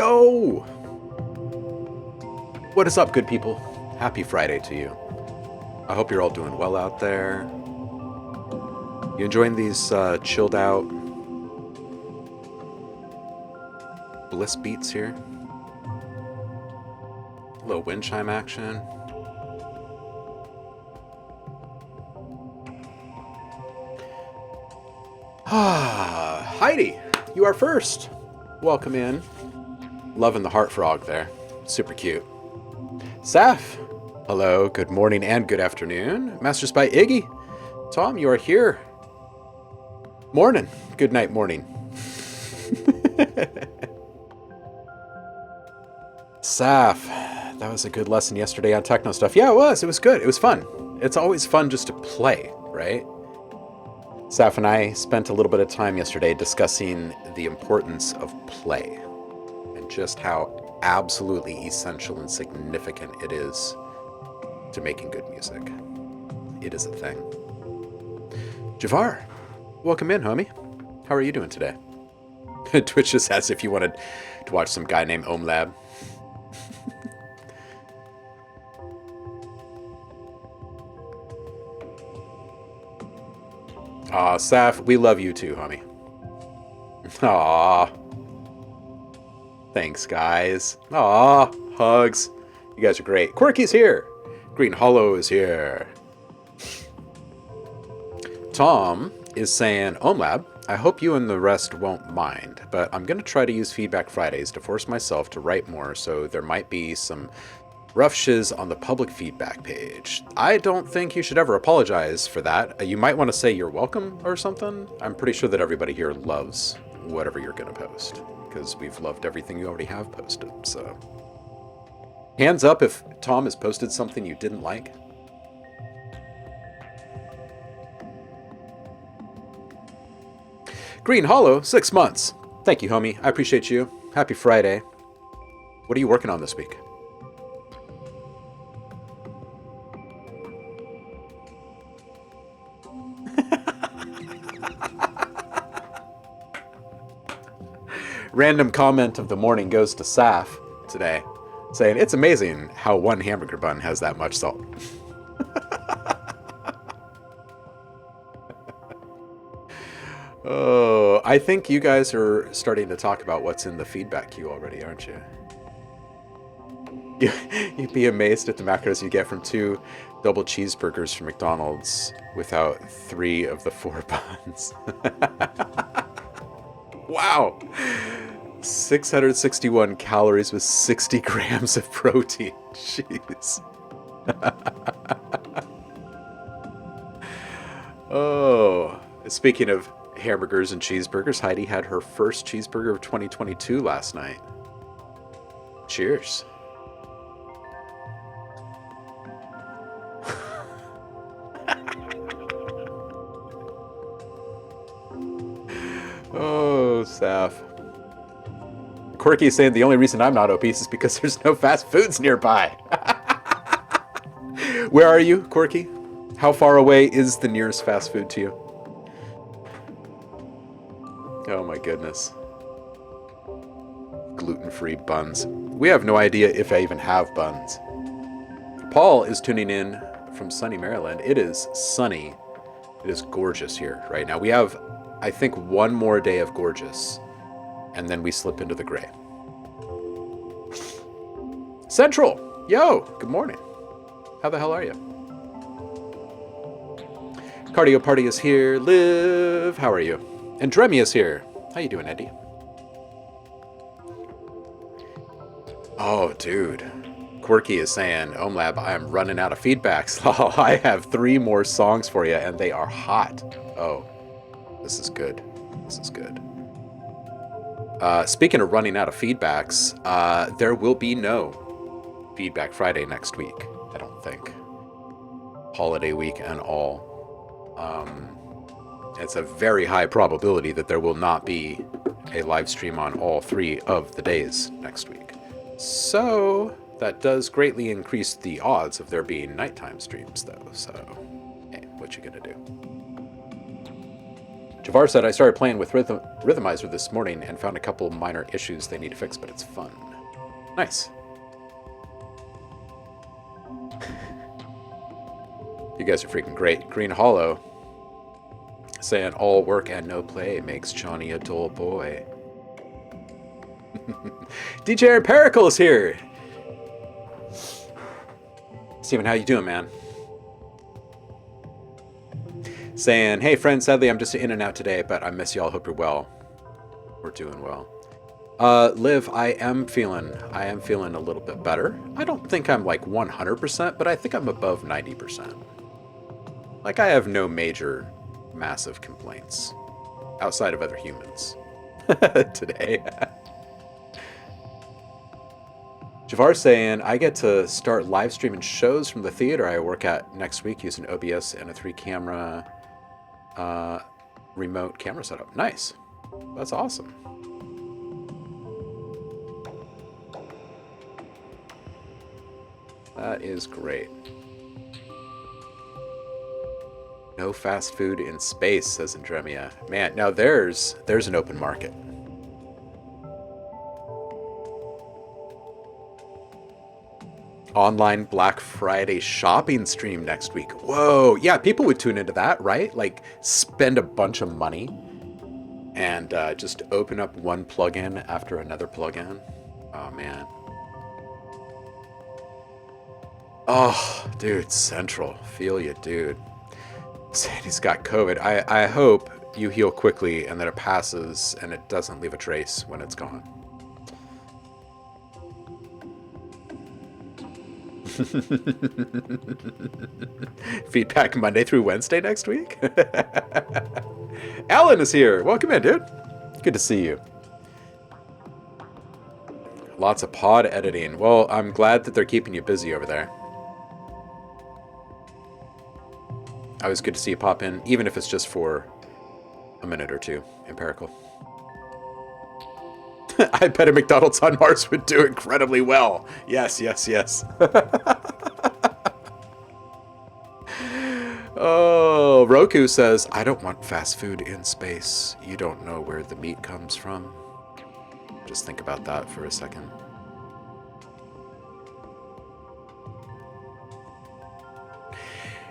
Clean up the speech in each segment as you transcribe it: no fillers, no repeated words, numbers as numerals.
Yo! What is up, good people? Happy Friday to you. I hope you're all doing well out there. You enjoying these chilled out bliss beats here? A little wind chime action. Heidi, you are first. Welcome in. Loving the heart frog there. Super cute. Saf, hello, good morning and good afternoon. Masters by Iggy. Tom, you are here. Morning. Good night, morning. Saf, that was a good lesson yesterday on techno stuff. Yeah, it was. It was good. It was fun. It's always fun just to play, right? Saf and I spent a little bit of time yesterday discussing the importance of play and just how absolutely essential and significant it is to making good music. It is a thing. Javar, welcome in, homie. How are you doing today? Twitch just asks if you wanted to watch some guy named OhmLab. Aw, Saf, we love you too, homie. Aw. Thanks, guys. Aw, hugs. You guys are great. Quirky's here. Green Hollow is here. Tom is saying, OhmLab, I hope you and the rest won't mind, but I'm going to try to use Feedback Fridays to force myself to write more, so there might be some rough shiz on the public feedback page. I don't think you should ever apologize for that. You might want to say you're welcome or something. I'm pretty sure that everybody here loves whatever you're going to post, because we've loved everything you already have posted. So hands up if Tom has posted something you didn't like. Green Hollow, 6 months. Thank you, homie. I appreciate you. Happy Friday. What are you working on this week? Random comment of the morning goes to Saf today, saying, it's amazing how one hamburger bun has that much salt. Oh, I think you guys are starting to talk about what's in the feedback queue already, aren't you? You'd be amazed at the macros you get from 2 double cheeseburgers from McDonald's without 3 of the 4 buns. Wow! 661 calories with 60 grams of protein. Jeez. Oh, speaking of hamburgers and cheeseburgers, Heidi had her first cheeseburger of 2022 last night. Cheers. Oh, Saf. Quirky is saying the only reason I'm not obese is because there's no fast foods nearby. Where are you, Quirky? How far away is the nearest fast food to you? Oh my goodness. Gluten-free buns. We have no idea if I even have buns. Paul is tuning in from sunny Maryland. It is sunny. It is gorgeous here right now. We have, I think, one more day of gorgeous, and then we slip into the gray. Central, yo, good morning. How the hell are you? Cardio Party is here. Liv, how are you? And Dremy is here. How you doing, Eddie? Oh, dude. Quirky is saying, OhmLab, I am running out of feedbacks. Oh, I have 3 more songs for you, and they are hot. Oh, this is good. This is good. Speaking of running out of feedbacks, there will be no Feedback Friday next week, I don't think. Holiday week and all. It's a very high probability that there will not be a live stream on all 3 of the days next week. So that does greatly increase the odds of there being nighttime streams, though. So, hey, what you gonna do? Javar said, I started playing with Rhythmizer this morning and found a couple minor issues they need to fix, but it's fun. Nice. You guys are freaking great. Green Hollow saying all work and no play makes Johnny a dull boy. DJ Aaron Pericle is here. Steven, how you doing, man? Saying, hey, friend, sadly I'm just in and out today, but I miss y'all. Hope you're well. We're doing well. Liv, I am feeling a little bit better. I don't think I'm like 100%, but I think I'm above 90%. Like, I have no major, massive complaints outside of other humans today. Javar saying, I get to start live streaming shows from the theater I work at next week using OBS and a 3-camera remote camera setup. Nice. That's awesome. That is great. No fast food in space, says Andremia. Man, now there's an open market. Online Black Friday shopping stream next week. Whoa, yeah, people would tune into that, right? Like, spend a bunch of money and just open up one plugin after another plugin. Oh, man. Oh, dude, Central. Feel you, dude. Sandy's got COVID. I hope you heal quickly and that it passes and it doesn't leave a trace when it's gone. Feedback Monday through Wednesday next week? Alan is here. Welcome in, dude. Good to see you. Lots of pod editing. Well, I'm glad that they're keeping you busy over there. Always good to see you pop in, even if it's just for a minute or two. Empirical. I bet a McDonald's on Mars would do incredibly well. Yes, yes, yes. Oh, Roku says, I don't want fast food in space. You don't know where the meat comes from. Just think about that for a second.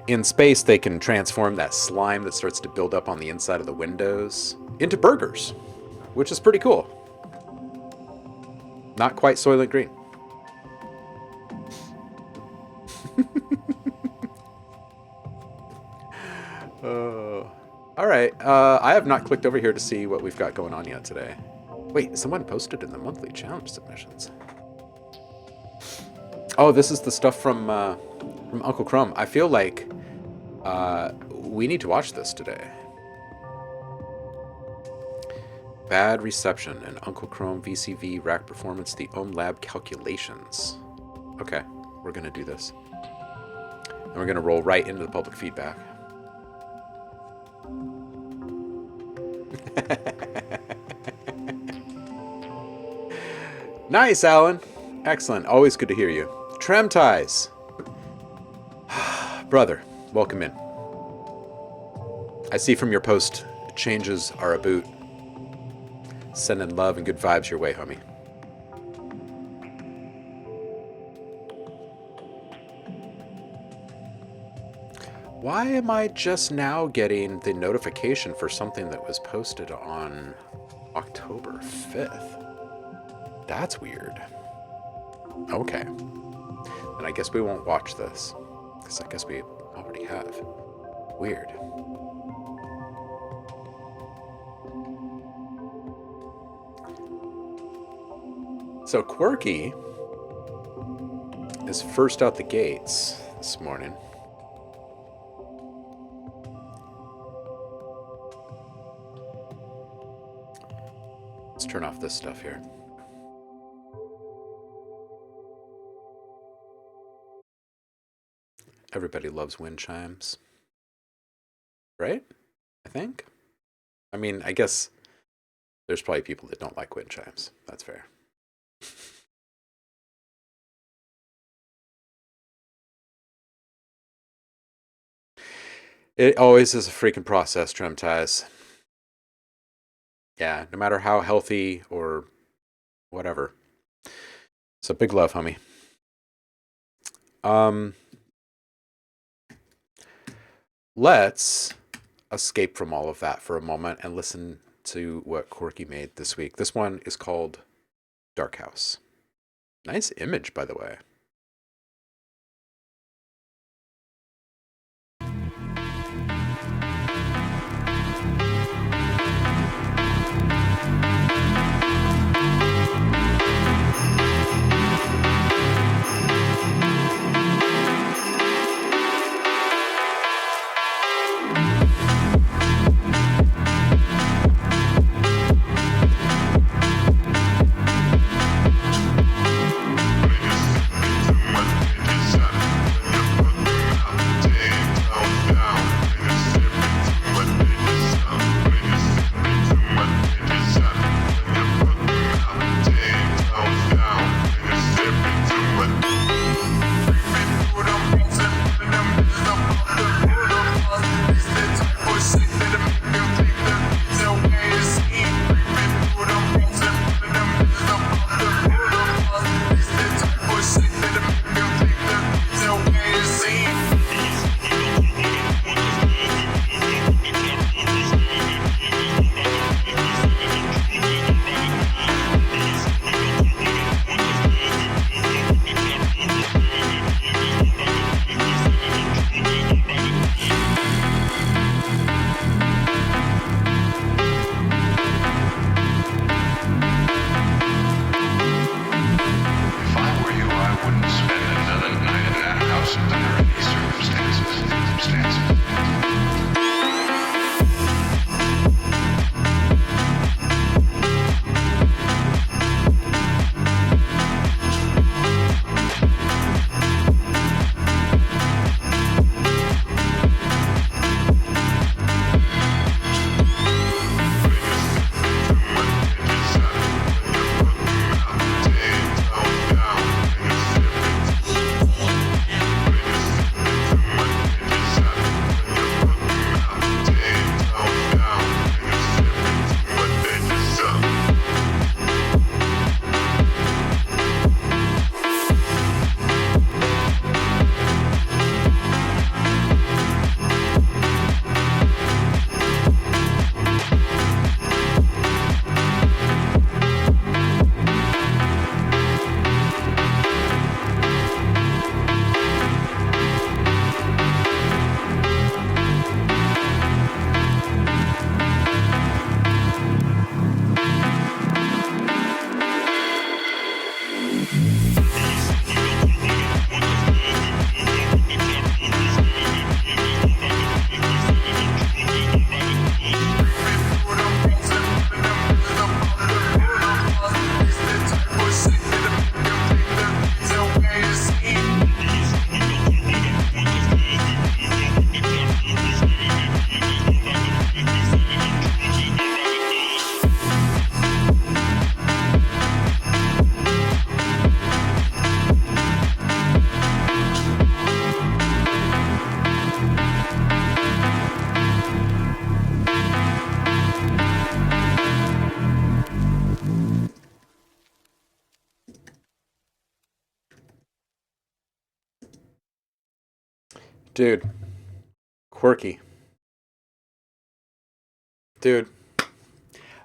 In space, they can transform that slime that starts to build up on the inside of the windows into burgers, which is pretty cool. Not quite Soylent Green. All right. I have not clicked over here to see what we've got going on yet today. Wait, someone posted in the monthly challenge submissions. Oh, this is the stuff from Uncle Chrome. I feel like we need to watch this today. Bad reception and Uncle Chrome VCV rack performance, the OhmLab calculations. Okay, we're going to do this. And we're going to roll right into the public feedback. Nice, Alan. Excellent. Always good to hear you. Trem ties. Brother, welcome in. I see from your post, changes are a boot. Sending love and good vibes your way, homie. Why am I just now getting the notification for something that was posted on October 5th? That's weird. Okay. Then I guess we won't watch this. Because I guess we already have. Weird. So Quirky is first out the gates this morning. Let's turn off this stuff here. Everybody loves wind chimes. Right? I think. I mean, I guess there's probably people that don't like wind chimes. That's fair. It always is a freaking process, Trem ties. Yeah, no matter how healthy or whatever. So big love, homie. Um, let's escape from all of that for a moment and listen to what Corky made this week. This one is called Dark House. Nice image, by the way. If I were you, I wouldn't spend another night in that house under any circumstances. Dude, Quirky. Dude.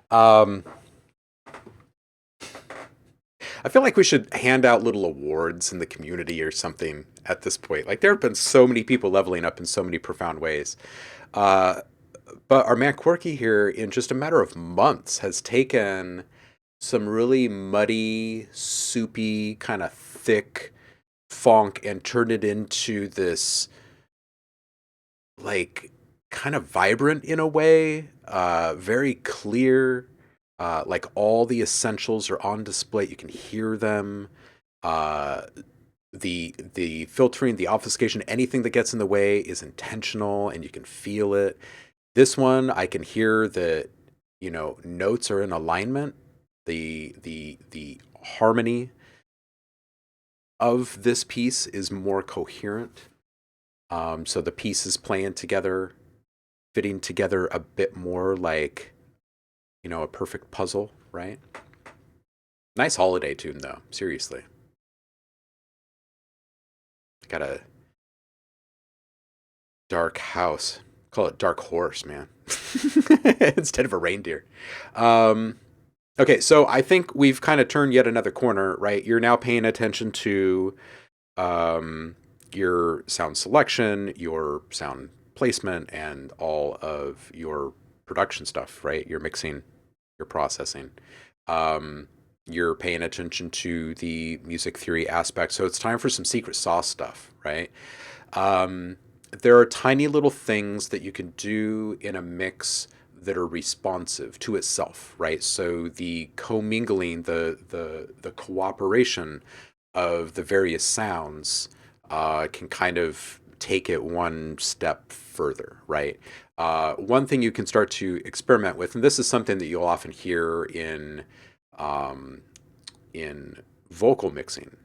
Um, I feel like we should hand out little awards in the community or something at this point. Like there have been so many people leveling up in so many profound ways. Uh, but our man Quirky here, in just a matter of months, has taken some really muddy, soupy, kind of thick funk and turned it into this like kind of vibrant in a way, very clear. Like all the essentials are on display. You can hear them. Uh, the filtering, the obfuscation, anything that gets in the way is intentional, and you can feel it. This one, I can hear that notes are in alignment. The harmony of this piece is more coherent. So the pieces playing together, fitting together a bit more like a perfect puzzle, right? Nice holiday tune, though. Seriously. Got a dark house. Call it dark horse, man. Instead of a reindeer. Um, okay, so I think we've kind of turned yet another corner, right? You're now paying attention to your sound selection, your sound placement, and all of your production stuff, right? Your mixing, your processing. Um, you're paying attention to the music theory aspect. So it's time for some secret sauce stuff, right? Um, there are tiny little things that you can do in a mix that are responsive to itself, right? So the commingling, the cooperation of the various sounds can kind of take it one step further, right? One thing you can start to experiment with, and this is something that you'll often hear um, in vocal mixing,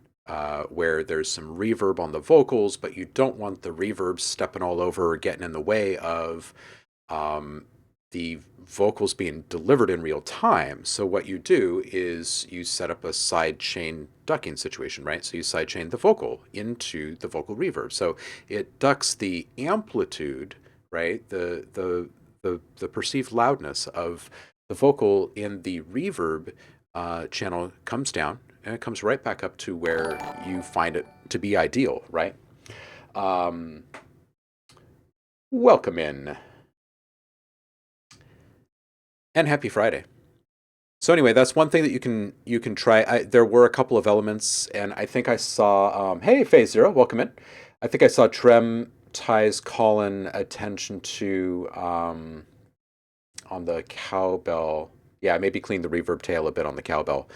where there's some reverb on the vocals, but you don't want the reverb stepping all over or getting in the way of um, the vocals being delivered in real time. So what you do is you set up a side chain ducking situation, right? So you side chain the vocal into the vocal reverb. So it ducks the amplitude, right? The perceived loudness of the vocal in the reverb channel comes down and it comes right back up to where you find it to be ideal, right? Um, welcome in and happy Friday. So anyway, that's one thing that you can try. There were a couple of elements, and I think I saw. Hey, Phase Zero, welcome in. I think I saw Trem Ties calling attention to on the cowbell. Yeah, maybe clean the reverb tail a bit on the cowbell.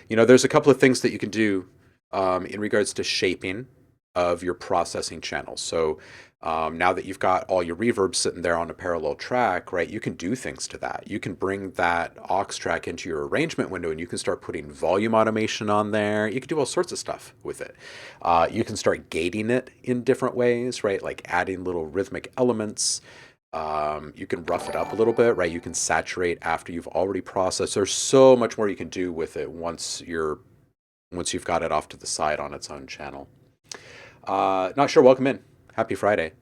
There's a couple of things that you can do in regards to shaping of your processing channels. So now that you've got all your reverb sitting there on a parallel track, right, you can do things to that. You can bring that aux track into your arrangement window and you can start putting volume automation on there. You can do all sorts of stuff with it. You can start gating it in different ways, right, like adding little rhythmic elements. You can rough it up a little bit, right? You can saturate after you've already processed. There's so much more you can do with it once you've got it off to the side on its own channel. Not sure. Welcome in. Happy Friday.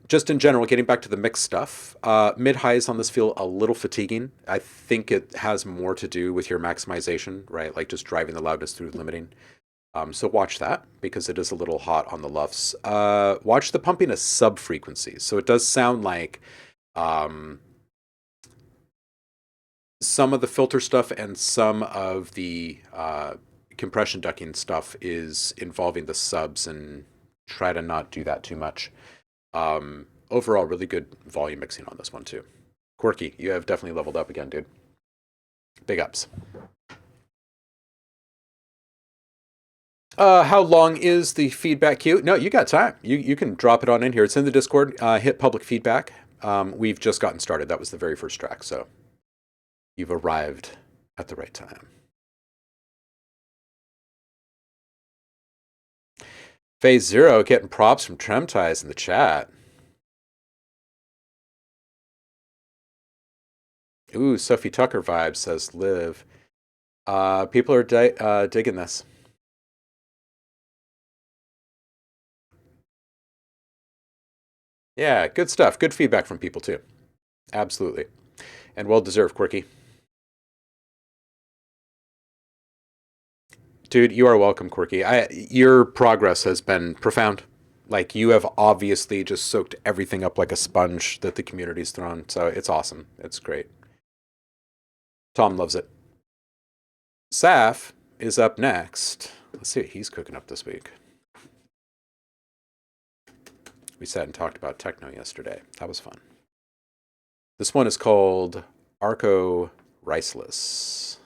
Just in general, getting back to the mix stuff, mid-highs on this feel a little fatiguing. I think it has more to do with your maximization, right? Like just driving the loudness through limiting. So watch that because it is a little hot on the luffs. Watch the pumping of sub frequencies. So it does sound like some of the filter stuff and some of the compression ducking stuff is involving the subs, and try to not do that too much. Overall, really good volume mixing on this one too. Quirky, you have definitely leveled up again, dude. Big ups. How long is the feedback queue? No, you got time. You can drop it on in here. It's in the Discord. Hit public feedback. We've just gotten started. That was the very first track, so you've arrived at the right time. Phase Zero getting props from Trem Ties in the chat. Ooh, Sophie Tucker vibe, says Liv. People are digging this. Yeah, good stuff. Good feedback from people too. Absolutely. And well deserved, Quirky. Dude, you are welcome, Quirky. Your progress has been profound. Like, you have obviously just soaked everything up like a sponge that the community's thrown. So it's awesome. It's great. Tom loves it. Saf is up next. Let's see what he's cooking up this week. We sat and talked about techno yesterday. That was fun. This one is called Arco Riceless.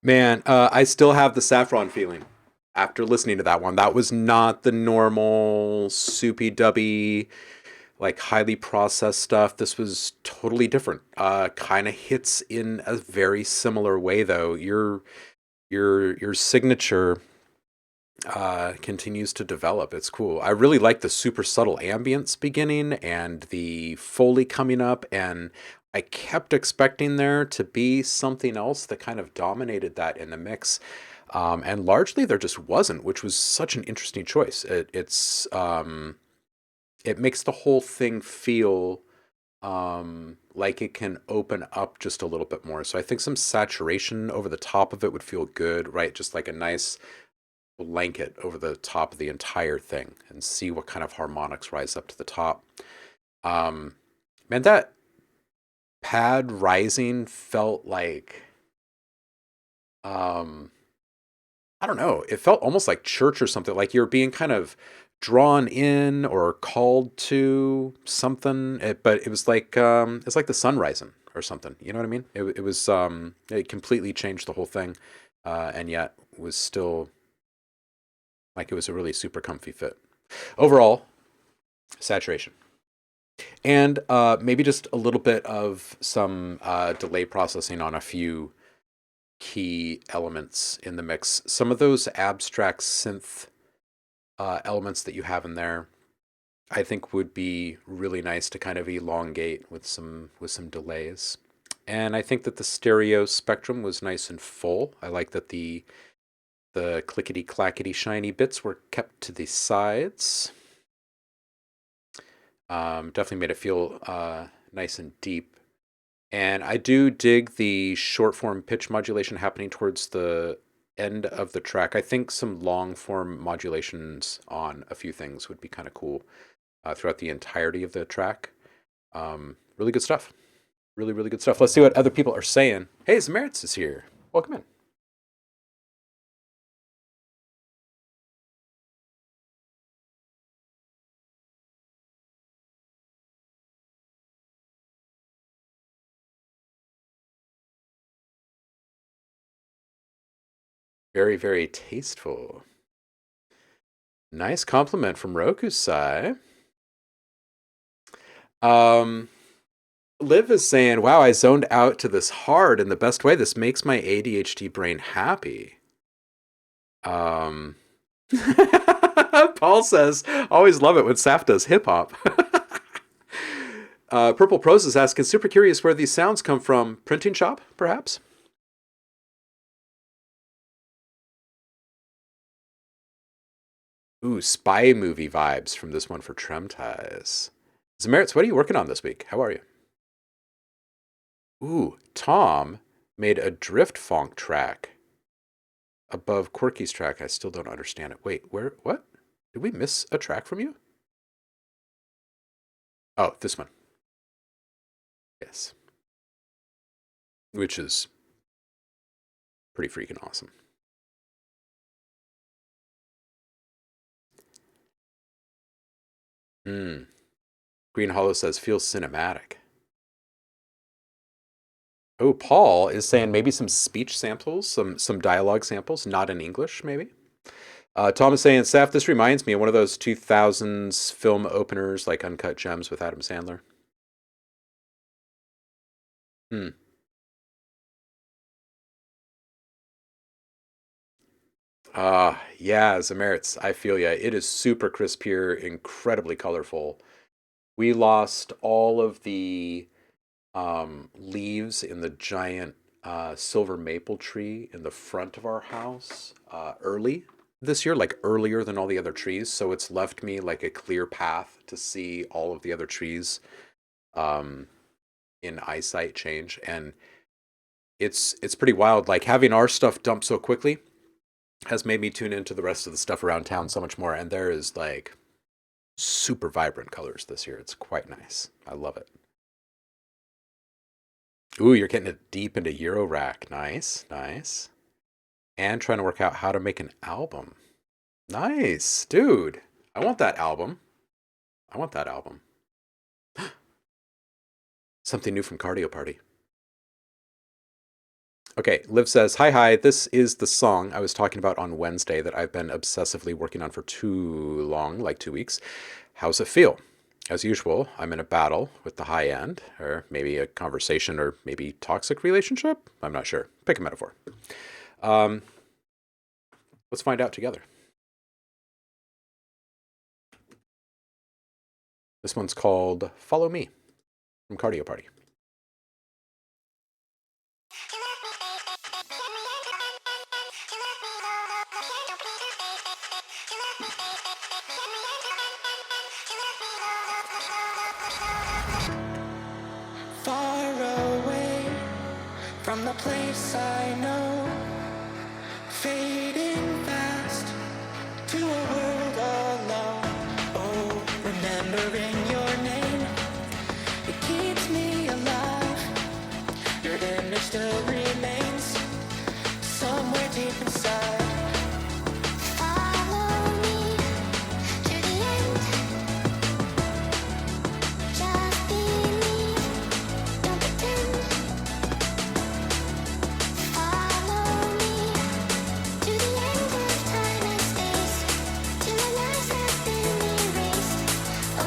Man, I still have the saffron feeling after listening to that one. That was not the normal soupy dubby, like highly processed stuff. This was totally different. Kind of hits in a very similar way though. Your signature continues to develop. It's cool. I really like the super subtle ambience beginning and the Foley coming up, and I kept expecting there to be something else that kind of dominated that in the mix. And largely there just wasn't, which was such an interesting choice. It makes the whole thing feel like it can open up just a little bit more. So I think some saturation over the top of it would feel good, right? Just like a nice blanket over the top of the entire thing and see what kind of harmonics rise up to the top. Um, Man, that pad rising felt like, um, I don't know, it felt almost like church or something, like you're being kind of drawn in or called to something. But it was like, it's like the sun rising or something. You know what I mean? It was, it completely changed the whole thing, and yet was still like it was a really super comfy fit. Overall, saturation. And maybe just a little bit of some delay processing on a few key elements in the mix. Some of those abstract synth elements that you have in there, I think would be really nice to kind of elongate with some delays. And I think that the stereo spectrum was nice and full. I like that the clickety clackety shiny bits were kept to the sides. Definitely made it feel nice and deep. And I do dig the short form pitch modulation happening towards the end of the track. I think some long form modulations on a few things would be kind of cool throughout the entirety of the track. Really good stuff. Really, really good stuff. Let's see what other people are saying. Hey, Zamerits is here. Welcome in. Very, very tasteful. Nice compliment from Rokusai. Um, Liv is saying, wow, I zoned out to this hard in the best way. This makes my ADHD brain happy. Um, Paul says, always love it when Saf does hip hop. Purple Prose is asking, super curious where these sounds come from. Printing shop, perhaps? Ooh, spy movie vibes from this one for Trem Ties. Zamerits, what are you working on this week? How are you? Ooh, Tom made a drift funk track above Quirky's track. I still don't understand it. Wait, where? What? Did we miss a track from you? Oh, this one. Yes. Which is pretty freaking awesome. Hmm. Green Hollow says, feels cinematic. Oh, Paul is saying maybe some speech samples, some dialogue samples, not in English, maybe. Tom is saying, Saf, this reminds me of one of those 2000s film openers like Uncut Gems with Adam Sandler. Hmm. Yeah, Zamerits, I feel ya. It is super crisp here, incredibly colorful. We lost all of the leaves in the giant silver maple tree in the front of our house early this year, like earlier than all the other trees. So it's left me like a clear path to see all of the other trees um, in eyesight change, and it's pretty wild. Like having our stuff dumped so quickly has made me tune into the rest of the stuff around town so much more. And there is like super vibrant colors this year. It's quite nice. I love it. Ooh, you're getting it deep into Euro Rack. Nice, nice. And trying to work out how to make an album. Nice, dude. I want that album. I want that album. Something new from Cardio Party. Okay, Liv says, hi, this is the song I was talking about on Wednesday that I've been obsessively working on for too long, like 2 weeks. How's it feel? As usual, I'm in a battle with the high end, or maybe a conversation, or maybe toxic relationship. I'm not sure. Pick a metaphor. Um, let's find out together. This one's called Follow Me from Cardio Party. Far away from the place I know, fading fast to a world alone. Oh, remembering your name, it keeps me alive. Your image still remains somewhere deep inside. Follow me to the end. Just believe, don't pretend. Follow me to the end of time and space, till our lives have been erased. Oh,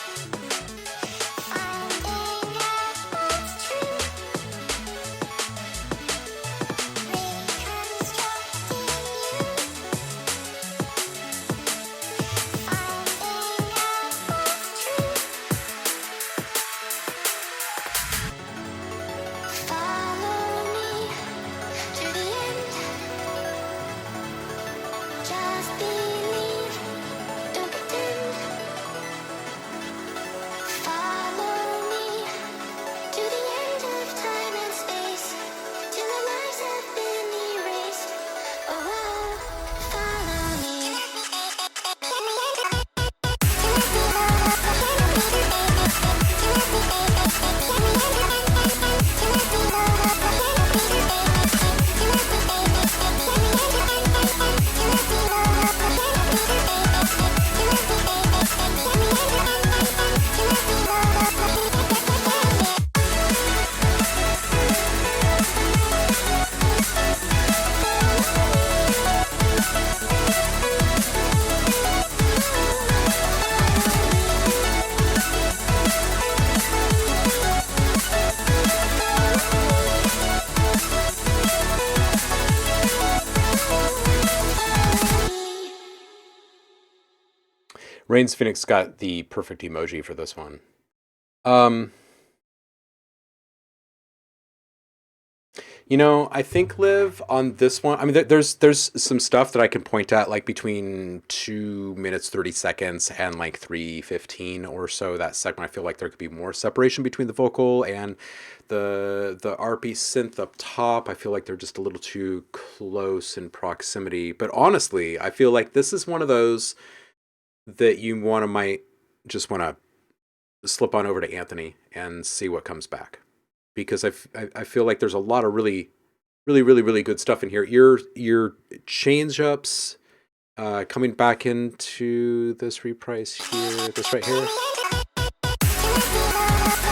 follow me. Just believe, don't pretend. Follow me to the end of time and space, till our lives have been erased. Oh, follow me. Rains Phoenix got the perfect emoji for this one. Um, I think Liv on this one. I mean, there's some stuff that I can point at, like between 2 minutes 30 seconds and like 3:15 or so. That segment, I feel like there could be more separation between the vocal and the RP synth up top. I feel like they're just a little too close in proximity. But honestly, I feel like this is one of those that you might just want to slip on over to Anthony and see what comes back, because I feel like there's a lot of really good stuff in here. Your change ups coming back into this reprice here, this right here.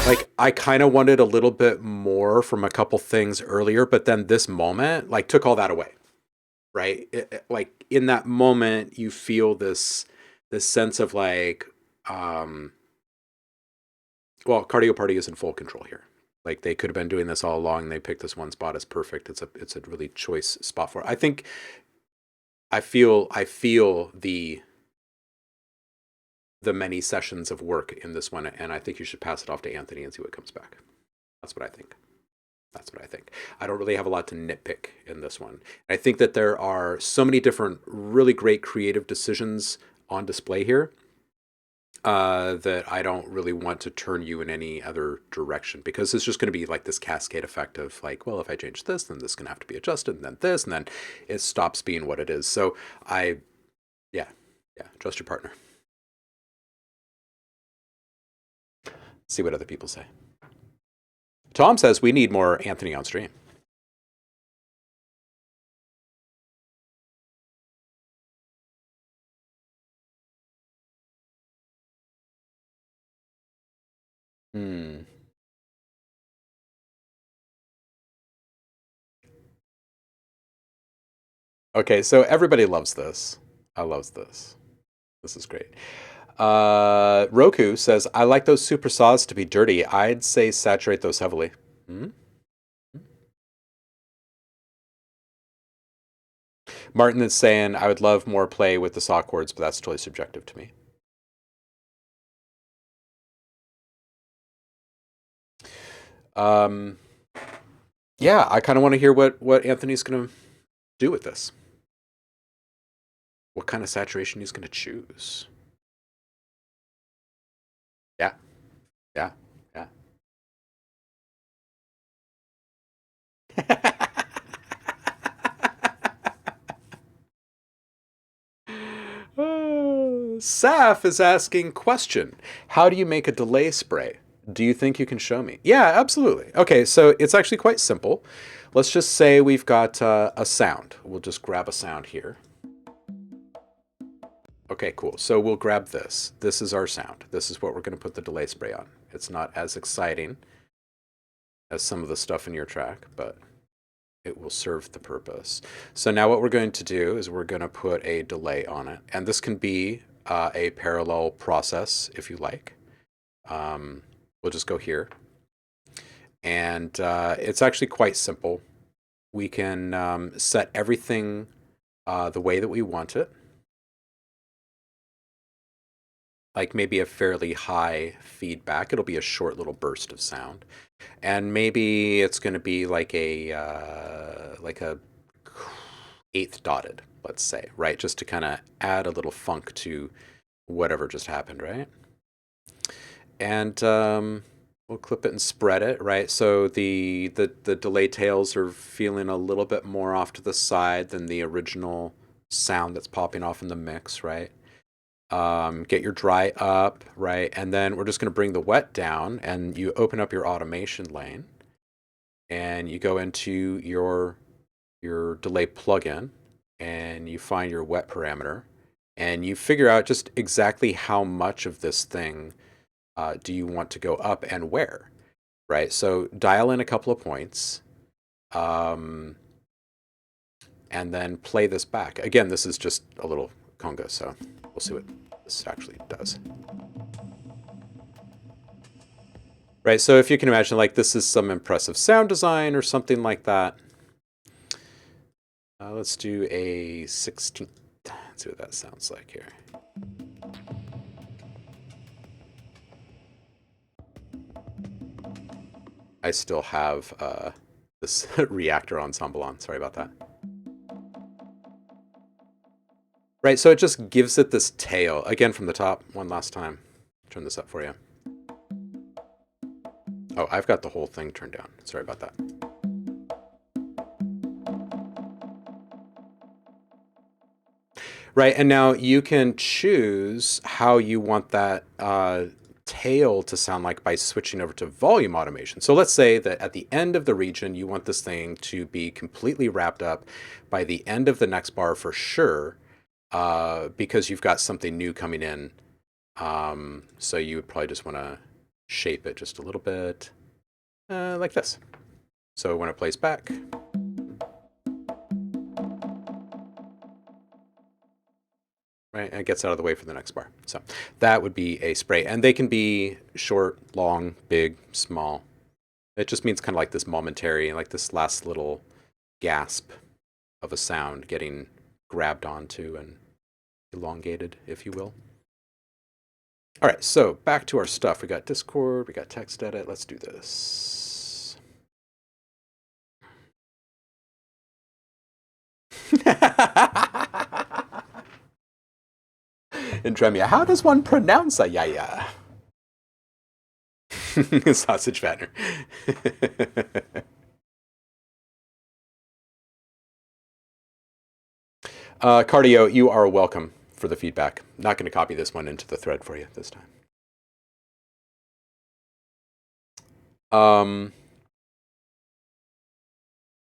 Like, I kind of wanted a little bit more from a couple things earlier, but then this moment like took all that away, right? Like in that moment, you feel this sense of like, well, Cardio Party is in full control here. Like they could have been doing this all along. They picked this one spot as perfect. It's a really choice spot for it. I think I feel the many sessions of work in this one, and I think you should pass it off to Anthony and see what comes back. That's what I think. That's what I think. I don't really have a lot to nitpick in this one. I think that there are so many different really great creative decisions on display here that I don't really want to turn you in any other direction, because it's just going to be like this cascade effect of like, well, if I change this, then this is going to have to be adjusted, and then this, and then it stops being what it is. So yeah, trust your partner. See what other people say. Tom says we need more Anthony on stream. Okay, so everybody loves this. I love this. This is great. Roku says, I like those super saws to be dirty. I'd say saturate those heavily. Mm-hmm. Martin is saying, I would love more play with the saw cords, but that's totally subjective to me. Yeah, I kind of want to hear what Anthony's going to do with this. What kind of saturation he's going to choose. Yeah. Saf is asking, question, how do you make a delay spray? Do you think you can show me? Yeah, absolutely. Okay, so it's actually quite simple. Let's just say we've got a sound. We'll just grab a sound here. Okay, cool. So we'll grab this. This is our sound. This is what we're going to put the delay spray on. It's not as exciting as some of the stuff in your track, but it will serve the purpose. So now what we're going to do is we're going to put a delay on it. And this can be a parallel process if you like. We'll just go here. And it's actually quite simple. We can set everything the way that we want it. Like maybe a fairly high feedback. It'll be a short little burst of sound. And maybe it's going to be like a eighth dotted, let's say, right? Just to kind of add a little funk to whatever just happened, right? And we'll clip it and spread it, right? So the delay tails are feeling a little bit more off to the side than the original sound that's popping off in the mix, right? Get your dry up, right? And then we're just going to bring the wet down, and you open up your automation lane, and you go into your delay plugin, and you find your wet parameter, and you figure out just exactly how much of this thing do you want to go up and where, right? So dial in a couple of points, and then play this back. Again, this is just a little conga, so we'll see what this actually does. Right, so if you can imagine, like, this is some impressive sound design or something like that. Let's do a 16th. Let's see what that sounds like here. I still have this reactor ensemble on. Sorry about that. Right, so it just gives it this tail. Again, from the top, one last time. Turn this up for you. Oh, I've got the whole thing turned down. Sorry about that. Right, and now you can choose how you want that tail to sound like by switching over to volume automation. So let's say that at the end of the region, you want this thing to be completely wrapped up by the end of the next bar for sure, because you've got something new coming in. So you would probably just want to shape it just a little bit like this. So when it plays back, right, and it gets out of the way for the next bar. So that would be a spray. And they can be short, long, big, small. It just means kind of like this momentary, like this last little gasp of a sound getting grabbed onto and elongated, if you will. All right, so back to our stuff. We got Discord, we got text edit. Let's do this. Indremia, how does one pronounce a yaya? Sausage fatter. Cardio, you are welcome for the feedback. Not going to copy this one into the thread for you this time.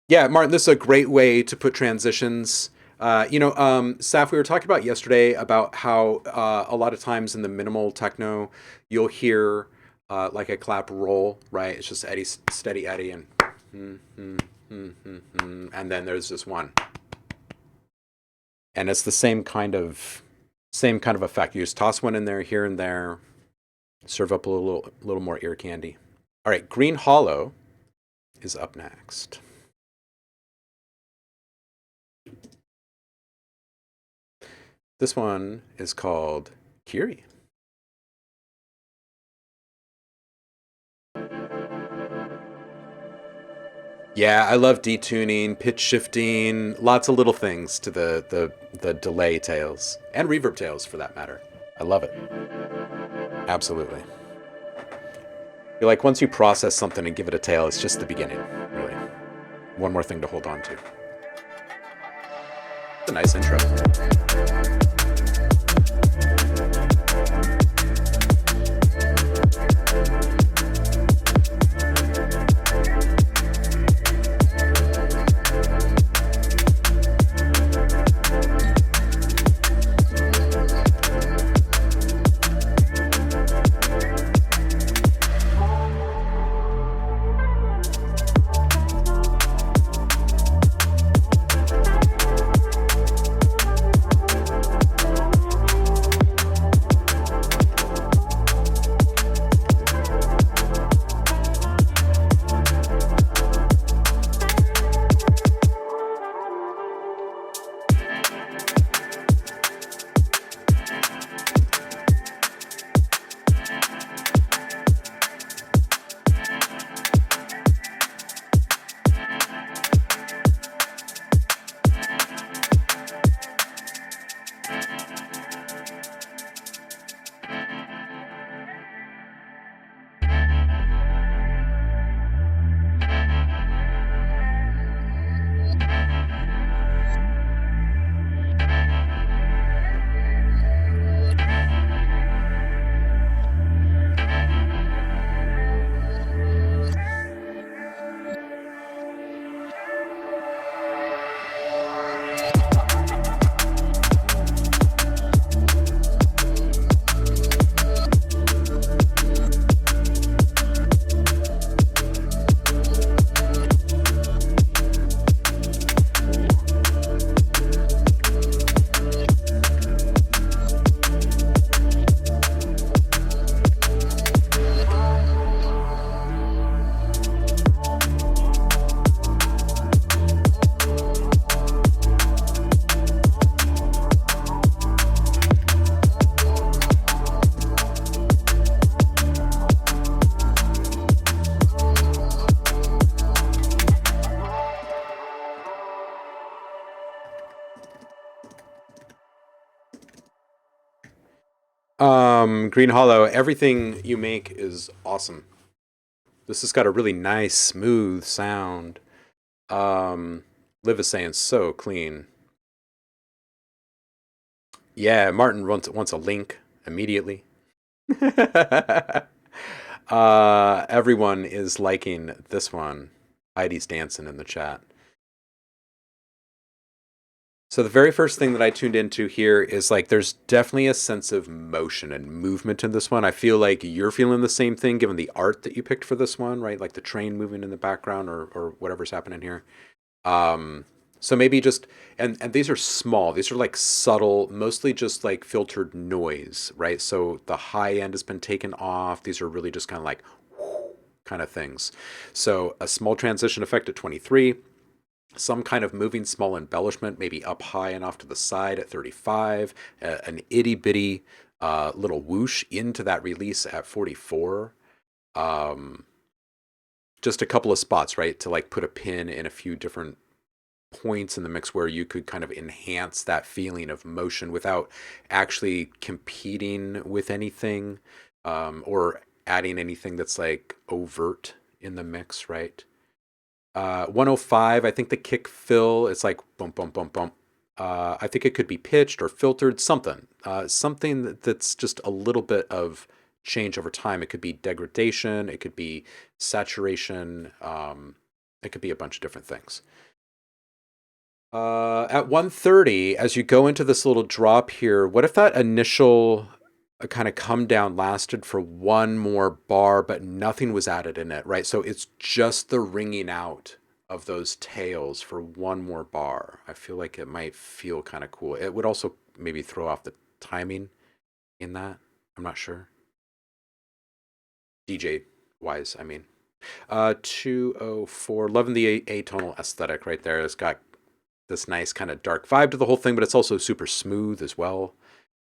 Yeah, Martin, this is a great way to put transitions. Saf, we were talking about yesterday about how a lot of times in the minimal techno, you'll hear like a clap roll, right? It's just Eddie, steady Eddie, and and then there's this one, and it's the same kind of effect. You just toss one in there, here and there, serve up a little more ear candy. All right, Green Hollow is up next. This one is called Kiri. Yeah, I love detuning, pitch shifting, lots of little things to the delay tails and reverb tails for that matter. I love it. Absolutely. You're like, once you process something and give it a tail, it's just the beginning, really. One more thing to hold on to. It's a nice intro. Green Hollow, everything you make is awesome. This has got a really nice, smooth sound. Liv is saying so clean. Yeah, Martin wants a link immediately. Everyone is liking this one. Heidi's dancing in the chat. So the very first thing that I tuned into here is like there's definitely a sense of motion and movement in this one. I feel like you're feeling the same thing given the art that you picked for this one, right? Like the train moving in the background or whatever's happening here. So maybe just and these are small. These are like subtle, mostly just like filtered noise, right? So the high end has been taken off. These are really just kind of like kind of things. So a small transition effect at 23, some kind of moving small embellishment, maybe up high and off to the side at 35, an itty bitty little whoosh into that release at 44. Just a couple of spots, right, to like put a pin in a few different points in the mix where you could kind of enhance that feeling of motion without actually competing with anything or adding anything that's like overt in the mix, right? 105, I think the kick fill, it's like bump, bump, bump, bump. I think it could be pitched or filtered, something. Something that's just a little bit of change over time. It could be degradation, it could be saturation, it could be a bunch of different things. At 130, as you go into this little drop here, what if that initial kind of come down lasted for one more bar, but nothing was added in it, right? So it's just the ringing out of those tails for one more bar. I feel like it might feel kind of cool. It would also maybe throw off the timing in that. I'm not sure. DJ wise, I mean. 204, loving the atonal aesthetic right there. It's got this nice kind of dark vibe to the whole thing, but it's also super smooth as well.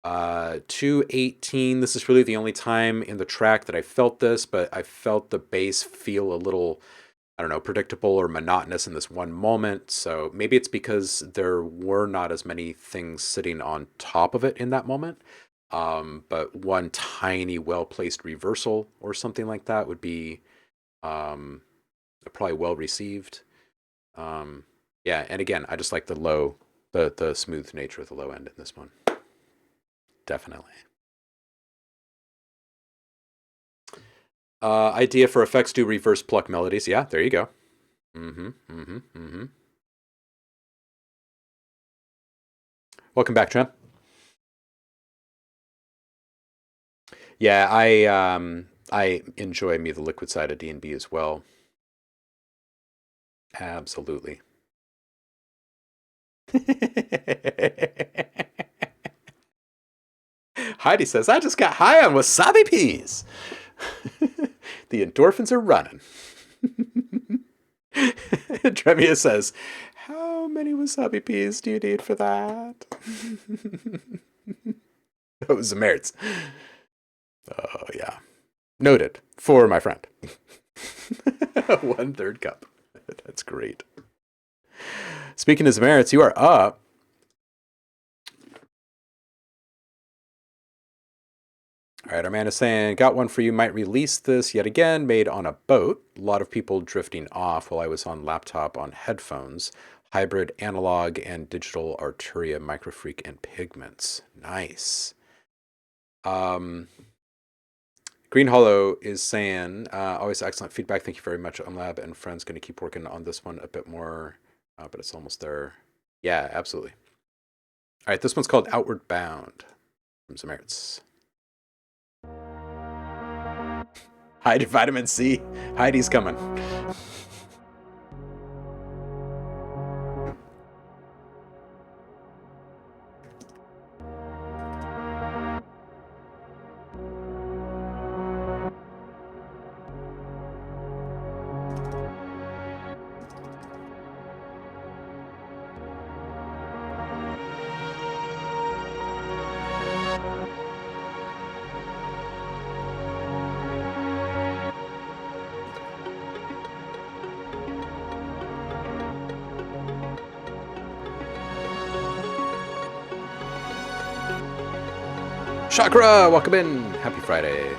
218, this is really the only time in the track that I felt this, but I felt the bass feel a little, I don't know, predictable or monotonous in this one moment. So maybe it's because there were not as many things sitting on top of it in that moment. But one tiny, well-placed reversal or something like that would be probably well received. Yeah, and again, I just like the low, the smooth nature of the low end in this one. Definitely. Idea for effects do reverse pluck melodies. Yeah, there you go. Welcome back, Trent. Yeah, I enjoy me the liquid side of D&B as well. Absolutely. Heidi says, I just got high on wasabi peas. The endorphins are running. Tremia says, how many wasabi peas do you need for that? That was the merits. Oh, yeah. Noted for my friend. 1/3 cup. That's great. Speaking of merits, you are up. All right, our man is saying, got one for you. Might release this yet again, made on a boat. A lot of people drifting off while I was on laptop on headphones. Hybrid analog and digital Arturia microfreak and pigments. Nice. Green Hollow is saying, always excellent feedback. Thank you very much, OhmLab and friends. Going to keep working on this one a bit more, but it's almost there. Yeah, absolutely. All right, this one's called Outward Bound from Zamerits. Heidi, vitamin C. Heidi's coming. Chakra, welcome in. Happy Friday.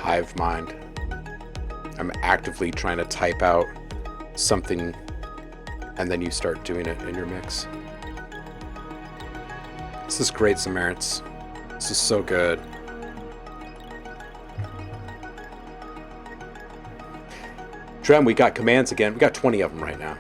hive mind. I'm actively trying to type out something, and then you start doing it in your mix. This is great, Zamerits. This is so good. Trem, we got commands again. We got 20 of them right now.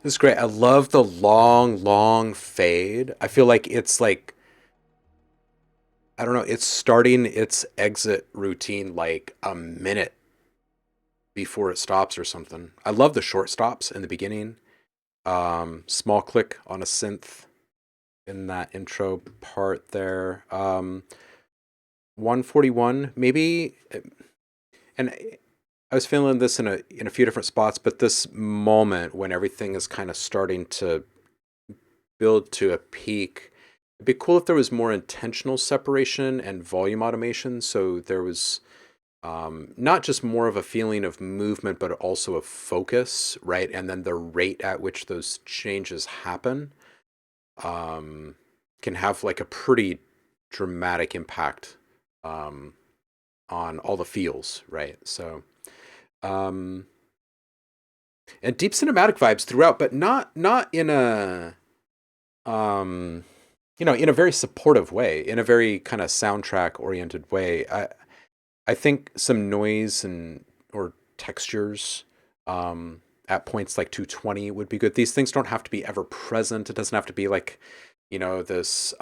This is great. I love the long, long fade. I feel like it's like, I don't know, it's starting its exit routine like a minute before it stops or something. I love the short stops in the beginning. Small click on a synth in that intro part there. 141, maybe, and I was feeling this in a few different spots, but this moment when everything is kind of starting to build to a peak, it'd be cool if there was more intentional separation and volume automation. So there was not just more of a feeling of movement, but also of focus, right? And then the rate at which those changes happen can have like a pretty dramatic impact on all the feels, right? So. And deep cinematic vibes throughout, but not in a in a very supportive way, in a very kind of soundtrack oriented way. I think some noise and or textures at points like 220 would be good. These things don't have to be ever present. It doesn't have to be like, this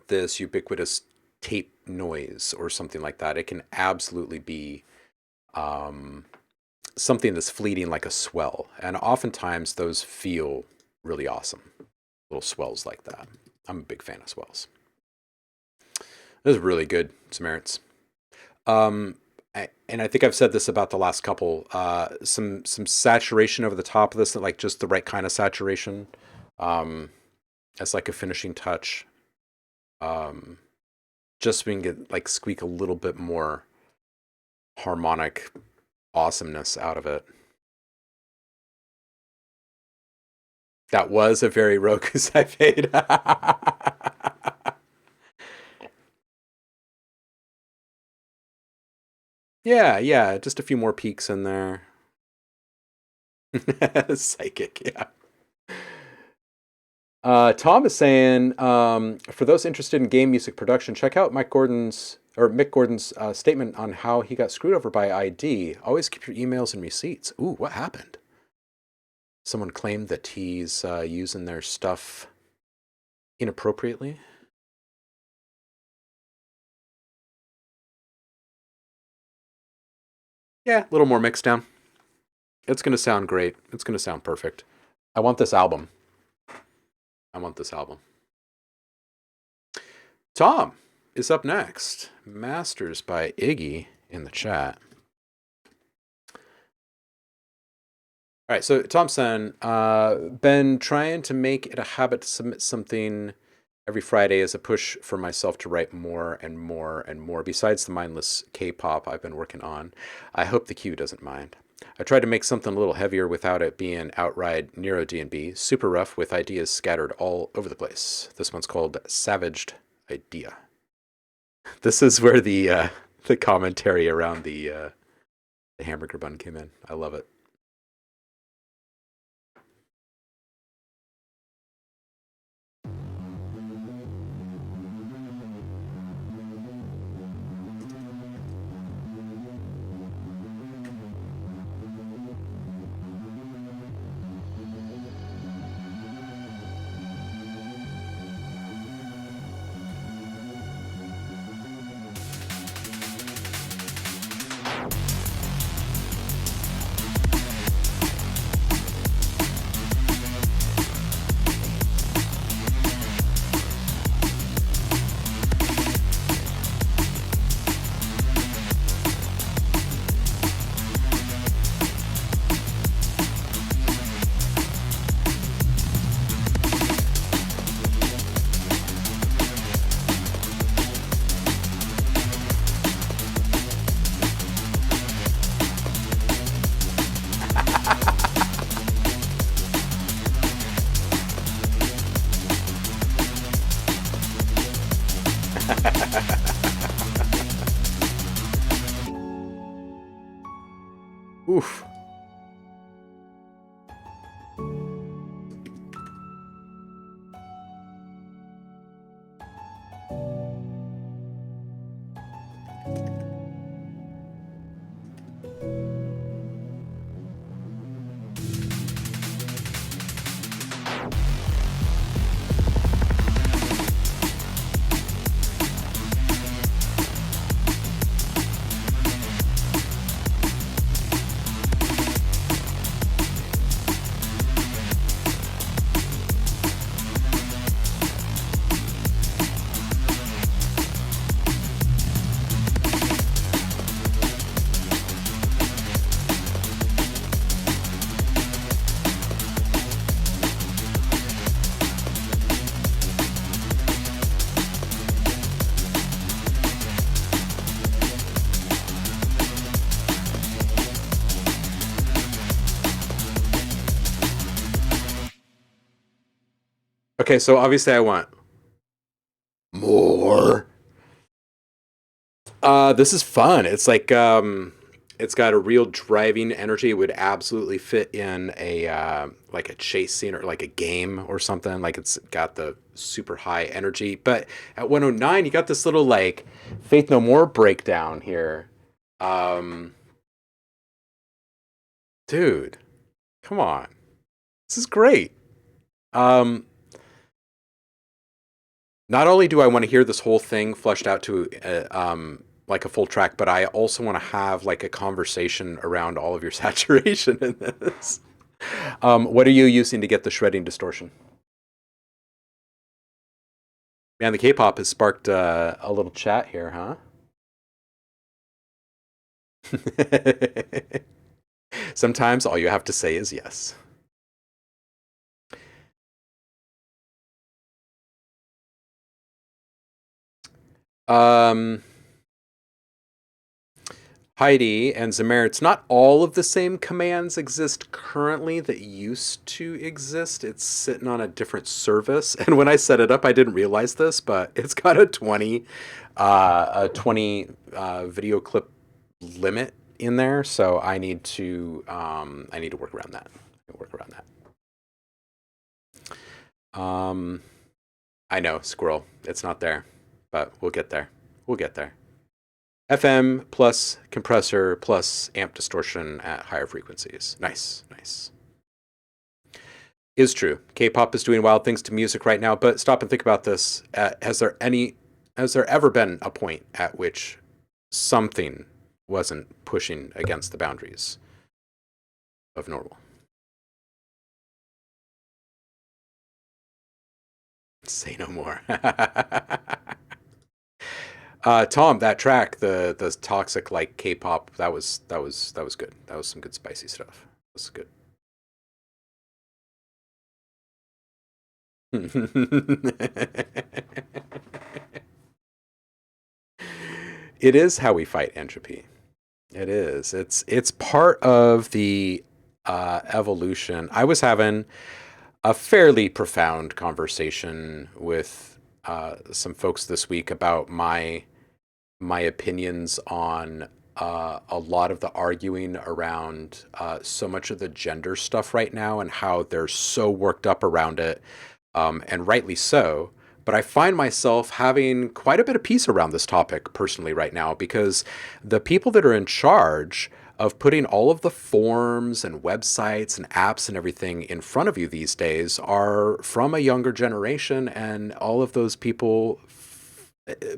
this ubiquitous tape noise or something like that. It can absolutely be something that's fleeting, like a swell, and oftentimes those feel really awesome, little swells like that. I'm a big fan of swells. This is really good, Zamerits. And I think I've said this about the last couple. Some saturation over the top of this, like just the right kind of saturation, as like a finishing touch. Just so we can get like squeak a little bit more harmonic awesomeness out of it. That was a very Rokusai fade. Yeah, just a few more peaks in there. Psychic, yeah. Tom is saying, for those interested in game music production, check out Mick Gordon's statement on how he got screwed over by ID. Always keep your emails and receipts. Ooh, what happened? Someone claimed that he's using their stuff inappropriately. Yeah, a little more mixed down. It's going to sound great. It's going to sound perfect. I want this album. Tom is up next. Masters by Iggy in the chat. All right, so Thompson, been trying to make it a habit to submit something every Friday as a push for myself to write more and more and more, besides the mindless K-pop I've been working on. I hope the queue doesn't mind. I tried to make something a little heavier without it being outright Nero D&B, super rough with ideas scattered all over the place. This one's called Savaged Idea. This is where the commentary around the hamburger bun came in. I love it. Oof. Okay, so obviously I want more. This is fun. It's like it's got a real driving energy. It would absolutely fit in a like a chase scene or like a game or something. Like it's got the super high energy. But at 109, you got this little like Faith No More breakdown here. Um, dude, come on. This is great. Um, Not only do I want to hear this whole thing fleshed out to like a full track, but I also want to have like a conversation around all of your saturation in this. What are you using to get the shredding distortion? Man, the K-pop has sparked a little chat here, huh? Sometimes all you have to say is yes. Um, Heidi and Zamer, it's not all of the same commands exist currently that used to exist. It's sitting on a different service. And when I set it up, I didn't realize this, but it's got a 20 video clip limit in there. So I need to work around that. Work around that. I know, squirrel. It's not there, but we'll get there. We'll get there. FM plus compressor plus amp distortion at higher frequencies. Nice, nice. Is true. K-pop is doing wild things to music right now, but stop and think about this. Has there ever been a point at which something wasn't pushing against the boundaries of normal? Say no more. Tom, that track, the toxic like K-pop, that was good. That was some good spicy stuff. That was good. It is how we fight entropy. It is. It's part of the evolution. I was having a fairly profound conversation with some folks this week about my opinions on a lot of the arguing around so much of the gender stuff right now and how they're so worked up around it, and rightly so. But I find myself having quite a bit of peace around this topic personally right now because the people that are in charge of putting all of the forms and websites and apps and everything in front of you these days are from a younger generation, and all of those people,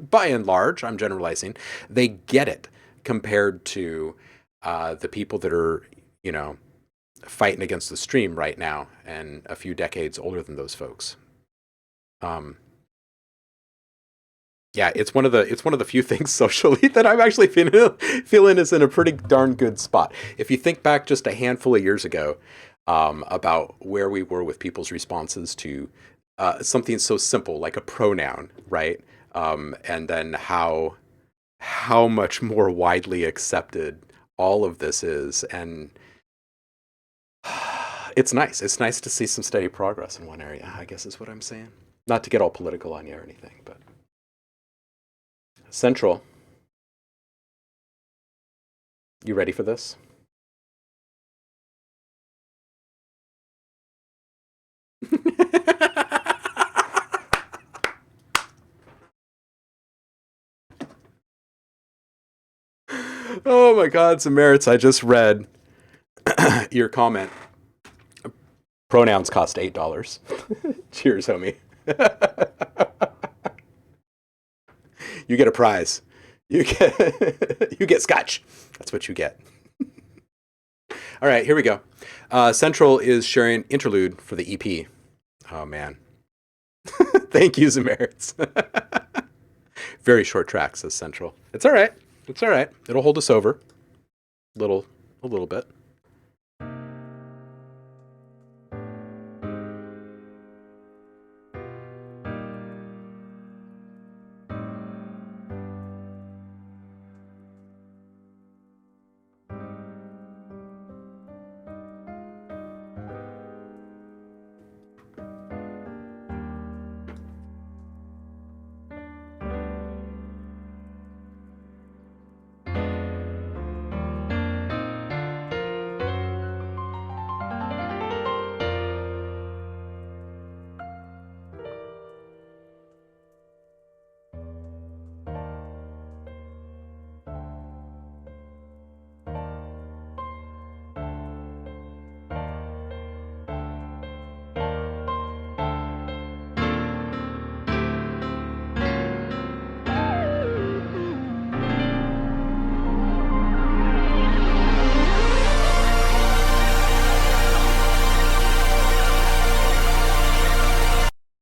by and large, I'm generalizing, they get it compared to the people that are, you know, fighting against the stream right now and a few decades older than those folks. Um, yeah, it's one of the few things socially that I'm actually feeling is in a pretty darn good spot. If you think back just a handful of years ago, about where we were with people's responses to something so simple like a pronoun, right? And then how much more widely accepted all of this is, and it's nice. It's nice to see some steady progress in one area, I guess is what I'm saying. Not to get all political on you or anything, but Central, you ready for this? Oh my God, some merits. I just read your comment. Pronouns cost $8. Cheers, homie. You get a prize. You get you get scotch. That's what you get. All right, here we go. Central is sharing interlude for the EP. Oh man. Thank you, Zamerits. Very short track, says Central. It's all right. It's all right. It'll hold us over. A little bit.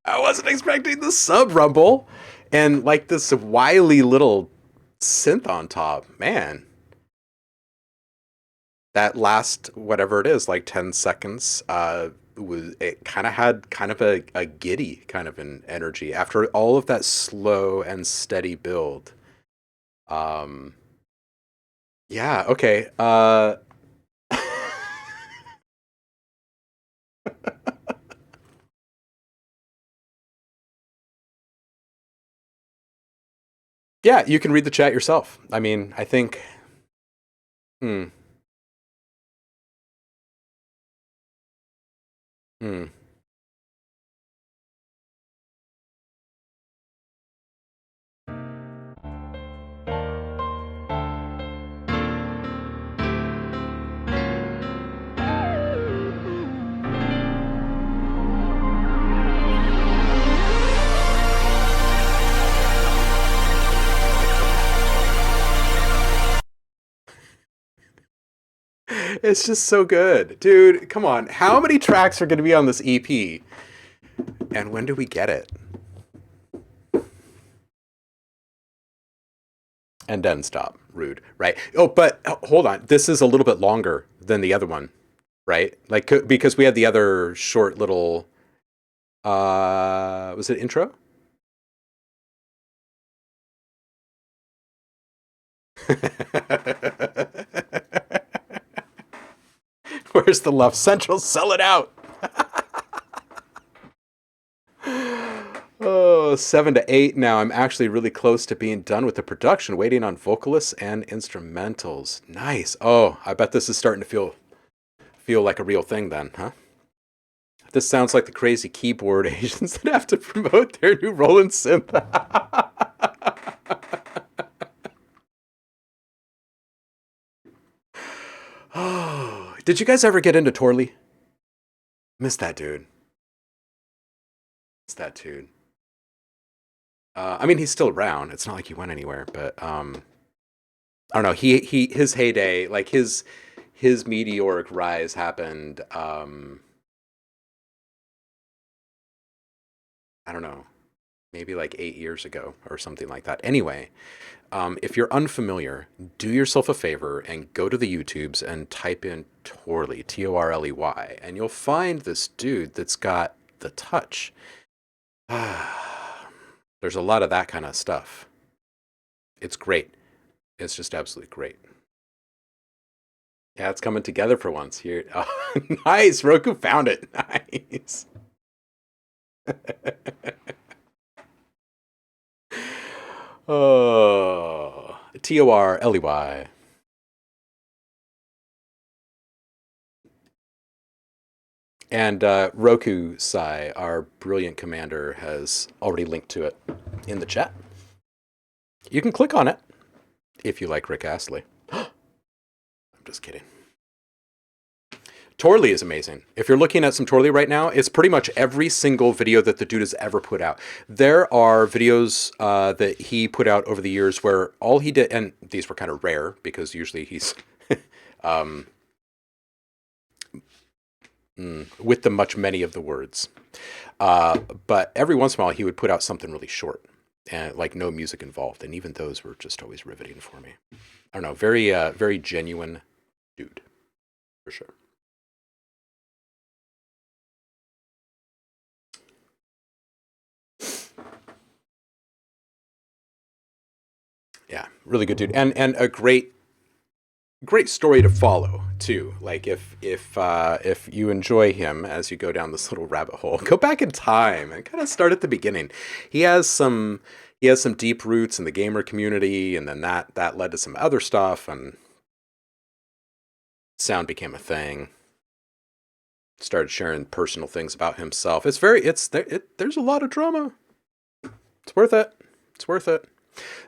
I wasn't expecting the sub rumble and like this wily little synth on top. Man, that last whatever it is, like 10 seconds, was it kind of had kind of a giddy kind of an energy after all of that slow and steady build. Um, yeah, okay. Yeah, you can read the chat yourself. I mean, I think. Hmm. Hmm. It's just so good. Dude, come on. How many tracks are going to be on this EP? And when do we get it? And then stop. Rude, right? Oh, but hold on. This is a little bit longer than the other one, right? Like because we had the other short little was it intro? Where's the love? Central, sell it out. Oh, 7 to 8 now. I'm actually really close to being done with the production, waiting on vocalists and instrumentals. Nice. Oh, I bet this is starting to feel like a real thing then, huh? This sounds like the crazy keyboard agents that have to promote their new Roland synth. Oh, did you guys ever get into Torley? Miss that dude. Miss that dude. I mean, he's still around. It's not like he went anywhere, but I don't know. His heyday, like his meteoric rise happened. I don't know, maybe like 8 years ago or something like that. Anyway, if you're unfamiliar, do yourself a favor and go to the YouTubes and type in Torley, Torley, and you'll find this dude that's got the touch. There's a lot of that kind of stuff. It's great. It's just absolutely great. Yeah, it's coming together for once here. Oh, nice. Roku found it. Nice. Oh, Torley. And Roku Sai, our brilliant commander, has already linked to it in the chat. You can click on it if you like Rick Astley. just kidding. Torley is amazing. If you're looking at some Torley right now, it's pretty much every single video that the dude has ever put out. There are videos that he put out over the years where all he did, and these were kind of rare because usually he's with the many of the words. But every once in a while he would put out something really short and like no music involved. And even those were just always riveting for me. I don't know. Very genuine dude for sure. Yeah, really good dude, and a great story to follow too. Like if you enjoy him as you go down this little rabbit hole, go back in time and kind of start at the beginning. He has some deep roots in the gamer community, and then that led to some other stuff, and sound became a thing. Started sharing personal things about himself. There's a lot of drama. It's worth it. It's worth it.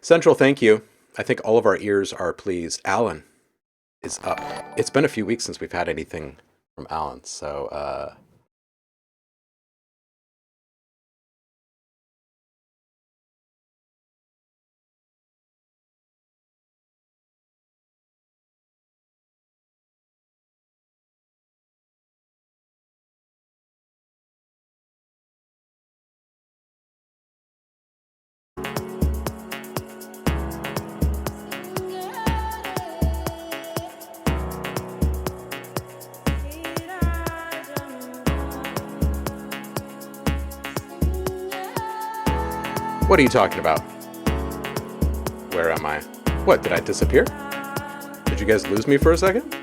Central, thank you. I think all of our ears are pleased. Alan is up. It's been a few weeks since we've had anything from Alan, so what are you talking about? Where am I? What, did I disappear? Did you guys lose me for a second?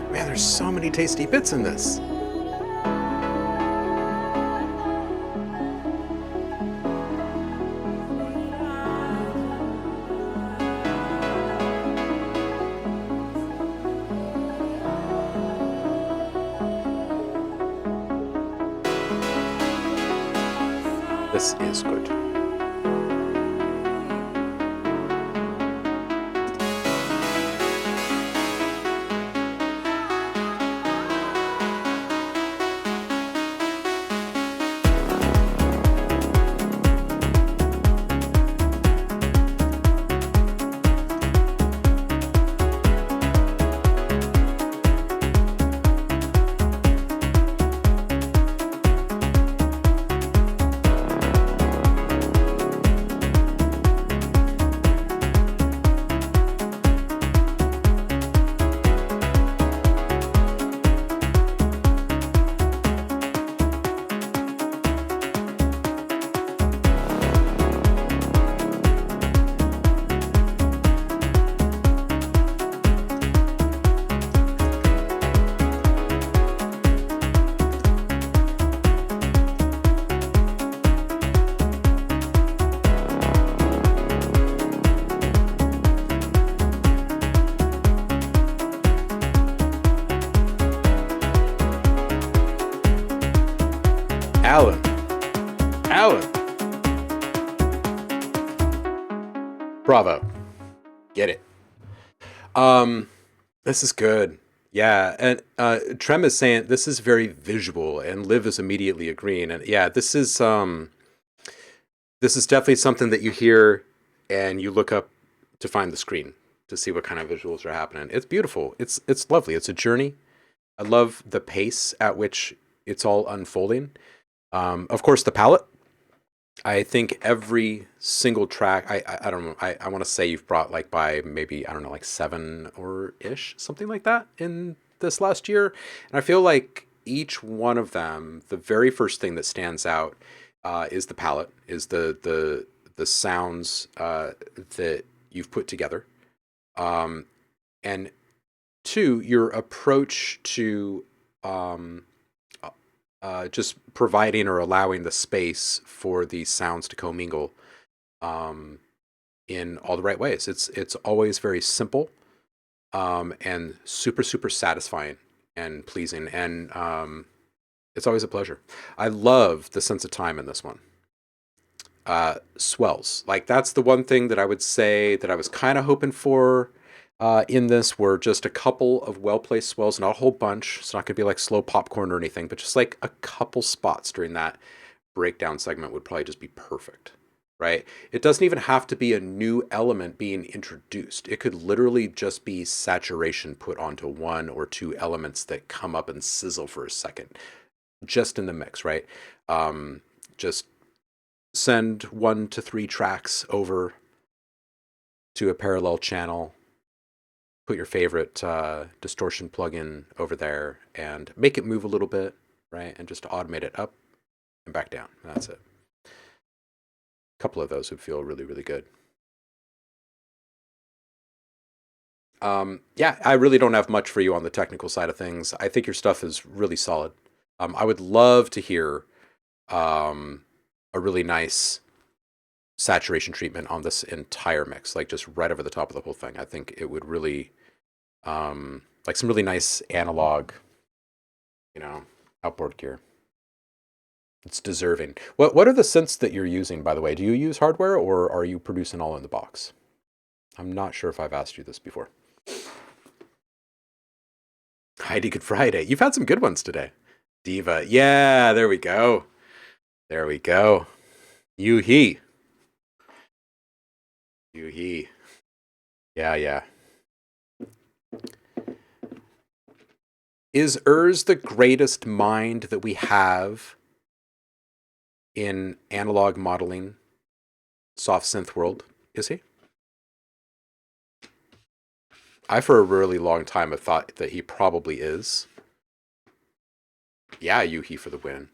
Man, there's so many tasty bits in this. This is good. Alan. Alan. Bravo. Get it. This is good. Yeah, and Trem is saying this is very visual, and Liv is immediately agreeing. And yeah, this is definitely something that you hear and you look up to find the screen to see what kind of visuals are happening. It's beautiful. It's lovely. It's a journey. I love the pace at which it's all unfolding. Of course, the palette. I think every single track. I don't know. I want to say you've brought like by maybe I don't know like 7 or ish something like that in this last year, and I feel like each one of them, the very first thing that stands out is the palette, is the sounds that you've put together, and two, your approach to just providing or allowing the space for these sounds to commingle in all the right ways. It's always very simple and super satisfying and pleasing, and it's always a pleasure. I love the sense of time in this one. Swells, like that's the one thing that I would say that I was kind of hoping for in this were just a couple of well-placed swells, not a whole bunch. It's not going to be like slow popcorn or anything, but just like a couple spots during that breakdown segment would probably just be perfect, right? It doesn't even have to be a new element being introduced. It could literally just be saturation put onto one or two elements that come up and sizzle for a second, just in the mix, right? Just send 1 to 3 tracks over to a parallel channel, put your favorite distortion plugin over there and make it move a little bit, right? And just automate it up and back down. That's it. A couple of those would feel really good. Yeah, I really don't have much for you on the technical side of things. I think your stuff is really solid. I would love to hear a really nice saturation treatment on this entire mix, like just right over the top of the whole thing. I think it would really, like some really nice analog, outboard gear. It's deserving. What are the synths that you're using, by the way? Do you use hardware or are you producing all in the box? I'm not sure if I've asked you this before. Heidi Good Friday. You've had some good ones today. Diva. Yeah, there we go. There we go. Yoo-hee. Yoo-hee. Yeah. Is Urs the greatest mind that we have in analog modeling, soft synth world? Is he? I, for a really long time, have thought that he probably is. Yeah, Yuhi for the win.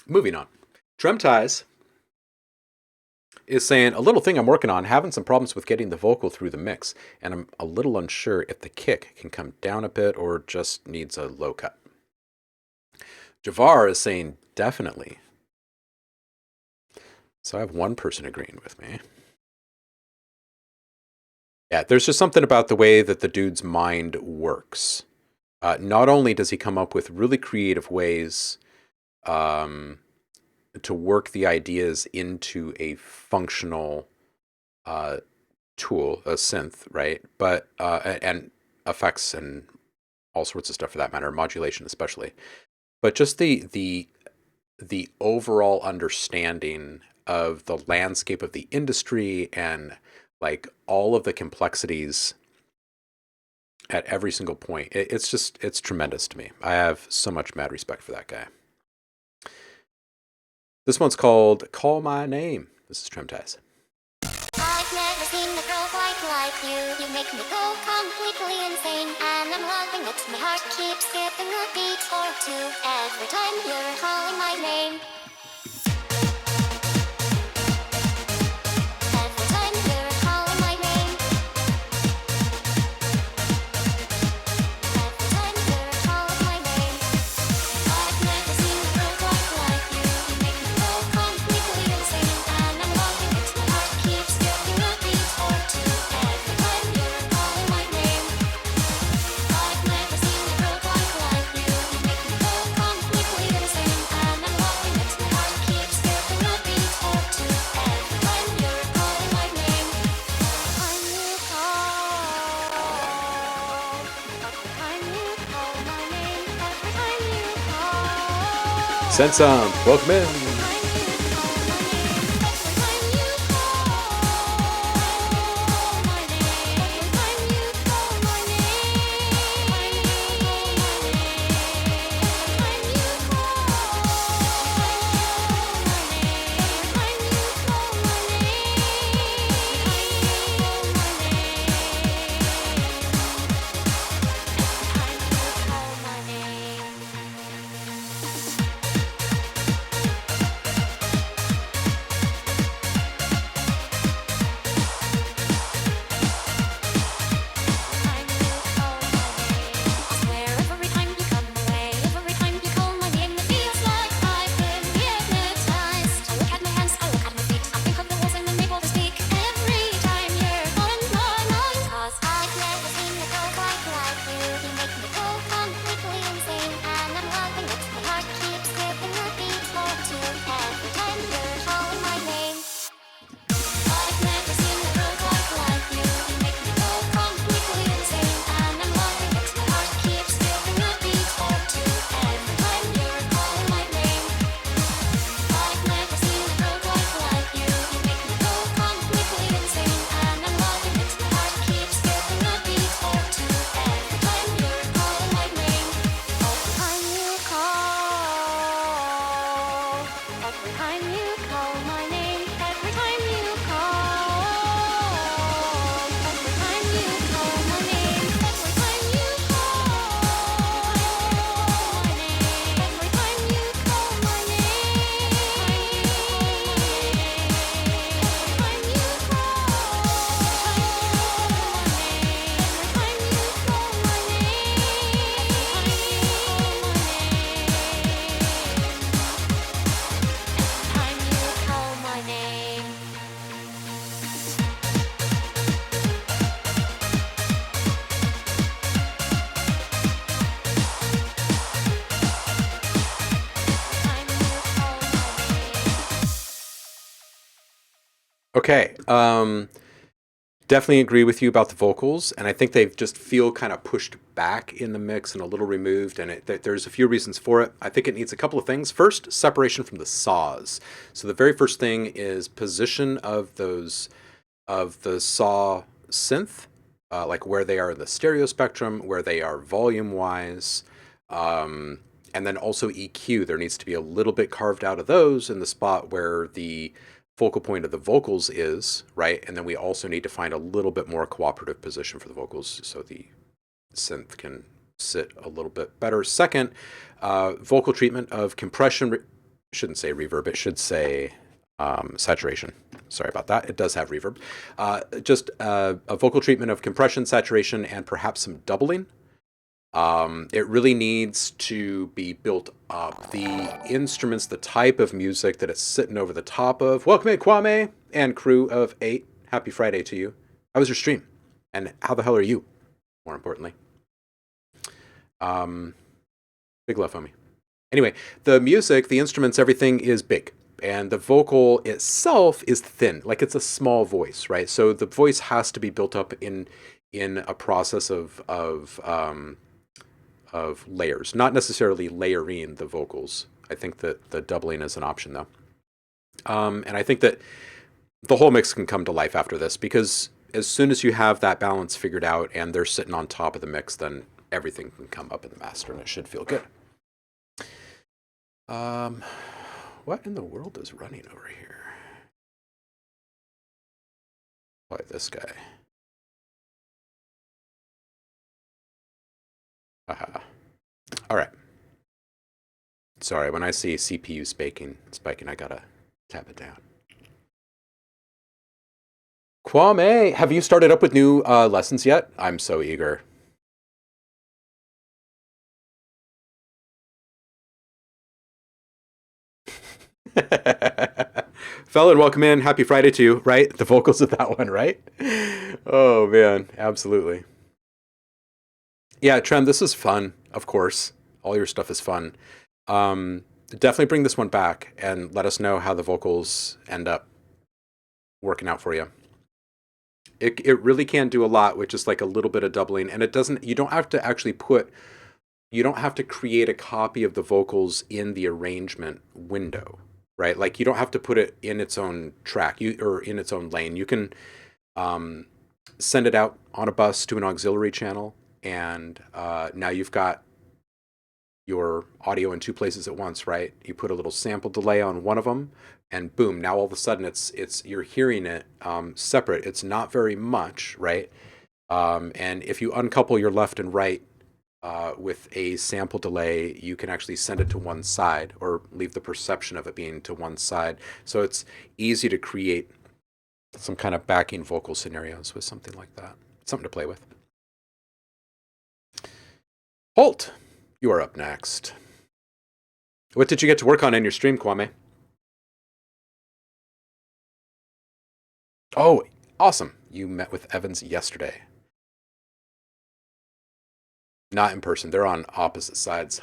Moving on. Drumties is saying, a little thing I'm working on, having some problems with getting the vocal through the mix, and I'm a little unsure if the kick can come down a bit or just needs a low cut. Javar is saying, definitely. So I have one person agreeing with me. Yeah, there's just something about the way that the dude's mind works. Not only does he come up with really creative ways um, to work the ideas into a functional uh, tool, a synth, right? But and effects and all sorts of stuff for that matter, modulation especially. But just the overall understanding of the landscape of the industry and like all of the complexities at every single point. It's tremendous to me. I have so much mad respect for that guy. This one's called Call My Name. This is Tremtaz. I've never seen a girl quite like you. You make me go completely insane, and I'm loving it. My heart keeps skipping a beat or two every time you're calling my name. Every time you're calling my name. Every time you're calling my name. I've never seen a girl quite like you. You make me go completely insane, and I'm loving it. My heart keeps skipping a beat or two every time you're calling my name. I've never seen a girl quite like you. You make me go completely insane, and I'm loving it. My heart keeps skipping a beat or two every time you're calling my name. Time you call, every time you call my name, every time you call. Send some. Welcome in. Okay. Definitely agree with you about the vocals, and I think they just feel kind of pushed back in the mix and a little removed. And there's a few reasons for it. I think it needs a couple of things. First, separation from the saws. So the very first thing is position of the saw synth, like where they are in the stereo spectrum, where they are volume wise. And then also EQ, there needs to be a little bit carved out of those in the spot where the focal point of the vocals is, right? And then we also need to find a little bit more cooperative position for the vocals so the synth can sit a little bit better. Second, vocal treatment of compression, shouldn't say reverb, it should say saturation. Sorry about that. It does have reverb. Just a vocal treatment of compression, saturation, and perhaps some doubling. It really needs to be built up. The instruments, the type of music that it's sitting over the top of. Welcome in, Kwame and crew of 8. Happy Friday to you. How was your stream? And how the hell are you, more importantly? Big love, homie. Anyway, the music, the instruments, everything is big. And the vocal itself is thin, like it's a small voice, right? So the voice has to be built up in a process of layers, not necessarily layering the vocals. I think that the doubling is an option though. And I think that the whole mix can come to life after this, because as soon as you have that balance figured out and they're sitting on top of the mix, then everything can come up in the master and it should feel good. What in the world is running over here? Probably this guy. Haha. All right. Sorry, when I see CPU spiking, I gotta tap it down. Kwame, have you started up with new lessons yet? I'm so eager. Felon, welcome in. Happy Friday to you, right? The vocals of that one, right? Oh, man. Absolutely. Yeah, Trem, this is fun, of course. All your stuff is fun. Definitely bring this one back and let us know how the vocals end up working out for you. It really can do a lot with just like a little bit of doubling, and you don't have to actually you don't have to create a copy of the vocals in the arrangement window, right? Like you don't have to put it in its own track or in its own lane. You can send it out on a bus to an auxiliary channel, and now you've got your audio in two places at once, right? You put a little sample delay on one of them, and boom, now all of a sudden you're hearing it separate. It's not very much, right? And if you uncouple your left and right with a sample delay, you can actually send it to one side or leave the perception of it being to one side. So it's easy to create some kind of backing vocal scenarios with something like that. Something to play with. Holt, you are up next. What did you get to work on in your stream, Kwame? Oh, awesome. You met with Evans yesterday. Not in person. They're on opposite sides.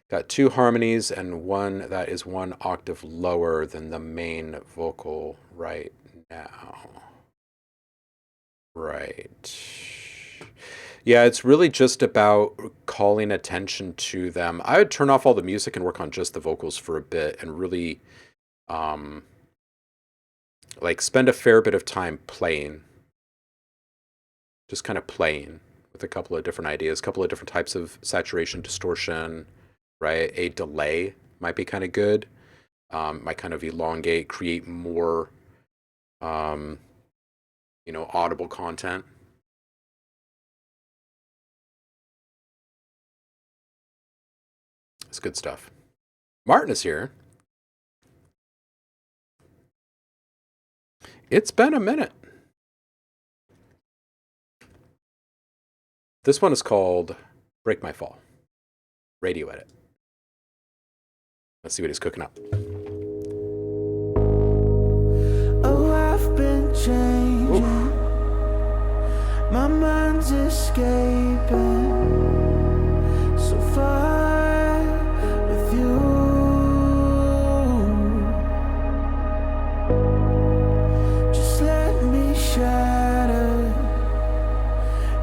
Got two harmonies and one that is one octave lower than the main vocal right now. Right. Yeah, it's really just about calling attention to them. I would turn off all the music and work on just the vocals for a bit and really like spend a fair bit of time playing. Just kind of playing with a couple of different ideas, a couple of different types of saturation, distortion, right? A delay might be kind of good. Might kind of elongate, create more, audible content. It's good stuff. Martin is here. It's been a minute. This one is called Break My Fall. Radio edit. Let's see what he's cooking up. Oh, I've been changing. Oof. My mind's escaping so far with you. Just let me shatter,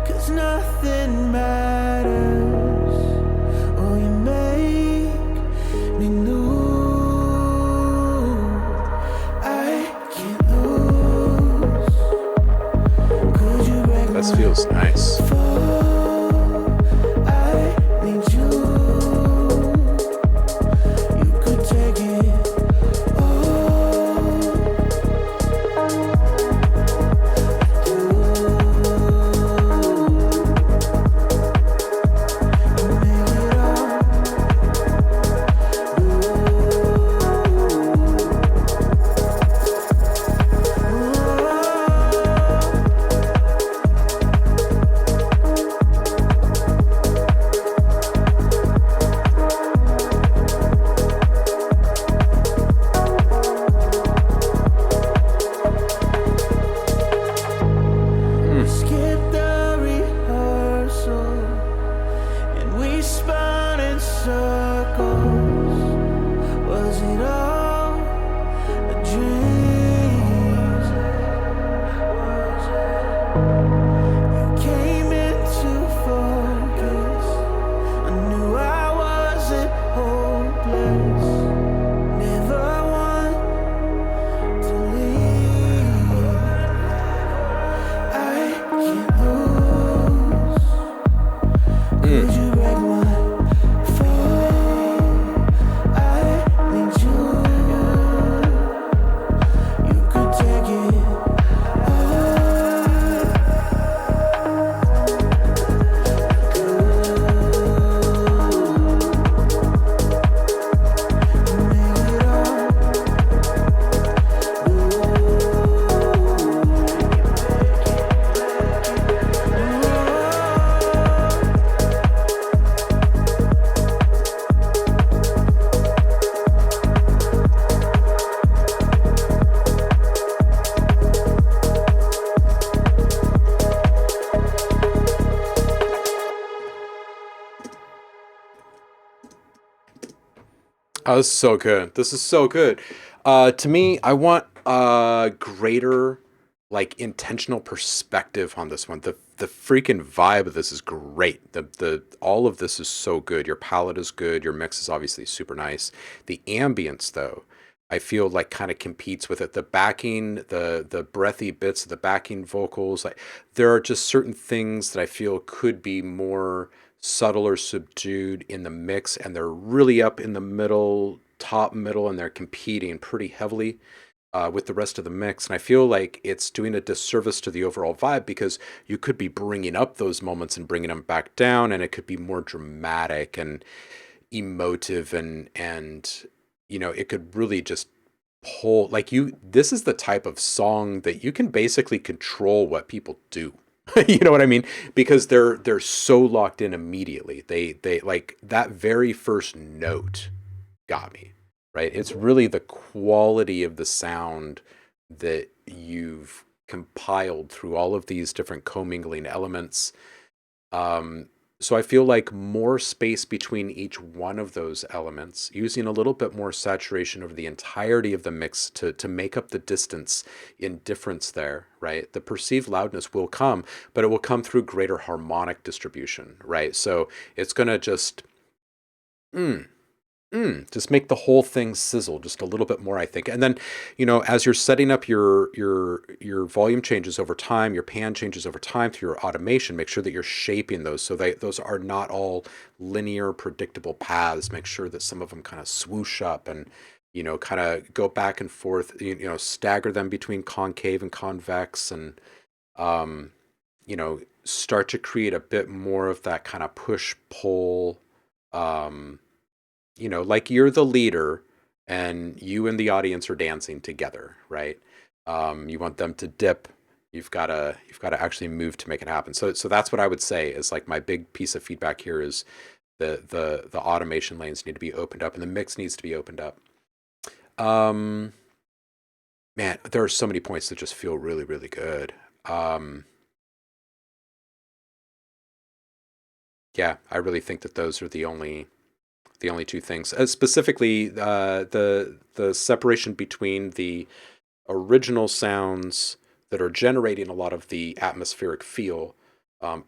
'cause nothing matters. Oh, you make me new. I can't lose. Could you break This my feels nice. fall? I need you. You could take it all. You make it all. You came into focus. I knew I wasn't hopeless. Never want to leave. I can't lose. Could you break my fall? I need you. You could take it all. Make it all. Oh, this is so good. This is so good. To me, I want a greater, like, intentional perspective on this one. The freaking vibe of this is great. The all of this is so good. Your palette is good. Your mix is obviously super nice. The ambience, though, I feel like kind of competes with it. The backing, the breathy bits of the backing vocals, like there are just certain things that I feel could be more subtle or subdued in the mix, and they're really up in the middle, top middle, and they're competing pretty heavily with the rest of the mix. And I feel like it's doing a disservice to the overall vibe because you could be bringing up those moments and bringing them back down, and it could be more dramatic and emotive, and it could really just pull like you. This is the type of song that you can basically control what people do. You know what I mean? Because they're so locked in immediately. They like that very first note got me, right? It's really the quality of the sound that you've compiled through all of these different commingling elements. So I feel like more space between each one of those elements, using a little bit more saturation over the entirety of the mix to make up the distance in difference there, right? The perceived loudness will come, but it will come through greater harmonic distribution, right? So it's going to just make the whole thing sizzle just a little bit more, I think. And then, as you're setting up your volume changes over time, your pan changes over time through your automation, make sure that you're shaping those so those are not all linear, predictable paths. Make sure that some of them kind of swoosh up and, kind of go back and forth, stagger them between concave and convex, and, start to create a bit more of that kind of push-pull, like you're the leader and you and the audience are dancing together, right? You want them to dip. You've got to actually move to make it happen. So that's what I would say is like my big piece of feedback here is the automation lanes need to be opened up and the mix needs to be opened up. Man, there are so many points that just feel really, really good. Yeah, I really think that those are the only two things. Specifically, the separation between the original sounds that are generating a lot of the atmospheric feel,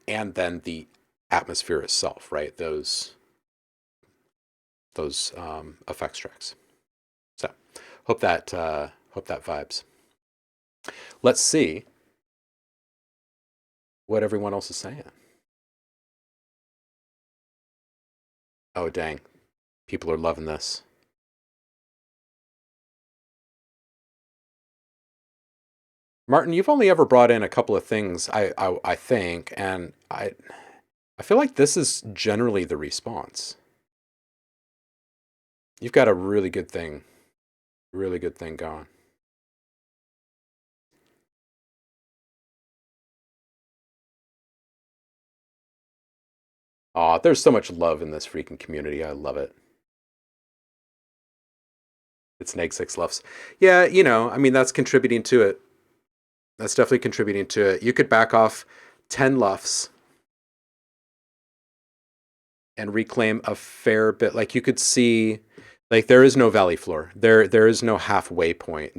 and then the atmosphere itself, right? Those effects tracks. So, hope that vibes. Let's see what everyone else is saying. Oh dang, people are loving this. Martin, you've only ever brought in a couple of things, I think, and I feel like this is generally the response. You've got a really good thing going. Aw, there's so much love in this freaking community. I love it. It's Neg 6 Luffs. Yeah, I mean, that's contributing to it. That's definitely contributing to it. You could back off 10 Luffs and reclaim a fair bit. Like you could see Like there is no valley floor. There is no halfway point.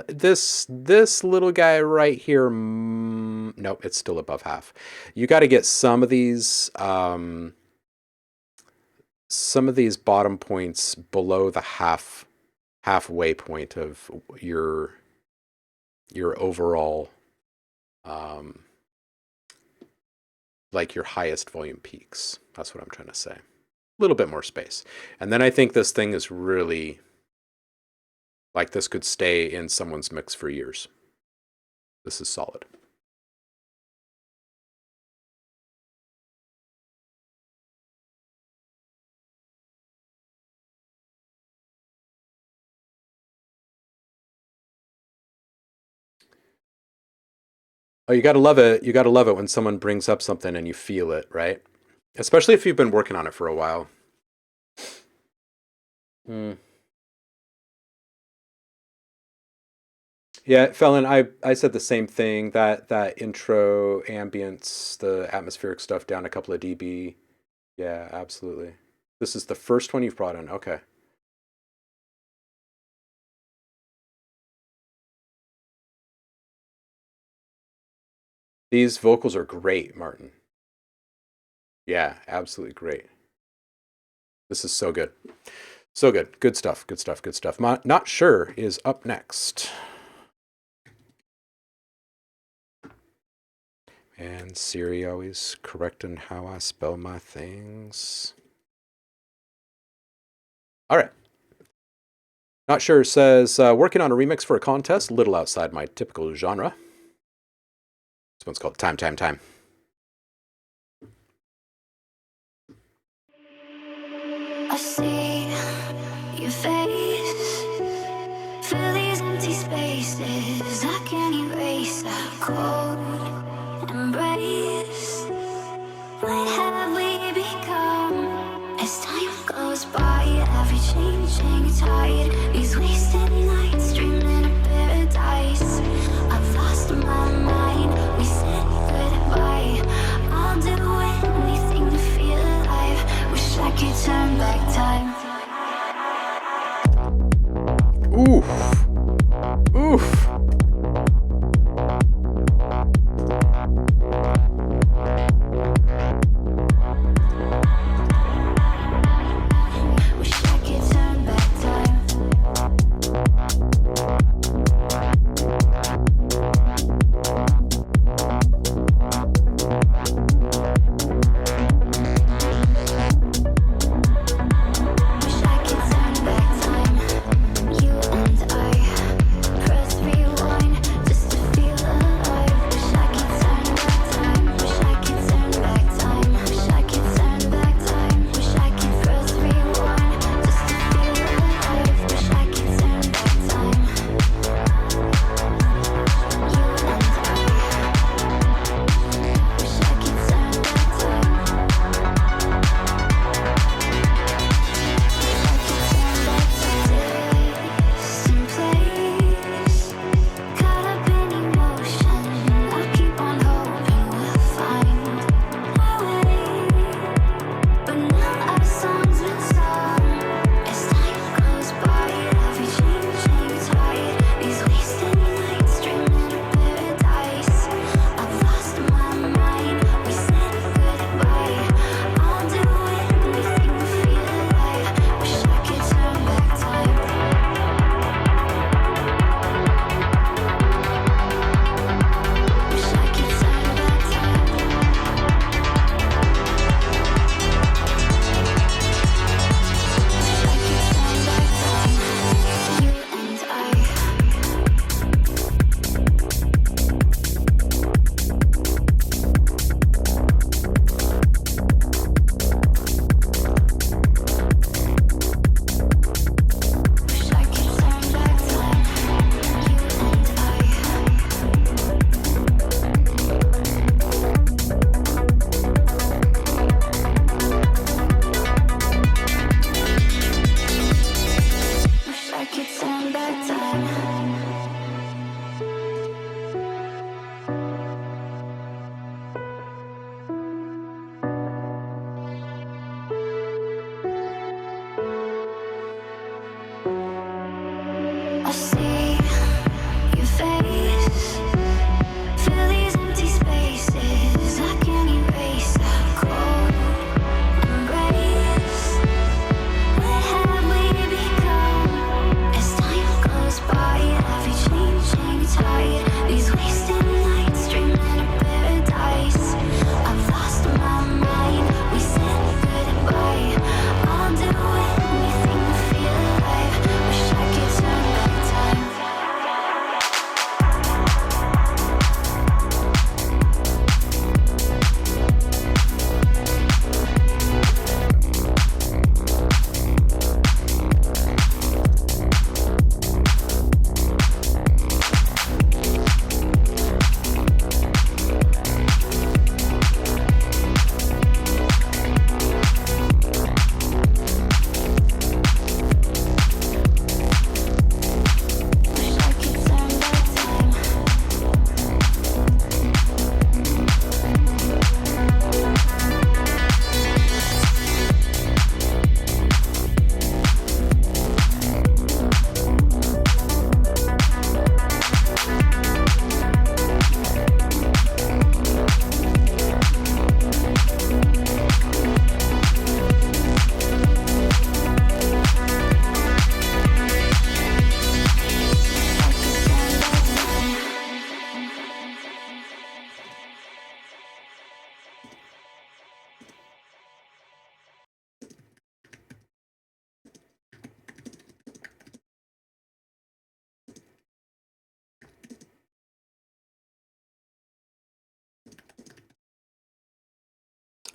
This little guy right here. Nope, it's still above half. You got to get some of these bottom points below the halfway point of your overall like your highest volume peaks. That's what I'm trying to say. A little bit more space. And then I think this thing is really, like this could stay in someone's mix for years. This is solid. Oh, you gotta love it. You gotta love it when someone brings up something and you feel it, right? Especially if you've been working on it for a while. Yeah, Felon, I said the same thing. That intro ambience, the atmospheric stuff down a couple of dB. Yeah, absolutely. This is the first one you've brought in. Okay. These vocals are great, Martin. Yeah, absolutely great. This is so good. So good. Good stuff. Good stuff. Good stuff. Not Sure is up next. And Siri always correcting how I spell my things. All right. Not Sure says, working on a remix for a contest, a little outside my typical genre. This one's called Time, Time, Time. I see your face, fill these empty spaces. I can't erase that cold embrace. What have we become? As time goes by, every changing tide, these wasted nights dreaming of paradise. I've lost my mind, we said goodbye. I'll do anything to feel alive. Wish I could turn back time.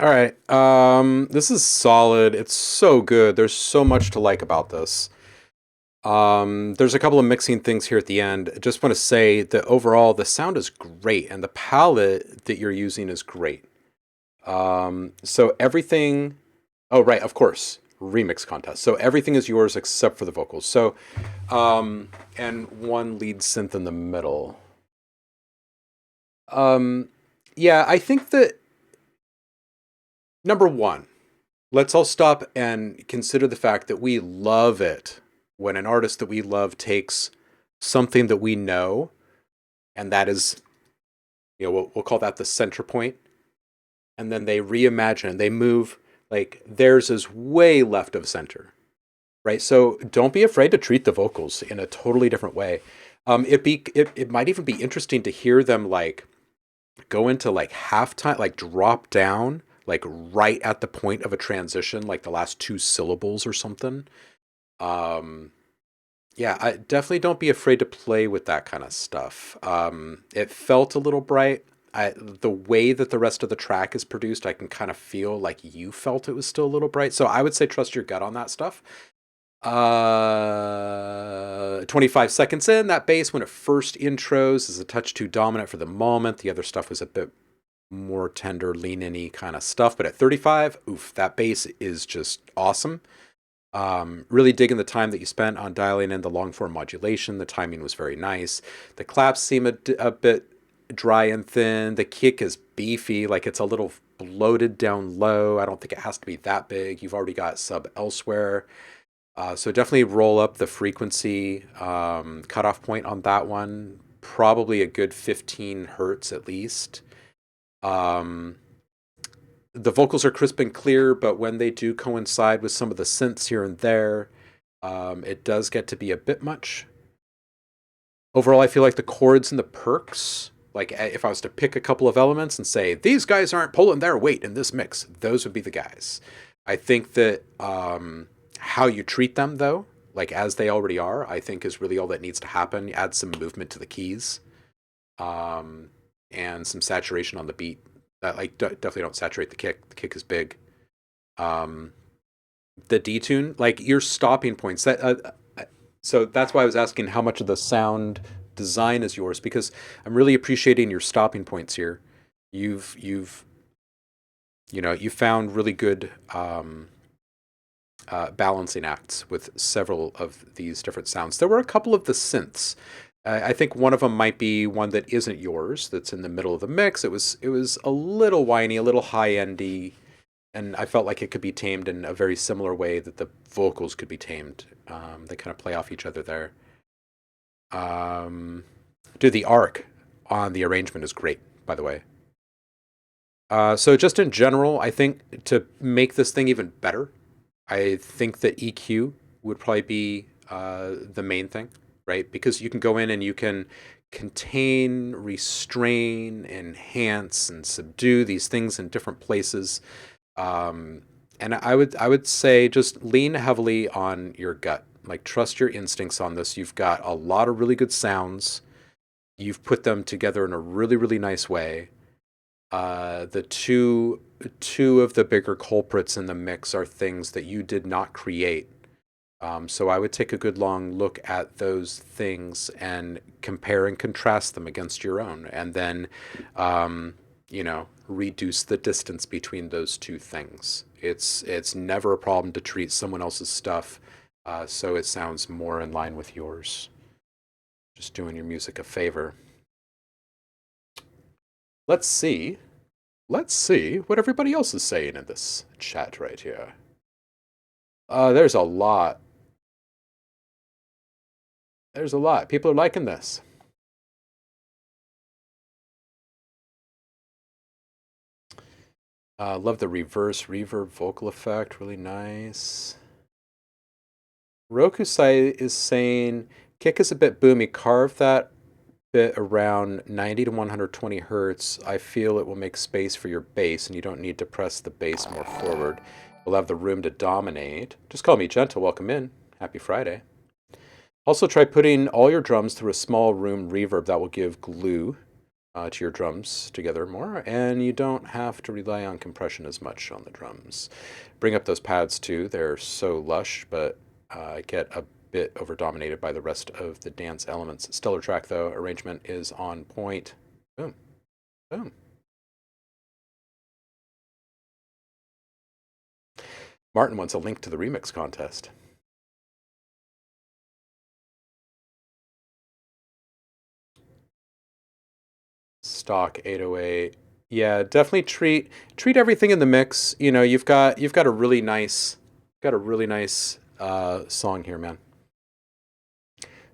All right. This is solid. It's so good. There's so much to like about this. There's a couple of mixing things here at the end. I just want to say that overall the sound is great and the palette that you're using is great. So everything. Oh, right, of course, remix contest. So everything is yours except for the vocals. So, and one lead synth in the middle. Um, yeah, I think that number one, let's all stop and consider the fact that we love it when an artist that we love takes something that we know, and that is, we'll call that the center point, and then they reimagine, they move, like theirs is way left of center, right? So don't be afraid to treat the vocals in a totally different way. It might even be interesting to hear them like go into like halftime, like drop down, like right at the point of a transition, like the last two syllables or something. Um, yeah, I definitely don't be afraid to play with that kind of stuff. It felt a little bright. The way that the rest of the track is produced, I can kind of feel like you felt it was still a little bright. So I would say trust your gut on that stuff. 25 seconds in, that bass when it first intros is a touch too dominant for the moment. The other stuff was a bit more tender, lean-in-y kind of stuff. But at 35, oof, that bass is just awesome. Really digging the time that you spent on dialing in the long form modulation. The timing was very nice. The claps seem a bit dry and thin. The kick is beefy, like it's a little bloated down low. I don't think it has to be that big. You've already got sub elsewhere. So definitely roll up the frequency cutoff point on that one. Probably a good 15 hertz at least. The vocals are crisp and clear, but when they do coincide with some of the synths here and there, it does get to be a bit much. Overall, I feel like the chords and the perks, like if I was to pick a couple of elements and say, these guys aren't pulling their weight in this mix, those would be the guys. I think that how you treat them, though, like as they already are, I think is really all that needs to happen. Add some movement to the keys and some saturation on the beat. Definitely don't saturate the kick. The kick is big. The detune, like your stopping points. So that's why I was asking how much of the sound design is yours, because I'm really appreciating your stopping points here. You found really good balancing acts with several of these different sounds. There were a couple of the synths. I think one of them might be one that isn't yours, that's in the middle of the mix. It was a little whiny, a little high-endy, and I felt like it could be tamed in a very similar way that the vocals could be tamed. They kind of play off each other there. Dude, the arc on the arrangement is great, by the way. So just in general, I think to make this thing even better, I think that EQ would probably be the main thing, right? Because you can go in and you can contain, restrain, enhance, and subdue these things in different places. And I would say just lean heavily on your gut. Like trust your instincts on this. You've got a lot of really good sounds. You've put them together in a really, really nice way. The two of the bigger culprits in the mix are things that you did not create. So I would take a good long look at those things and compare and contrast them against your own, and then reduce the distance between those two things. It's never a problem to treat someone else's stuff so it sounds more in line with yours. Just doing your music a favor. Let's see what everybody else is saying in this chat right here. There's a lot. There's a lot. People are liking this. Love the reverse reverb vocal effect. Really nice. Rokusai is saying, kick is a bit boomy. Carve that bit around 90 to 120 hertz. I feel it will make space for your bass, and you don't need to press the bass more forward. We'll have the room to dominate. Just call me gentle. Welcome in. Happy Friday. Also, try putting all your drums through a small room reverb. That will give glue. to your drums together more, and you don't have to rely on compression as much on the drums. Bring up those pads too. They're so lush, but get a bit over dominated by the rest of the dance elements. Stellar track though. Arrangement is on point. Boom. Boom. Martin wants a link to the remix contest. Stock 808. Yeah, definitely treat everything in the mix. You know, you've got a really nice song here, man.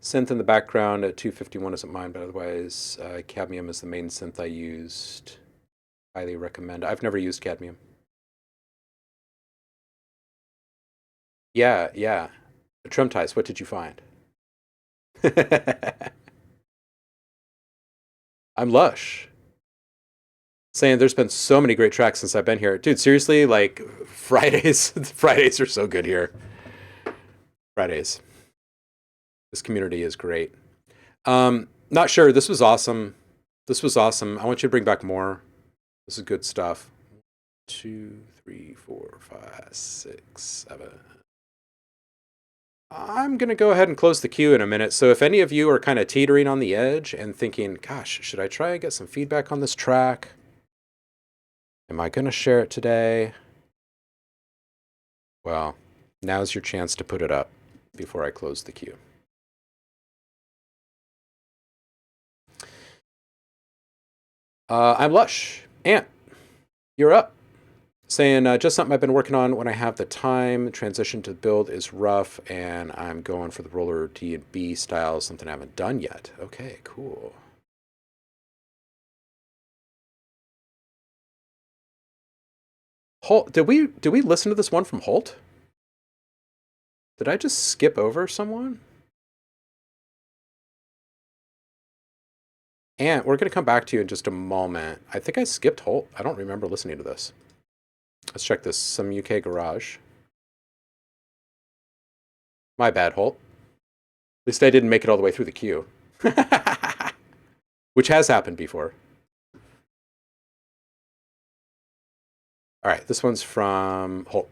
Synth in the background at 251 isn't mine, but otherwise cadmium is the main synth I used. Highly recommend. I've never used cadmium. Yeah. Trumtice, what did you find? I'm lush. Saying there's been so many great tracks since I've been here. Dude, seriously, like Fridays are so good here. Fridays. This community is great. Not sure. This was awesome. I want you to bring back more. This is good stuff. 2, 3, 4, 5, 6, 7. I'm going to go ahead and close the queue in a minute. So if any of you are kind of teetering on the edge and thinking, gosh, should I try and get some feedback on this track? Am I going to share it today? Well, now's your chance to put it up before I close the queue. I'm Lush. Ant, you're up. Saying, just something I've been working on when I have the time. Transition to build is rough, and I'm going for the roller D&B style, something I haven't done yet. Okay, cool. Holt, did we listen to this one from Holt? Did I just skip over someone? And we're going to come back to you in just a moment. I think I skipped Holt. I don't remember listening to this. Let's check this. Some UK garage. My bad, Holt. At least I didn't make it all the way through the queue. Which has happened before. All right, this one's from Holt.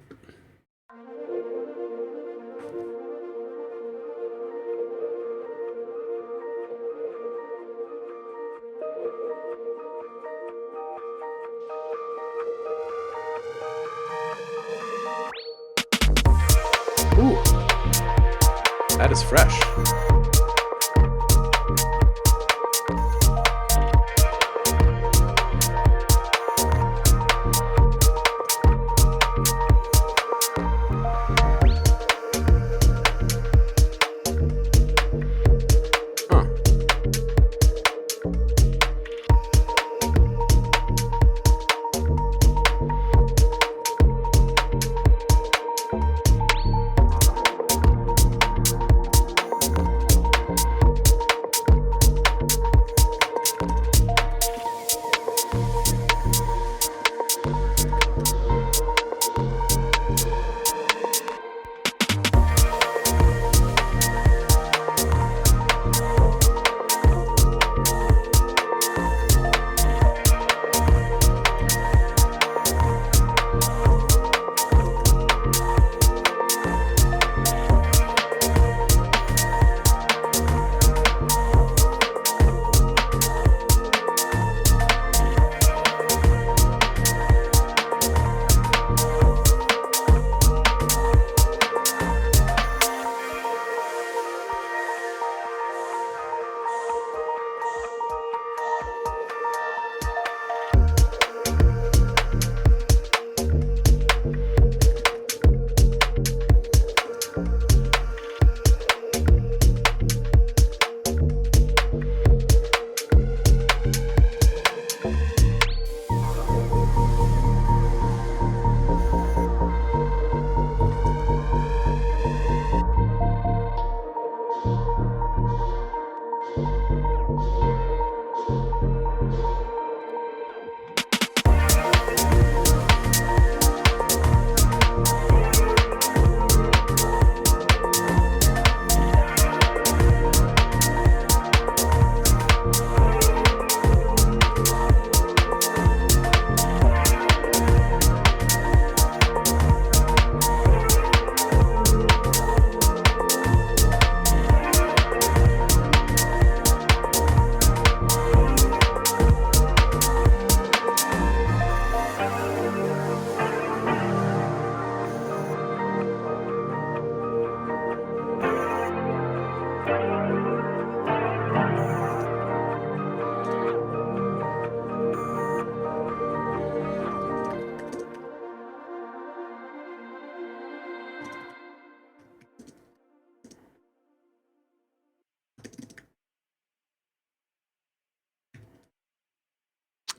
Ooh, that is fresh.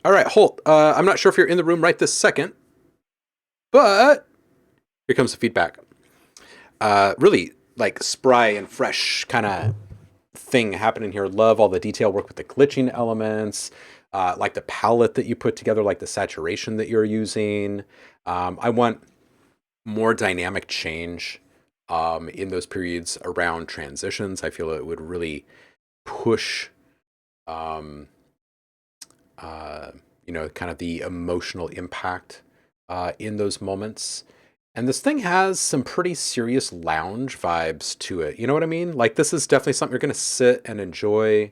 All right, Holt. I'm not sure if you're in the room right this second, but here comes the feedback. Really like spry and fresh kind of thing happening here. Love all the detail work with the glitching elements, like the palette that you put together, like the saturation that you're using. I want more dynamic change in those periods around transitions. I feel it would really push, kind of the emotional impact in those moments. And this thing has some pretty serious lounge vibes to it. You know what I mean? Like this is definitely something you're going to sit and enjoy,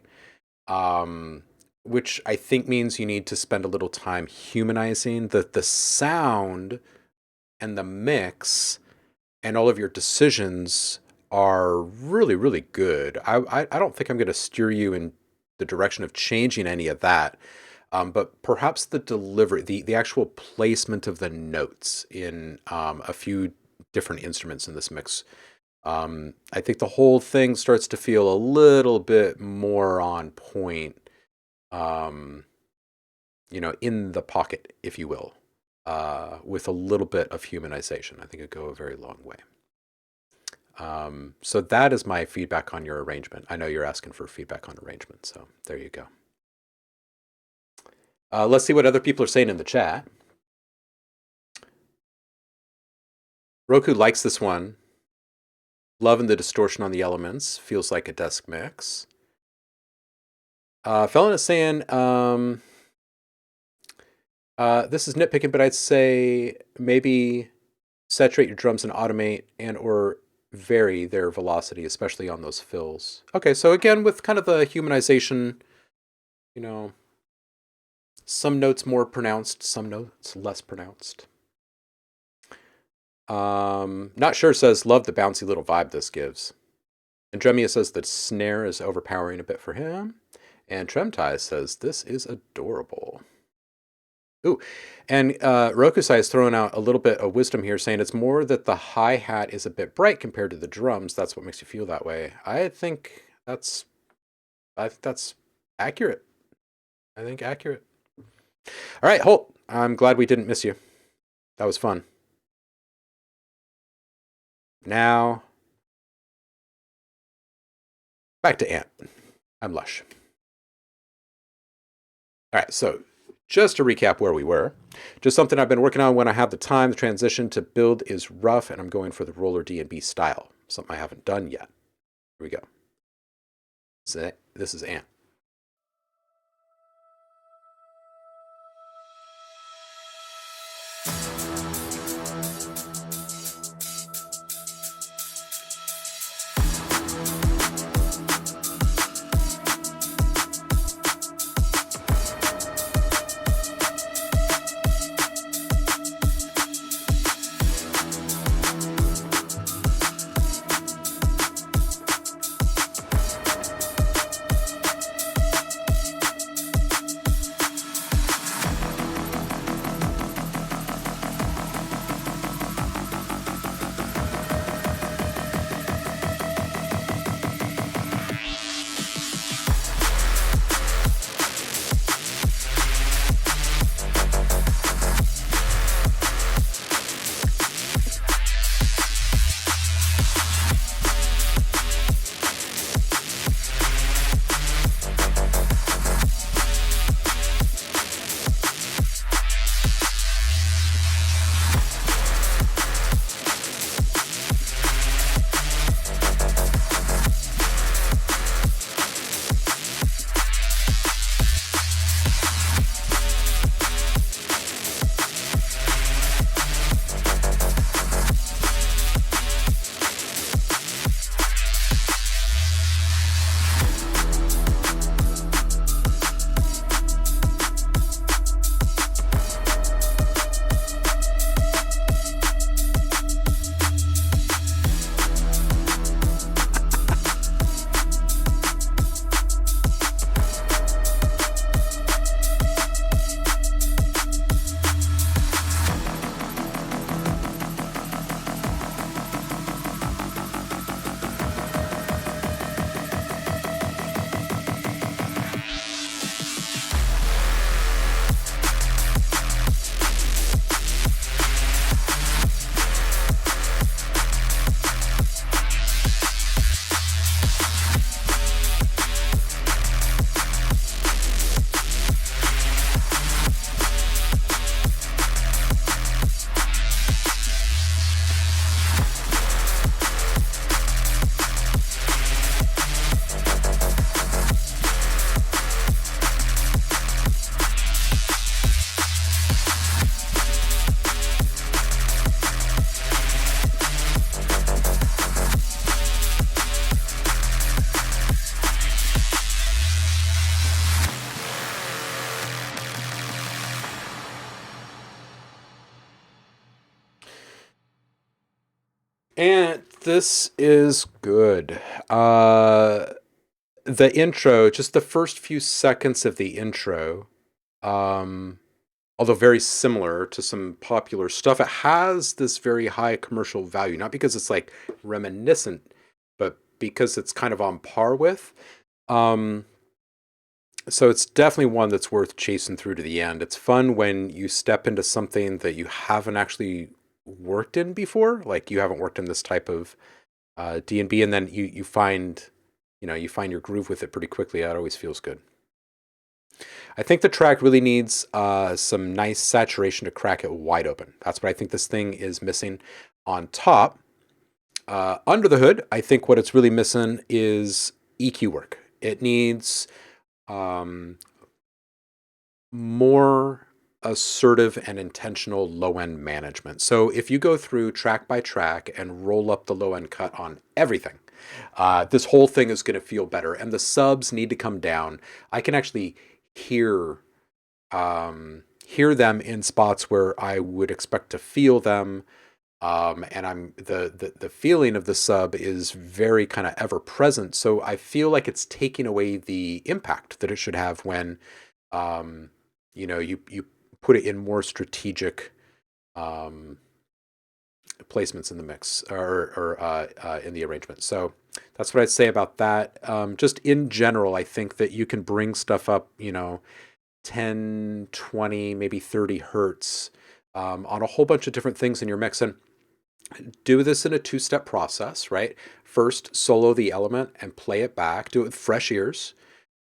which I think means you need to spend a little time humanizing the sound and the mix, and all of your decisions are really, really good. I don't think I'm going to steer you in the direction of changing any of that. But perhaps the delivery, the actual placement of the notes in a few different instruments in this mix, I think the whole thing starts to feel a little bit more on point, in the pocket, if you will, with a little bit of humanization. I think it'd go a very long way. So that is my feedback on your arrangement. I know you're asking for feedback on arrangement, so there you go. Let's see what other people are saying in the chat. Roku likes this one. Loving the distortion on the elements. Feels like a desk mix. Felon is saying, this is nitpicking, but I'd say maybe saturate your drums and automate and or vary their velocity, especially on those fills. Okay, so again, with kind of the humanization, some notes more pronounced, some notes less pronounced. Not sure says, love the bouncy little vibe this gives. And Dremia says the snare is overpowering a bit for him. And Tremtai says, this is adorable. Ooh, and Rokusai is throwing out a little bit of wisdom here, saying it's more that the hi-hat is a bit bright compared to the drums. That's what makes you feel that way. I think that's accurate. I think accurate. All right, Holt, I'm glad we didn't miss you. That was fun. Now, back to Ant. I'm Lush. All right, so just to recap where we were, just something I've been working on when I have the time. The transition to build is rough, and I'm going for the roller D&B style, something I haven't done yet. Here we go. So this is Ant. And this is good. The intro, just the first few seconds of the intro, um, although very similar to some popular stuff, it has this very high commercial value, not because it's like reminiscent, but because it's kind of on par with. Um, so it's definitely one that's worth chasing through to the end. It's fun when you step into something that you haven't actually worked in before, like you haven't worked in this type of D&B, and then you find, you find your groove with it pretty quickly. That always feels good. I think the track really needs some nice saturation to crack it wide open. That's what I think this thing is missing. On top, under the hood, I think what it's really missing is EQ work. It needs more assertive and intentional low-end management. So if you go through track by track and roll up the low-end cut on everything, this whole thing is going to feel better. And the subs need to come down. I can actually hear them in spots where I would expect to feel them. And I'm the feeling of the sub is very kind of ever present. So I feel like it's taking away the impact that it should have when you put it in more strategic placements in the mix or in the arrangement. So that's what I'd say about that. Just in general, I think that you can bring stuff up, 10, 20, maybe 30 hertz on a whole bunch of different things in your mix. And do this in a two-step process, right? First, solo the element and play it back. Do it with fresh ears,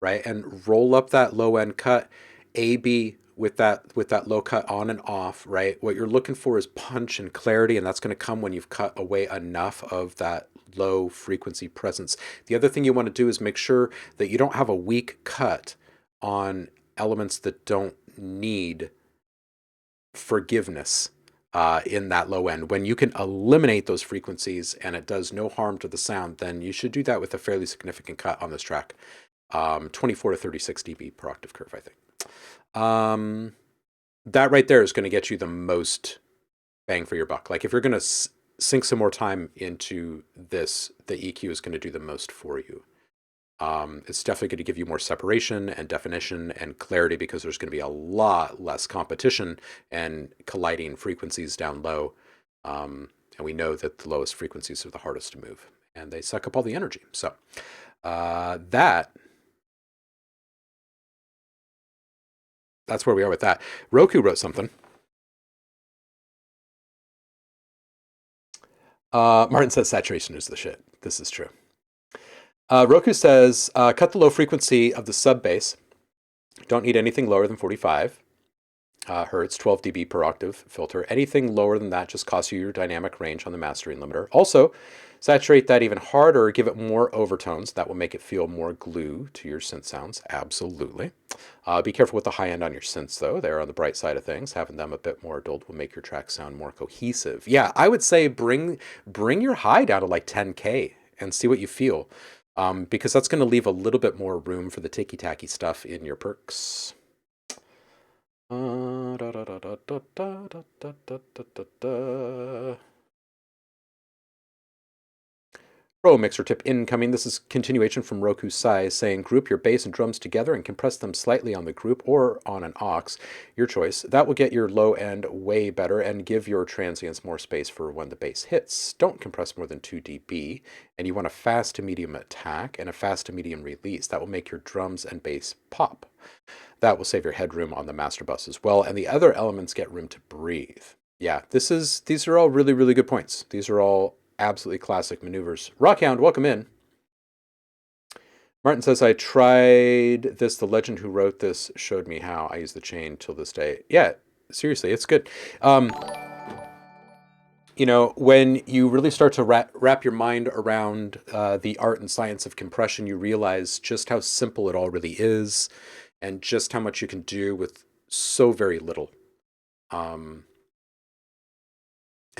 right? And roll up that low-end cut, A, B, with that low cut on and off, right? What you're looking for is punch and clarity, and that's going to come when you've cut away enough of that low frequency presence. The other thing you want to do is make sure that you don't have a weak cut on elements that don't need forgiveness in that low end. When you can eliminate those frequencies and it does no harm to the sound, then you should do that with a fairly significant cut on this track. 24 to 36 dB per octave curve, I think. That right there is going to get you the most bang for your buck. Like if you're going to sink some more time into this, the EQ is going to do the most for you. It's definitely going to give you more separation and definition and clarity because there's going to be a lot less competition and colliding frequencies down low. And we know that the lowest frequencies are the hardest to move and they suck up all the energy. So that's where we are with that. Roku wrote something. Martin says saturation is the shit. This is true. Roku says, cut the low frequency of the sub bass. Don't need anything lower than 45 hertz, 12 dB per octave filter. Anything lower than that just costs you your dynamic range on the mastering limiter. Also, saturate that even harder, give it more overtones. That will make it feel more glue to your synth sounds. Absolutely. Be careful with the high end on your synths, though. They're on the bright side of things. Having them a bit more dulled will make your track sound more cohesive. Yeah, I would say bring your high down to like 10K and see what you feel. Because that's going to leave a little bit more room for the ticky-tacky stuff in your perks. Pro mixer tip incoming. This is continuation from Roku's size saying group your bass and drums together and compress them slightly on the group or on an aux, your choice. That will get your low end way better and give your transients more space for when the bass hits. Don't compress more than 2 dB, and you want a fast to medium attack and a fast to medium release. That will make your drums and bass pop. That will save your headroom on the master bus as well, and the other elements get room to breathe. Yeah, these are all really, really good points. These are all absolutely classic maneuvers. Rockhound, welcome in. Martin says, I tried this. The legend who wrote this showed me how. I use the chain till this day. Yeah, seriously, it's good. When you really start to wrap your mind around the art and science of compression, you realize just how simple it all really is and just how much you can do with so very little.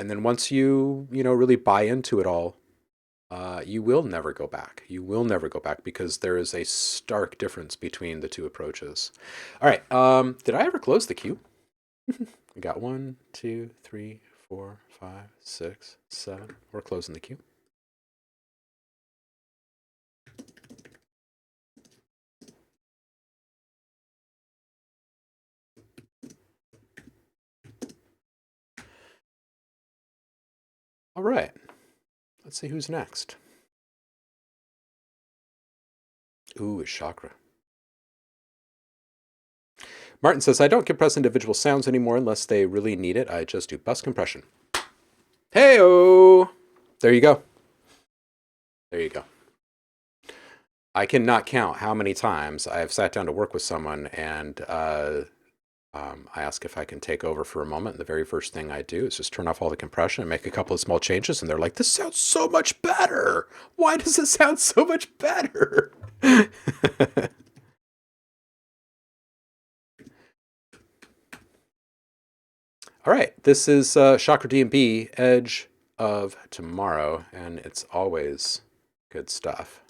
And then once you really buy into it all, you will never go back. You will never go back because there is a stark difference between the two approaches. All right. Did I ever close the queue? We got 1, 2, 3, 4, 5, 6, 7. We're closing the queue. All right. Let's see who's next. Ooh, it's Chakra. Martin says, I don't compress individual sounds anymore unless they really need it. I just do bus compression. Hey-o! There you go. There you go. I cannot count how many times I have sat down to work with someone and I ask if I can take over for a moment. And the very first thing I do is just turn off all the compression and make a couple of small changes. And they're like, this sounds so much better. Why does it sound so much better? All right, this is Chakra D&B, Edge of Tomorrow, and it's always good stuff.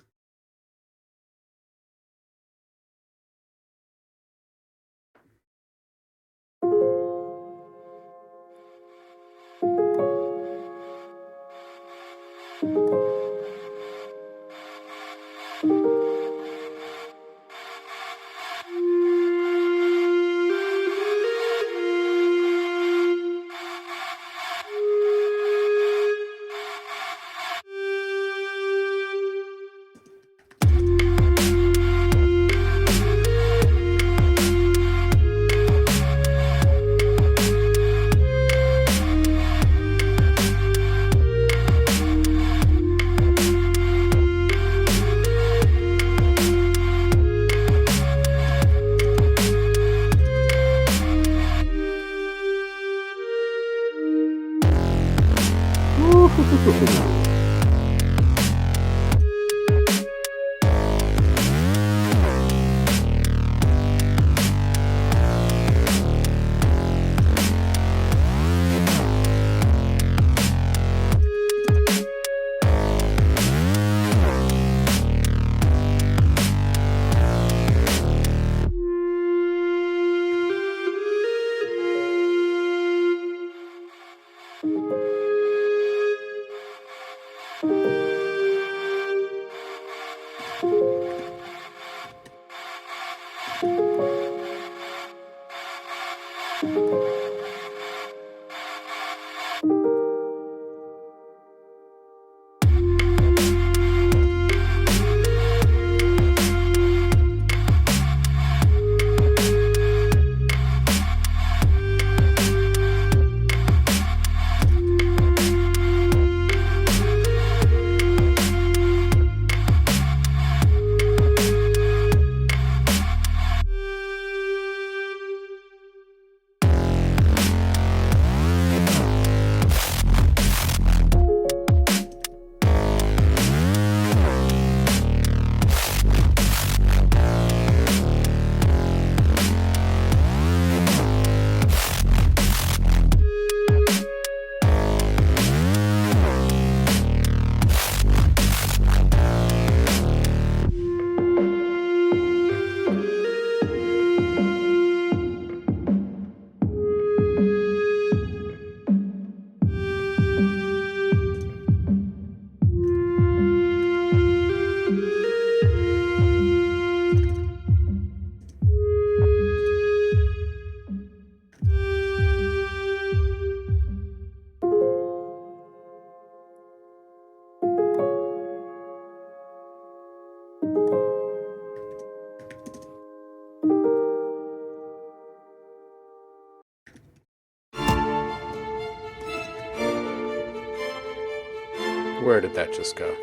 Where did that just go?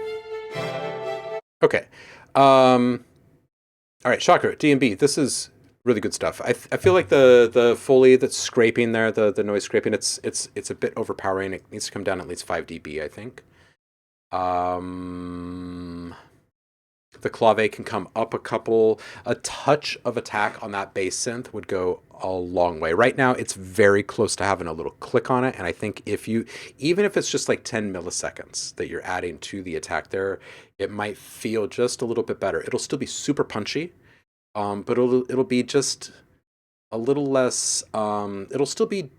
Okay. All right, Chakra, D&B. This is really good stuff. I feel like the Foley that's scraping there, the noise scraping, it's a bit overpowering. It needs to come down at least 5 dB, I think. The clave can come up a touch of attack on that bass synth would go a long way. Right now, it's very close to having a little click on it, and I think even if it's just like 10 milliseconds that you're adding to the attack there, it might feel just a little bit better. It'll still be super punchy, but it'll be just a little less. It'll still be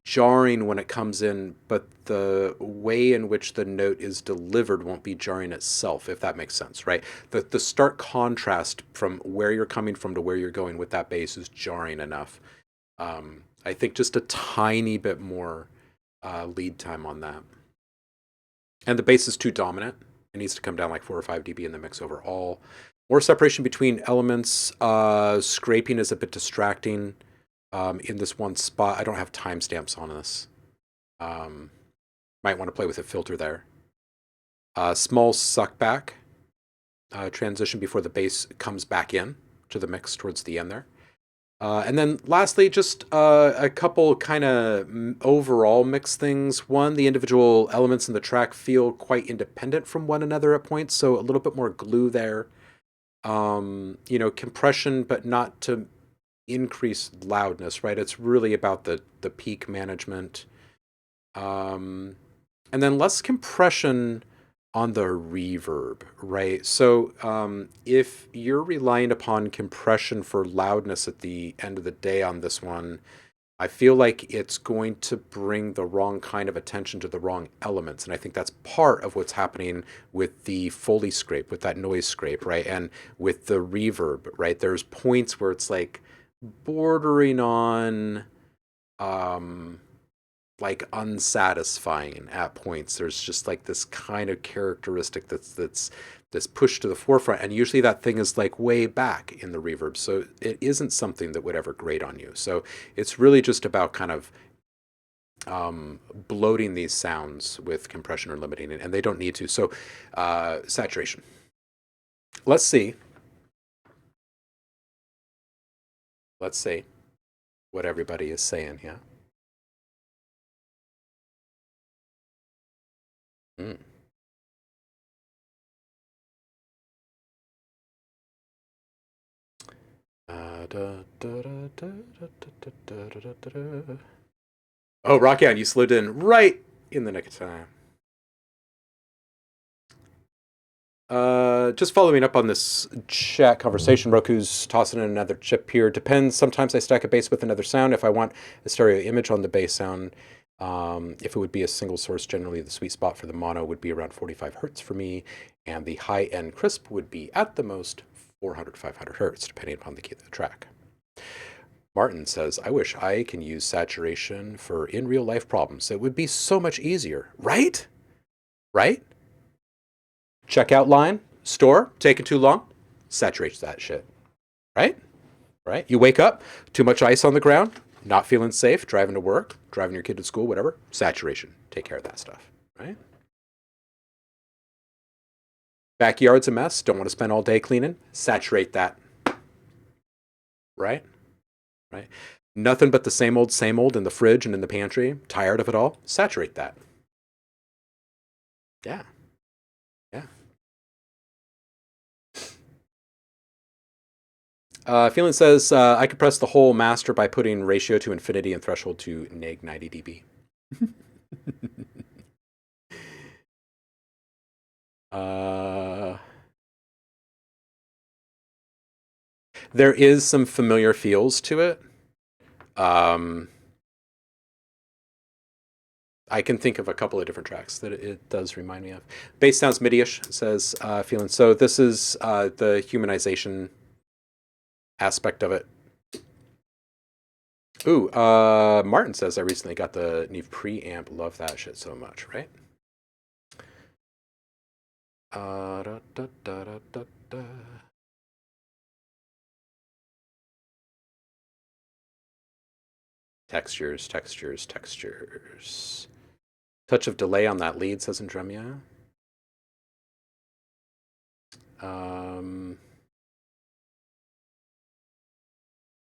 jarring when it comes in, but the way in which the note is delivered won't be jarring itself, if that makes sense, right? The stark contrast from where you're coming from to where you're going with that bass is jarring enough. I think just a tiny bit more lead time on that. And the bass is too dominant. It needs to come down like 4 or 5 dB in the mix overall. More separation between elements. Scraping is a bit distracting in this one spot. I don't have timestamps on this. Might want to play with a filter there. Small suck back transition before the bass comes back in to the mix towards the end there. And then lastly, just a couple kind of overall mix things. One, the individual elements in the track feel quite independent from one another at points, so a little bit more glue there. You know, compression, but not to increase loudness, right? It's really about the peak management. And then less compression on the reverb, right? So if you're relying upon compression for loudness at the end of the day on this one, I feel like it's going to bring the wrong kind of attention to the wrong elements. And I think that's part of what's happening with the Foley scrape, with that noise scrape, right? And with the reverb, right? There's points where it's like bordering on like unsatisfying at points. There's just like this kind of characteristic that's pushed to the forefront, and usually that thing is like way back in the reverb, so it isn't something that would ever grate on you. So it's really just about kind of bloating these sounds with compression or limiting it, and they don't need to. So saturation. Let's see what everybody is saying here. Oh, Rockan, you slid in right in the nick of time. Just following up on this chat conversation, Roku's tossing in another chip here. Depends. Sometimes I stack a bass with another sound. If I want a stereo image on the bass sound, if it would be a single source, generally the sweet spot for the mono would be around 45 hertz for me, and the high-end crisp would be at the most 400, 500 hertz, depending upon the key of the track. Martin says, I wish I can use saturation for in real life problems. It would be so much easier, right? Right? Checkout line, store, taking too long, saturates that shit. Right? Right? You wake up, too much ice on the ground, not feeling safe, driving to work, driving your kid to school, whatever. Saturation. Take care of that stuff. Right? Backyard's a mess, don't want to spend all day cleaning. Saturate that. Right? Right? Nothing but the same old in the fridge and in the pantry. Tired of it all. Saturate that. Yeah. Yeah. Feeling says, I compress the whole master by putting ratio to infinity and threshold to neg 90 dB. There is some familiar feels to it. I can think of a couple of different tracks that it does remind me of. Bass sounds MIDI-ish, says Feeling. So this is the humanization aspect of it. Ooh, Martin says, I recently got the Neve preamp. Love that shit so much, right? Textures. Touch of delay on that lead, says Andremia.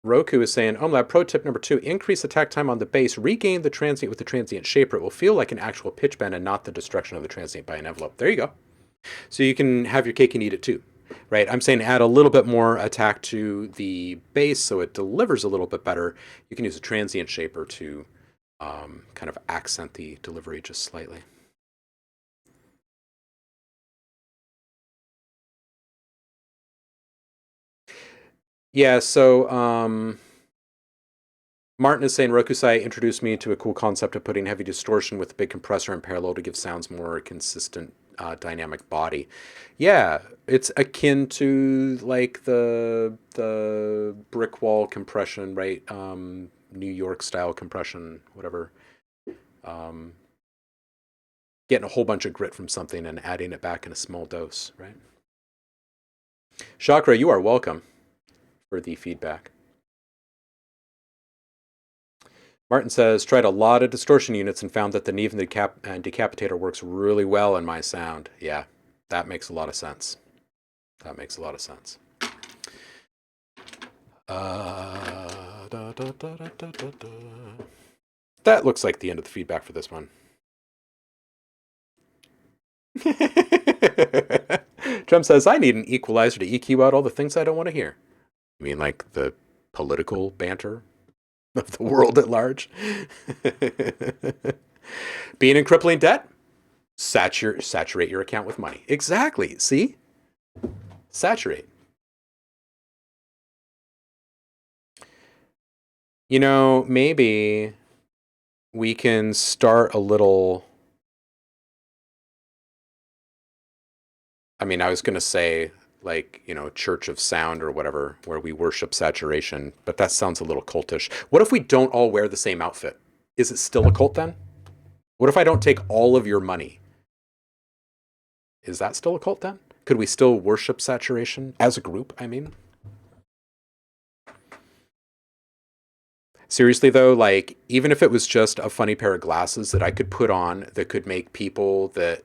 Roku is saying, OhmLab pro tip number 2, increase attack time on the bass, regain the transient with the transient shaper. It will feel like an actual pitch bend and not the destruction of the transient by an envelope. There you go. So you can have your cake and eat it too, right? I'm saying add a little bit more attack to the bass so it delivers a little bit better. You can use a transient shaper to kind of accent the delivery just slightly. Yeah, so Martin is saying Rokusai introduced me to a cool concept of putting heavy distortion with a big compressor in parallel to give sounds more consistent dynamic body. Yeah, it's akin to like the brick wall compression, right? New York style compression, whatever. Um, Getting a whole bunch of grit from something and adding it back in a small dose, right? Chakra, you are welcome for the feedback. Martin says, tried a lot of distortion units and found that the Neve and Decapitator works really well in my sound. Yeah, that makes a lot of sense. That makes a lot of sense. That looks like the end of the feedback for this one. Trump says, I need an equalizer to EQ out all the things I don't want to hear. You mean like the political banter of the world at large? Being in crippling debt? Saturate your account with money. Exactly. See? Saturate. You know, maybe we can start a little... I mean, I was going to say, like, you know, Church of Sound or whatever, where we worship saturation, but that sounds a little cultish. What if we don't all wear the same outfit? Is it still a cult then? What if I don't take all of your money? Is that still a cult then? Could we still worship saturation as a group, I mean? Seriously though, like, even if it was just a funny pair of glasses that I could put on that could make people that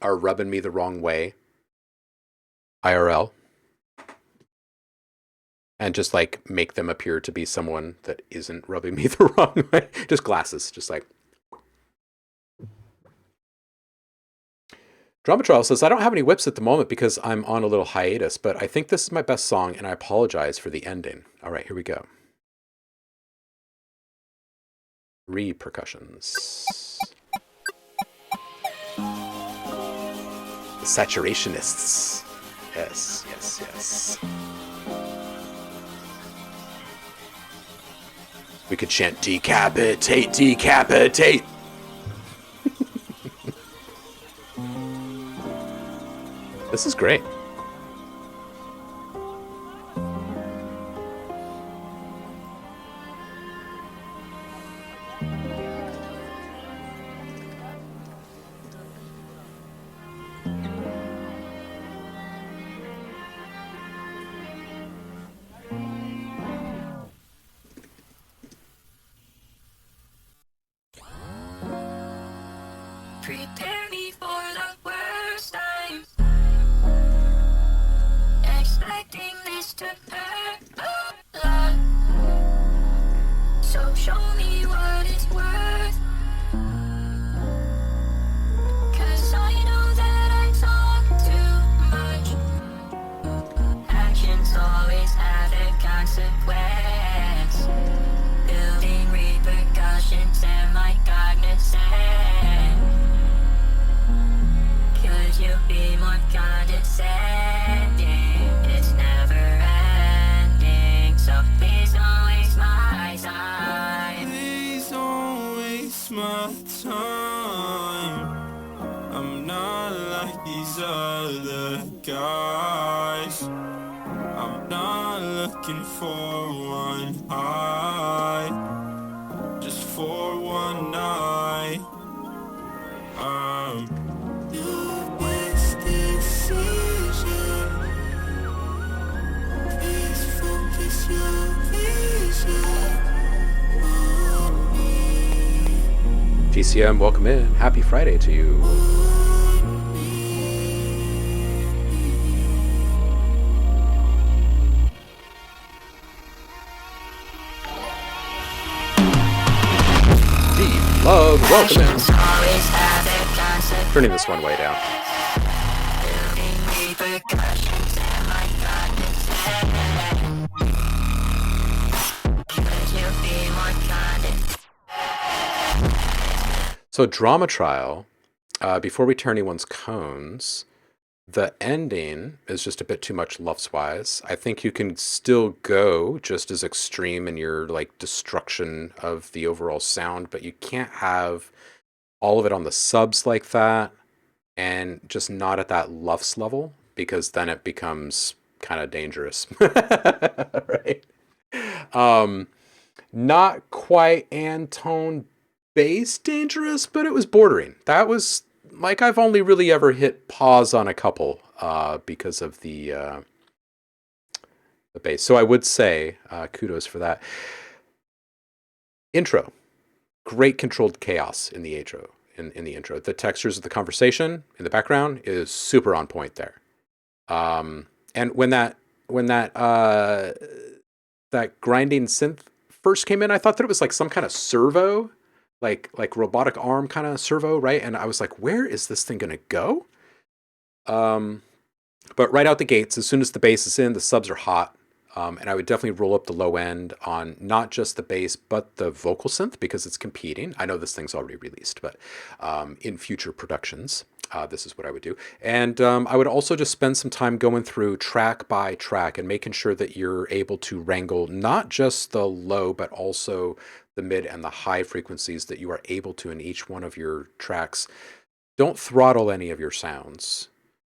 are rubbing me the wrong way, IRL, and just like make them appear to be someone that isn't rubbing me the wrong way. Just glasses, just like. Drama Trial says, I don't have any whips at the moment because I'm on a little hiatus, but I think this is my best song and I apologize for the ending. All right, here we go. Repercussions. The Saturationists. Yes, yes, yes. We could chant decapitate, decapitate. This is great. Prepare me for the worst times. Expecting this to hurt a lot. So show me what it's worth. 'Cause I know that I talk too much. Actions always have a consequence. Building repercussions am I cognizant? Could you be more condescending? It's never ending, so please don't waste my time. Please don't waste my time. I'm not like these other guys. I'm not looking for one high, just for one night. Do this decision. Please focus your vision on me. GCM, welcome in. Happy Friday to you. Deep love, welcome in. Actions always have a consequence. Turning this one way down. Building repercussions am I cognizant? Could you be more condescending? So Drama Trial, before we turn anyone's cones, The ending is just a bit too much LUFS-wise. I think you can still go just as extreme in your like destruction of the overall sound, but you can't have all of it on the subs like that and just not at that LUFS level because then it becomes kind of dangerous. Right? Not quite Antone bass dangerous, but it was bordering. That was like I've only really ever hit pause on a couple because of the bass. So I would say kudos for that. Intro, great controlled chaos in the intro. In the intro, the textures of the conversation in the background is super on point there. And when that that grinding synth first came in, I thought that it was like some kind of servo, like robotic arm kind of servo, right? And I was like, where is this thing gonna go? But right out the gates, as soon as the bass is in, the subs are hot. And I would definitely roll up the low end on not just the bass, but the vocal synth because it's competing. I know this thing's already released, but in future productions, this is what I would do. And I would also just spend some time going through track by track and making sure that you're able to wrangle not just the low, but also the mid and the high frequencies that you are able to in each one of your tracks. Don't throttle any of your sounds.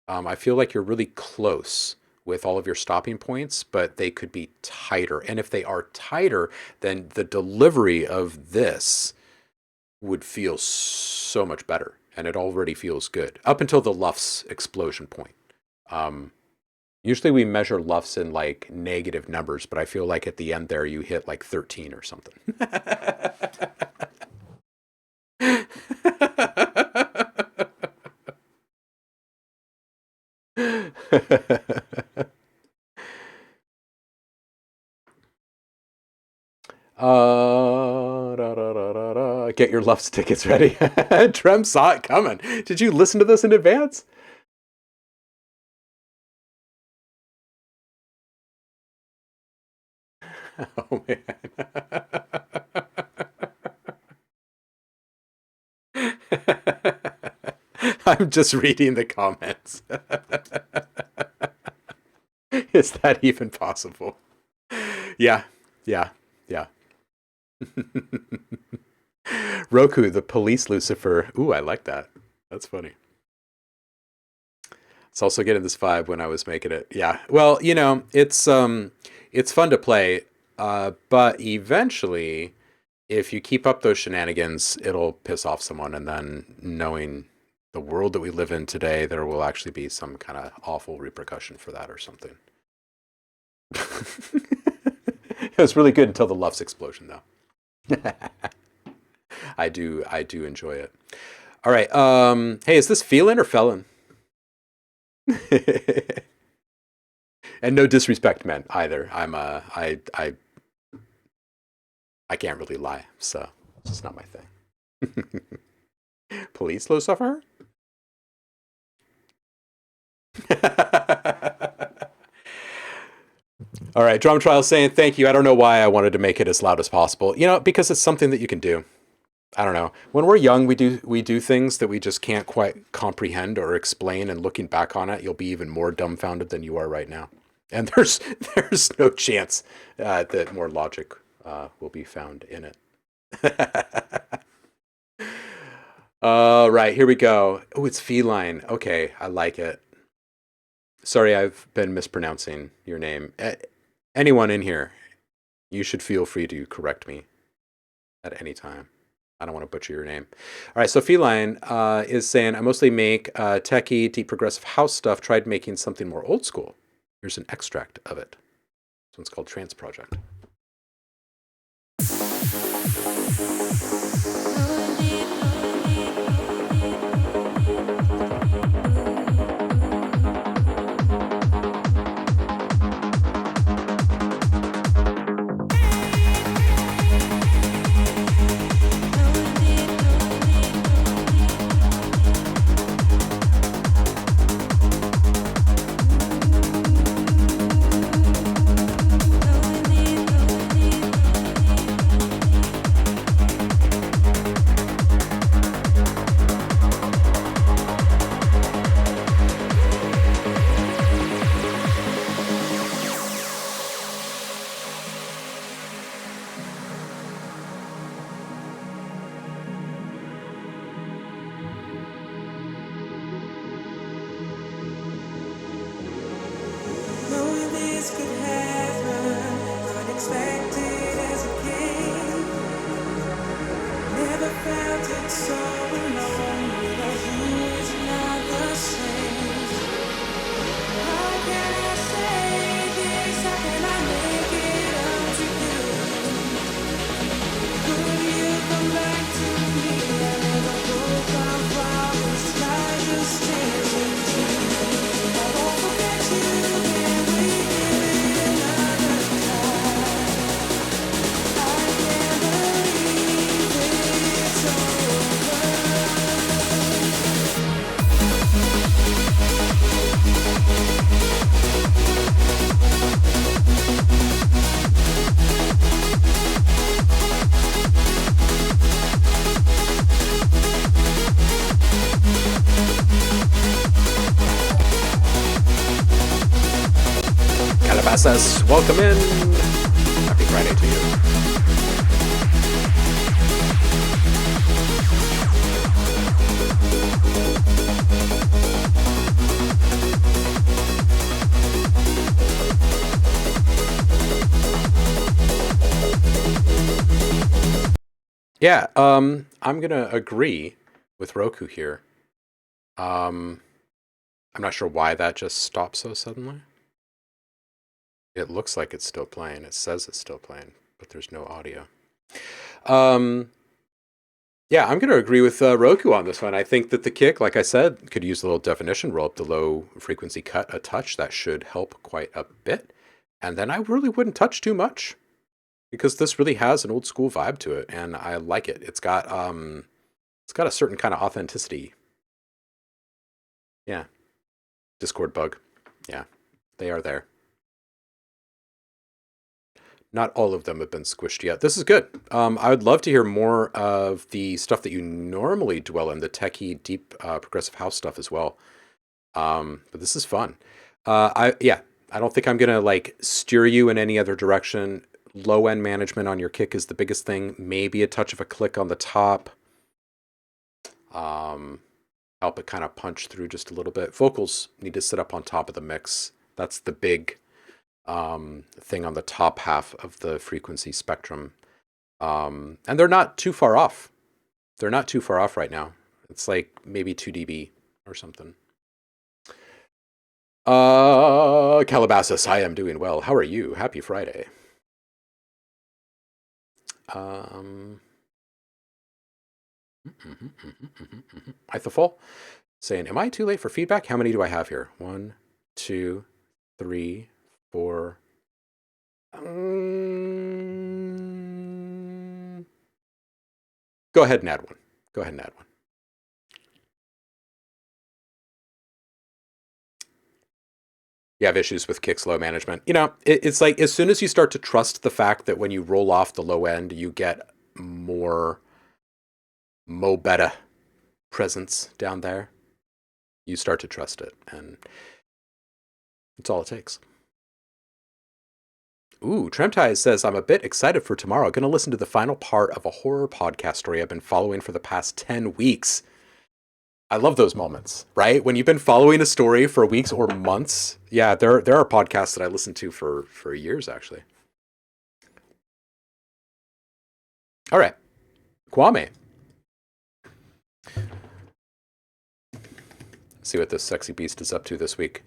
I feel like you're really close with all of your stopping points, but they could be tighter. And if they are tighter, then the delivery of this would feel so much better. And it already feels good up until the LUFS explosion point. Usually we measure LUFS in like negative numbers, but I feel like at the end there you hit like 13 or something. Get your LUFS tickets ready. Trem saw it coming. Did you listen to this in advance? Oh man. I'm just reading the comments. Is that even possible? Yeah. Roku, the police Lucifer. Ooh, I like that. That's funny. It's also getting this vibe when I was making it. Yeah. Well, it's fun to play, but eventually, if you keep up those shenanigans, it'll piss off someone, and then knowing the world that we live in today, there will actually be some kind of awful repercussion for that or something. It was really good until the LUFS explosion, though. I do enjoy it. All right. Hey, is this Phelan or Felon? And no disrespect meant either. I can't really lie, so it's just not my thing. Police Lucifer? All right, Drum Trial saying thank you. I don't know why I wanted to make it as loud as possible. Because it's something that you can do. I don't know. When we're young, we do things that we just can't quite comprehend or explain, and looking back on it, you'll be even more dumbfounded than you are right now. And there's no chance that more logic will be found in it. All right, here we go. Oh, it's feline. Okay, I like it. Sorry, I've been mispronouncing your name. Anyone in here, you should feel free to correct me at any time. I don't want to butcher your name. All right, so Feline is saying, I mostly make techie, deep progressive house stuff. Tried making something more old school. Here's an extract of it. This one's called Trance Project. this could happen, unexpected as it came. Never felt it so alone. Without you, it's not the same. How can I say this? How can I make it up to you? Could you come back to me? I never broke our promise. I just changing you. I won't forget you when we give it another try. I can't believe it's over. Calabasas, welcome in. Happy Friday to you. Yeah, I'm gonna agree with Roku here. I'm not sure why that just stopped so suddenly. It looks like it's still playing. It says it's still playing, but there's no audio. Yeah, I'm going to agree with Roku on this one. I think that the kick, like I said, could use a little definition, roll up the low frequency cut a touch. That should help quite a bit. And then I really wouldn't touch too much because this really has an old school vibe to it, and I like it. It's got a certain kind of authenticity. Yeah. Discord bug. Yeah, they are there. Not all of them have been squished yet. This is good. I would love to hear more of the stuff that you normally dwell in, the techie, deep, progressive house stuff as well. But this is fun. I don't think I'm gonna like steer you in any other direction. Low end management on your kick is the biggest thing. Maybe a touch of a click on the top. Help it kind of punch through just a little bit. Vocals need to sit up on top of the mix. That's the big thing on the top half of the frequency spectrum. And they're not too far off. They're not too far off right now. It's like maybe 2 dB or something. Calabasas, I am doing well. How are you? Happy Friday. Ithafol saying, am I too late for feedback? How many do I have here? 1, 2, 3, 4. Go ahead and add one. Go ahead and add one. You have issues with kick slow management. You know, it's like as soon as you start to trust the fact that when you roll off the low end, you get more mo beta presence down there, you start to trust it, and that's all it takes. Ooh, Tremtai says, I'm a bit excited for tomorrow. Going to listen to the final part of a horror podcast story I've been following for the past 10 weeks. I love those moments, right? When you've been following a story for weeks or months. Yeah, there are podcasts that I listen to for years, actually. All right. Kwame. See what this sexy beast is up to this week.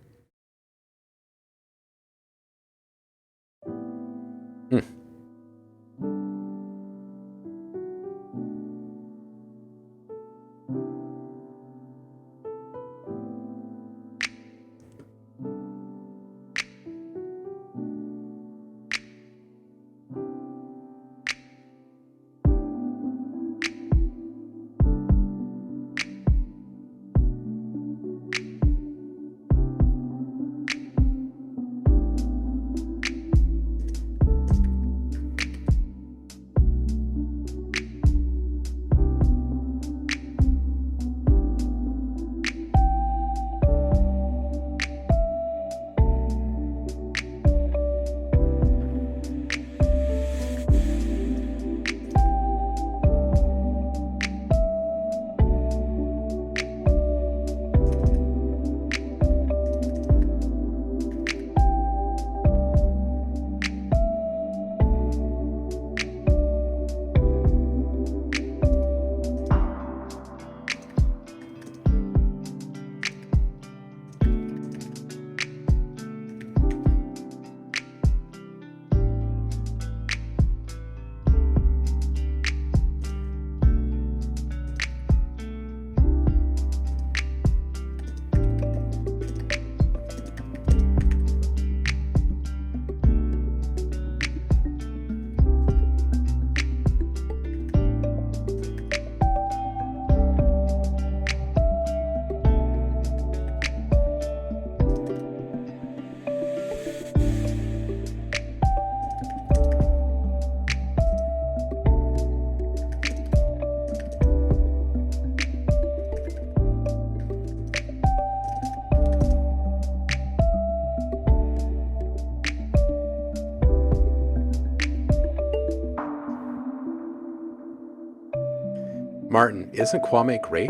Martin, isn't Kwame great?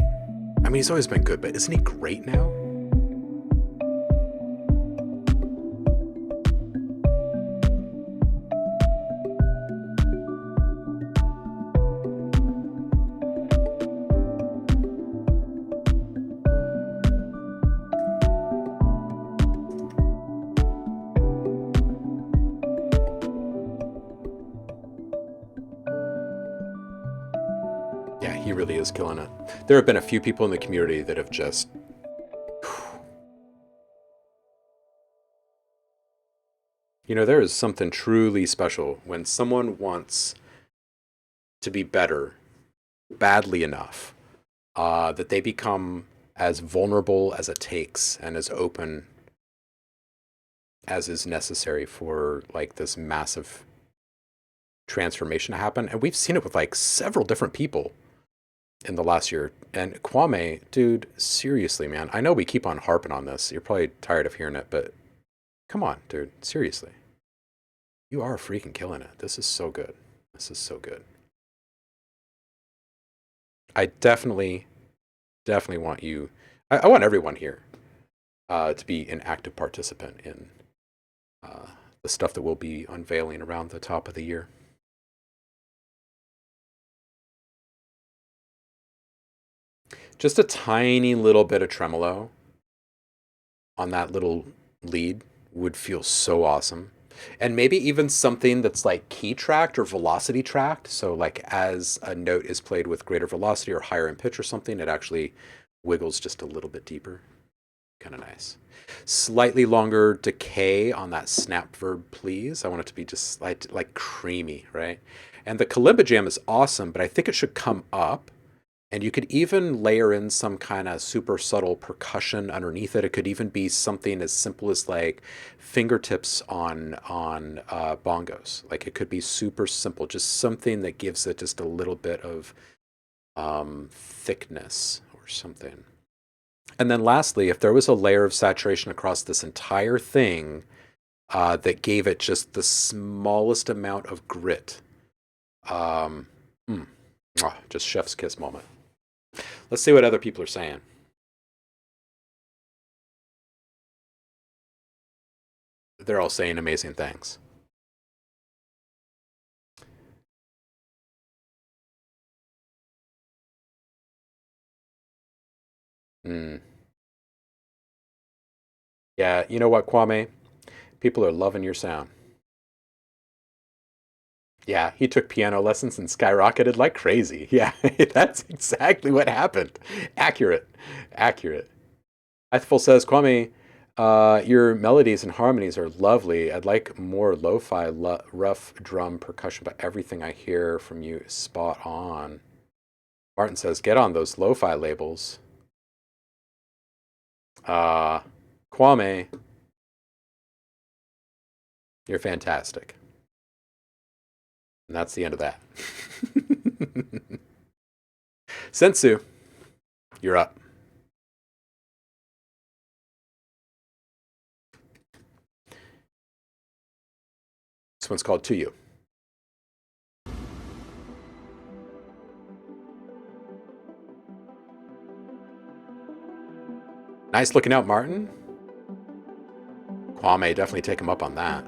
I mean, he's always been good, but isn't he great now? Yeah, he really is killing it. There have been a few people in the community that have just... You know, there is something truly special when someone wants to be better badly enough that they become as vulnerable as it takes and as open as is necessary for like this massive transformation to happen. And we've seen it with like several different people in the last year. And Kwame, dude, seriously, man, I know we keep on harping on this. You're probably tired of hearing it, but come on, dude, seriously. You are freaking killing it. This is so good. This is so good. I definitely want you, I want everyone here to be an active participant in the stuff that we'll be unveiling around the top of the year. Just a tiny little bit of tremolo on that little lead would feel so awesome. And maybe even something that's like key tracked or velocity tracked. So like as a note is played with greater velocity or higher in pitch or something, it actually wiggles just a little bit deeper. Kind of nice. Slightly longer decay on that snap verb, please. I want it to be just like creamy, right? And the kalimba jam is awesome, but I think it should come up. And you could even layer in some kind of super subtle percussion underneath it. It could even be something as simple as like fingertips on bongos. Like it could be super simple, just something that gives it just a little bit of thickness or something. And then lastly, if there was a layer of saturation across this entire thing that gave it just the smallest amount of grit, just chef's kiss moment. Let's see what other people are saying. They're all saying amazing things. Yeah, you know what, Kwame? People are loving your sound. Yeah, he took piano lessons and skyrocketed like crazy. Yeah, that's exactly what happened. Accurate. Accurate. Ethel says, Kwame, your melodies and harmonies are lovely. I'd like more lo-fi, rough drum percussion, but everything I hear from you is spot on. Martin says, get on those lo-fi labels. Kwame, you're fantastic. And that's the end of that. Sensu, you're up. This one's called To You. Nice looking out, Martin. Kwame, definitely take him up on that.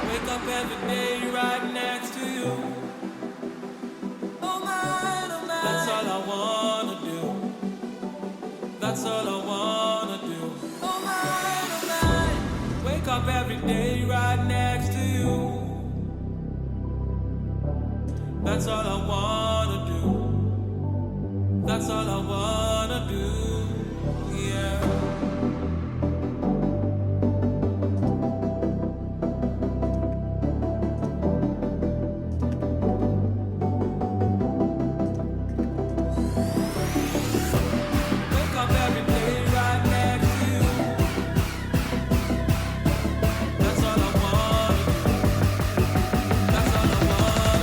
Wake up every day right next to you. Oh my, that's all I wanna do. That's all I wanna do. Oh my, wake up every day right next to you. That's all I wanna do. That's all I wanna do. Yeah. Wake up every day right next to you. That's all I wanna do. That's all I wanna do.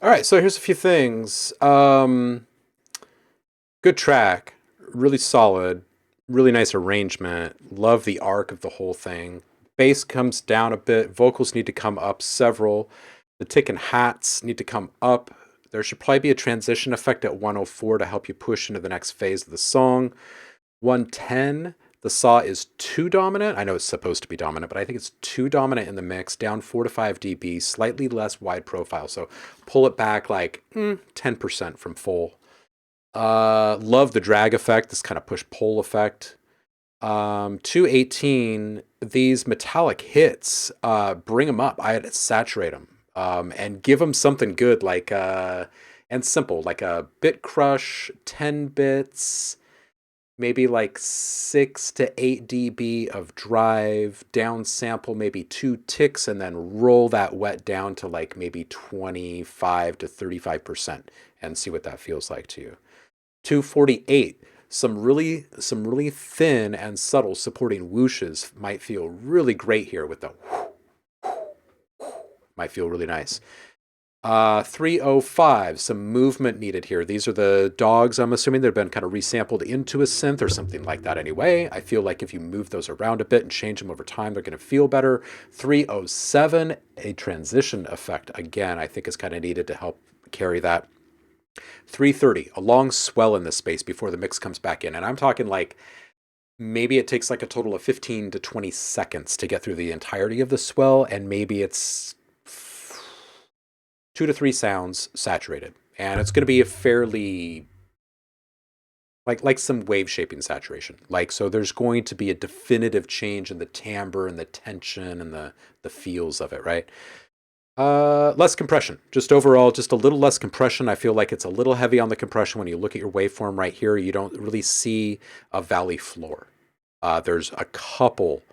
All right, so here's a few things. Good track, really solid, really nice arrangement. Love the arc of the whole thing. Bass comes down a bit. Vocals need to come up several. The tick and hats need to come up. There should probably be a transition effect at 104 to help you push into the next phase of the song. 110, the saw is too dominant. I know it's supposed to be dominant, but I think it's too dominant in the mix. Down 4 to 5 dB, slightly less wide profile. So pull it back like 10% from full. Love the drag effect, this kind of push-pull effect. 218, these metallic hits, bring them up. I had to saturate them and give them something good, like and simple, like a bit crush, 10 bits, maybe like 6 to 8 dB of drive, down sample maybe 2 ticks, and then roll that wet down to like maybe 25 to 35% and see what that feels like to you. 248, some really thin and subtle supporting whooshes might feel really great here with the might feel really nice. 305, some movement needed here. These are the dogs, I'm assuming, that have been kind of resampled into a synth or something like that anyway. I feel like if you move those around a bit and change them over time, they're going to feel better. 307, a transition effect, again, I think is kind of needed to help carry that. 330, a long swell in this space before the mix comes back in. And I'm talking like maybe it takes like a total of 15 to 20 seconds to get through the entirety of the swell, and maybe it's 2 to 3 sounds saturated. And it's going to be a fairly like some wave shaping saturation. Like, so there's going to be a definitive change in the timbre and the tension and the feels of it, right? Less compression, just overall, just a little less compression. I feel like it's a little heavy on the compression. When you look at your waveform right here, you don't really see a valley floor. There's a couple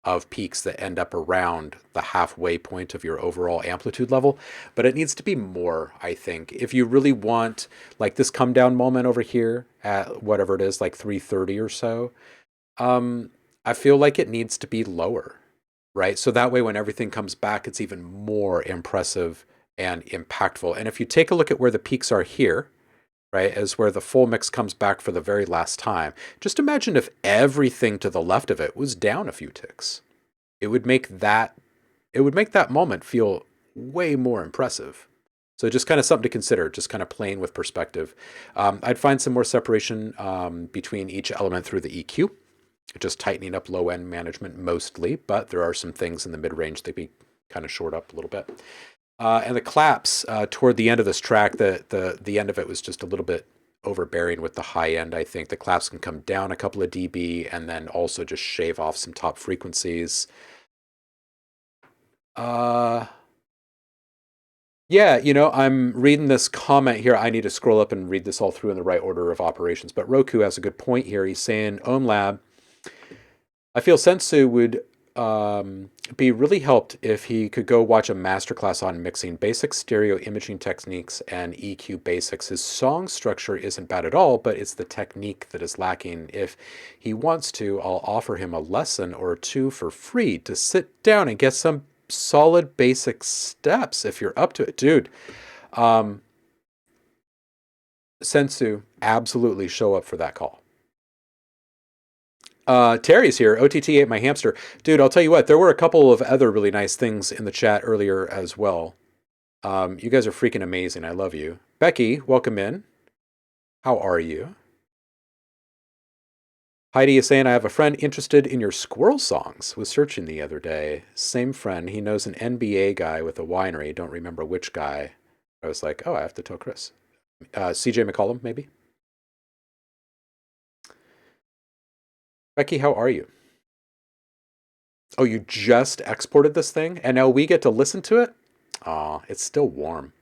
of peaks that end up around the halfway point of your overall amplitude level, but it needs to be more, I think. If you really want like this come down moment over here at whatever it is, like 330 or so. I feel like it needs to be lower, right? So that way when everything comes back, it's even more impressive and impactful. And if you take a look at where the peaks are here, right, as where the full mix comes back for the very last time, just imagine if everything to the left of it was down a few ticks. It would make that moment feel way more impressive. So just kind of something to consider, just kind of playing with perspective. I'd find some more separation between each element through the EQ, just tightening up low end management mostly, but there are some things in the mid range that be kind of short up a little bit. And the claps toward the end of this track, the end of it was just a little bit overbearing with the high end. I think the claps can come down a couple of dB and then also just shave off some top frequencies. Yeah, I'm reading this comment here. I need to scroll up and read this all through in the right order of operations. But Roku has a good point here. He's saying, OhmLab, I feel Sensu would be really helped if he could go watch a masterclass on mixing basic stereo imaging techniques and EQ basics. His song structure isn't bad at all, but it's the technique that is lacking. If he wants to, I'll offer him a lesson or two for free to sit down and get some solid basic steps if you're up to it. Dude, Sensu, absolutely show up for that call. Terry's here. OTT ate my hamster. Dude, I'll tell you what, there were a couple of other really nice things in the chat earlier as well. You guys are freaking amazing. I love you. Becky, welcome in. How are you? Heidi is saying, I have a friend interested in your squirrel songs. Was searching the other day. Same friend. He knows an NBA guy with a winery. Don't remember which guy. I was like, oh, I have to tell Chris. CJ McCollum, maybe? Becky, how are you? Oh, you just exported this thing? And now we get to listen to it? Aw, it's still warm.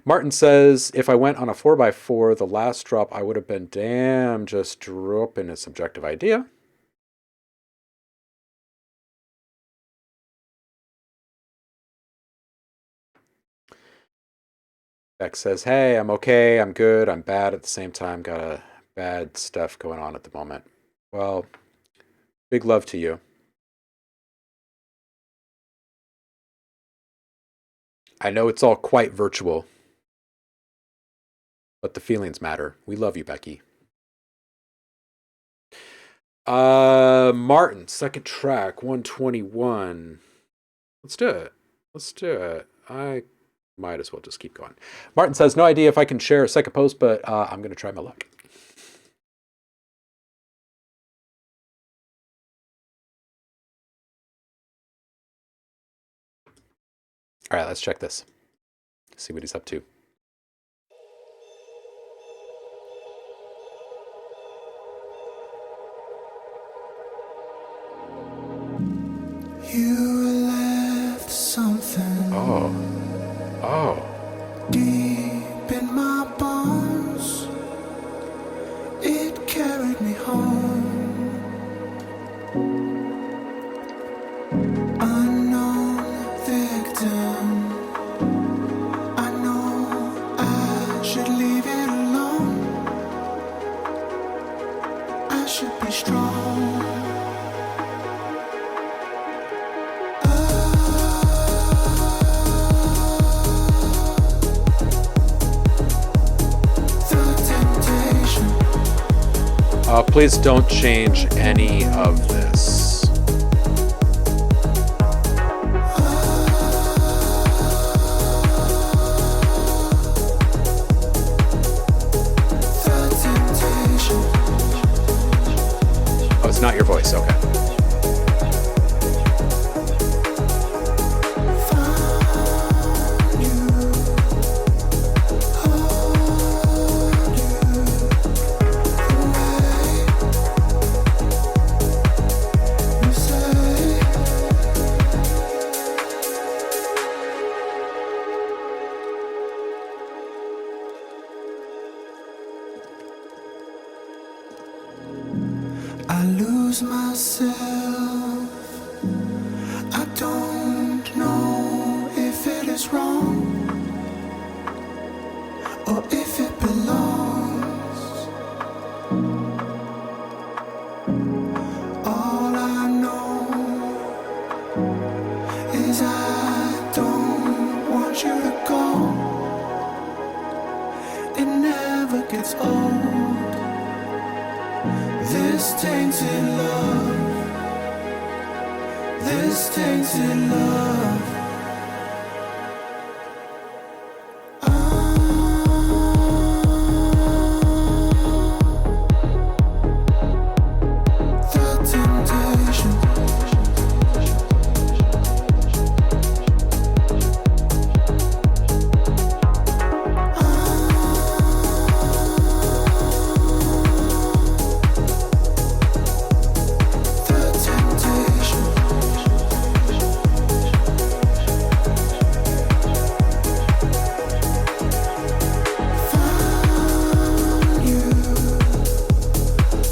Martin says, if I went on a 4x4, the last drop, I would have been damn just dropping a subjective idea. Beck says, hey, I'm okay, I'm good, I'm bad at the same time, got a bad stuff going on at the moment. Well, big love to you. I know it's all quite virtual, but the feelings matter. We love you, Becky. Martin, second track, 121. Let's do it. Let's do it. I might as well just keep going. Martin says, no idea if I can share a second post, but I'm going to try my luck. All right, let's check this. See what he's up to. You left something Oh. deep in my bones. It carried me home. Unknown victim. I know I should leave it alone. I should be strong. Please don't change any of this. Oh, it's not your voice, okay. I lose myself. I don't know if it is wrong or if it belongs. All I know is I don't want you to go. It never gets old. This tainted love. This tainted love. The temptation. The temptation. Found you,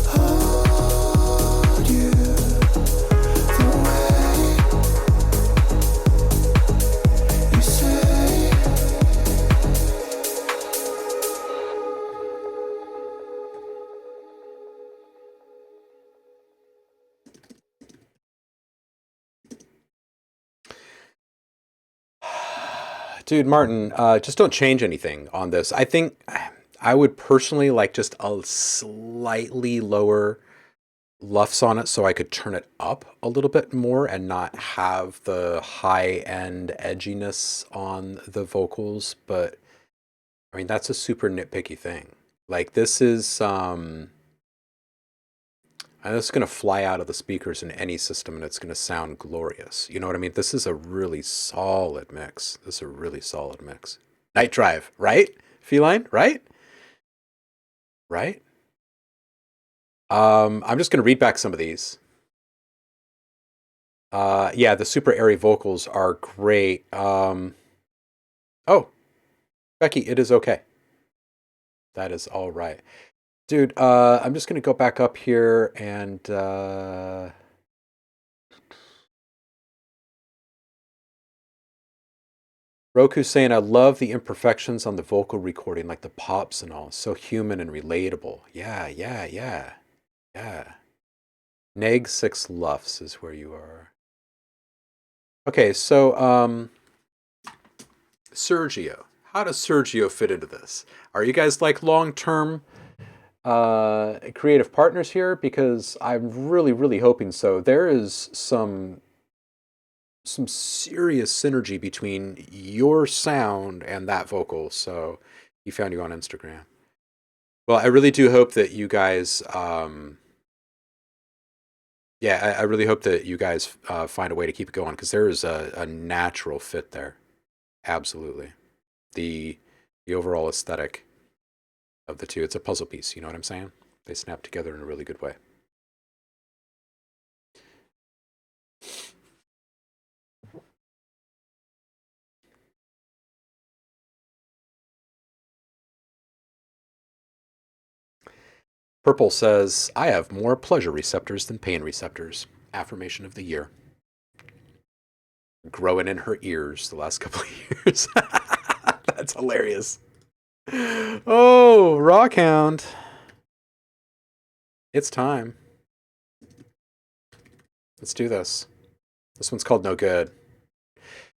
hold you the way you say. Dude, Martin, just don't change anything on this. I think I would personally like just a slightly lower lufs on it so I could turn it up a little bit more and not have the high-end edginess on the vocals. But I mean, that's a super nitpicky thing. Like this is and this is going to fly out of the speakers in any system and it's going to sound glorious. You know what I mean? This is a really solid mix. This is a really solid mix. Night Drive, right? Feline, right? Right? I'm just going to read back some of these. Yeah, the super airy vocals are great. Oh, Becky, it is okay. That is all right. Dude, I'm just going to go back up here and Roku's saying, I love the imperfections on the vocal recording, like the pops and all. So human and relatable. Yeah. Neg 6 lufs is where you are. Okay, so Sergio. How does Sergio fit into this? Are you guys like long-term creative partners here? Because I'm really hoping so. There is some serious synergy between your sound and that vocal. So he found you on Instagram. Well, I really do hope that you guys I really hope that you guys find a way to keep it going, because there is a natural fit there. Absolutely. The overall aesthetic of the two, it's a puzzle piece, you know what I'm saying? They snap together in a really good way. Purple says, I have more pleasure receptors than pain receptors. Affirmation of the year. Growing in her ears the last couple of years. That's hilarious. Oh, Rockhound. It's time. Let's do this. This one's called No Good.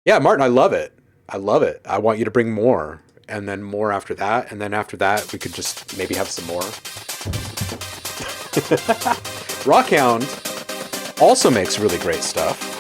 Yeah, Martin, I love it. I love it. I want you to bring more. And then more after that. And then after that, we could just maybe have some more. Rockhound also makes really great stuff.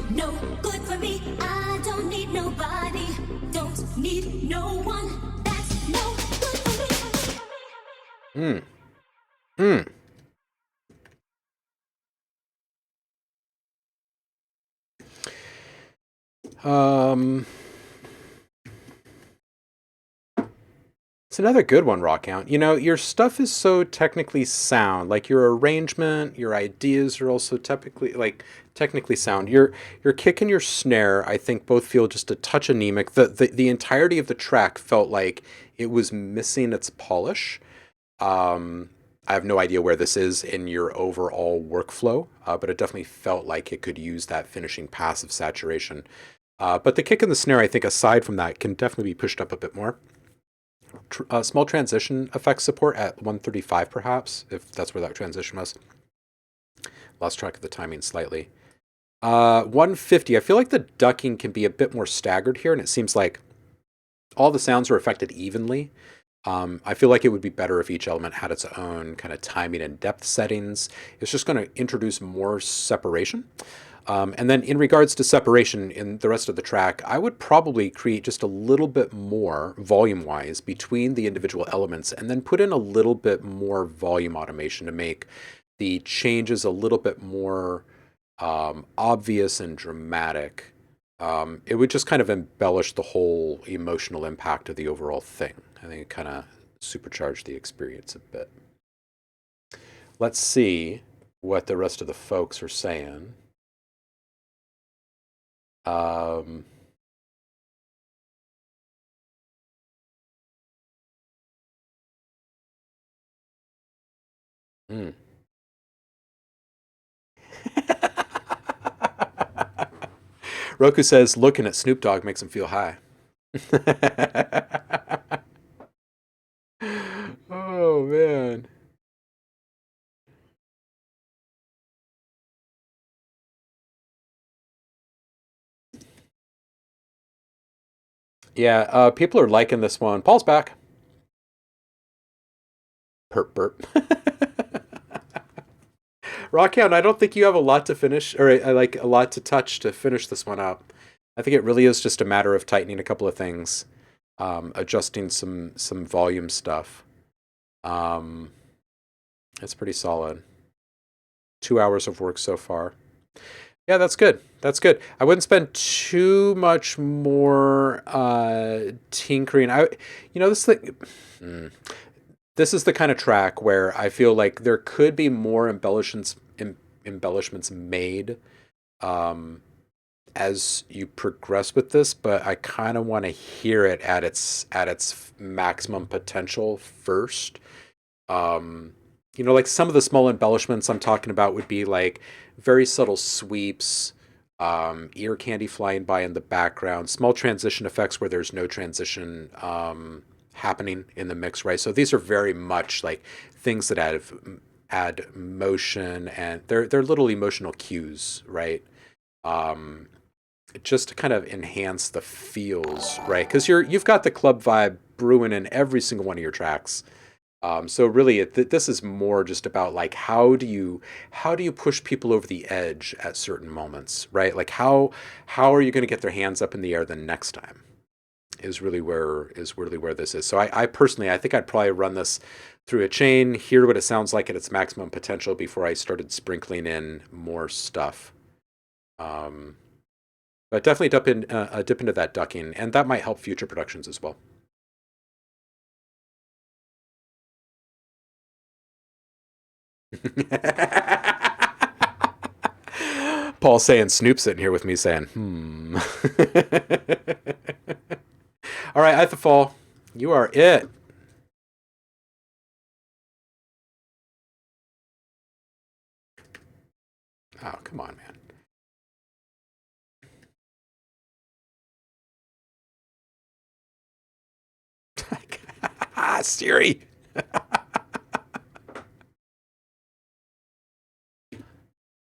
no good for me. I don't need nobody, don't need no one. That's no good for me. It's another good one, Raw Count. You know, your stuff is so technically sound. Like your arrangement, your ideas are also technically sound. Your kick and your snare, I think, both feel just a touch anemic. The entirety of the track felt like it was missing its polish. I have no idea where this is in your overall workflow, but it definitely felt like it could use that finishing pass of saturation. But the kick and the snare, I think, aside from that, can definitely be pushed up a bit more. Small transition effect support at 135, perhaps, if that's where that transition was. Lost track of the timing slightly. 150, I feel like the ducking can be a bit more staggered here, and it seems like all the sounds are affected evenly. I feel like it would be better if each element had its own kind of timing and depth settings. It's just going to introduce more separation. And then in regards to separation in the rest of the track, I would probably create just a little bit more volume-wise between the individual elements, and then put in a little bit more volume automation to make the changes a little bit more obvious and dramatic. It would just kind of embellish the whole emotional impact of the overall thing. I think it kind of supercharged the experience a bit. Let's see what the rest of the folks are saying. Hmm. Roku says, looking at Snoop Dogg makes him feel high. Oh, man. Yeah, people are liking this one. Paul's back. Perp burp. Rockhound, I don't think you have a lot to finish, or like a lot to touch to finish this one up. I think it really is just a matter of tightening a couple of things, adjusting some volume stuff. It's pretty solid. 2 hours of work so far. Yeah, that's good. That's good. I wouldn't spend too much more tinkering. This thing. This is the kind of track where I feel like there could be more embellishments made as you progress with this, but I kind of want to hear it at its maximum potential first. Like some of the small embellishments I'm talking about would be like very subtle sweeps, ear candy flying by in the background, small transition effects where there's no transition happening in the mix, right? So these are very much like things that add motion, and they're little emotional cues, right? Just to kind of enhance the feels, right? Because you've got the club vibe brewing in every single one of your tracks. So really, this is more just about like how do you push people over the edge at certain moments, right? Like how are you going to get their hands up in the air the next time? Is really where this is. So I personally, I think I'd probably run this through a chain, hear what it sounds like at its maximum potential before I started sprinkling in more stuff. But definitely dip into that ducking, and that might help future productions as well. Paul saying Snoop sitting here with me saying, All right, Ithafall, you are it. Oh, come on, man. Siri.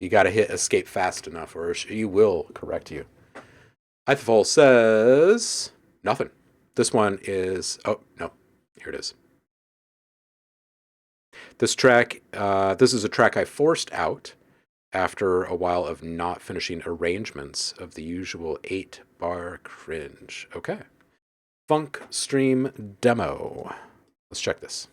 You got to hit escape fast enough, or she will correct you. Ithafall says nothing. This one is... Oh, no. Here it is. This track, this is a track I forced out after a while of not finishing arrangements of the usual 8-bar cringe. Okay. Funk stream demo. Let's check this.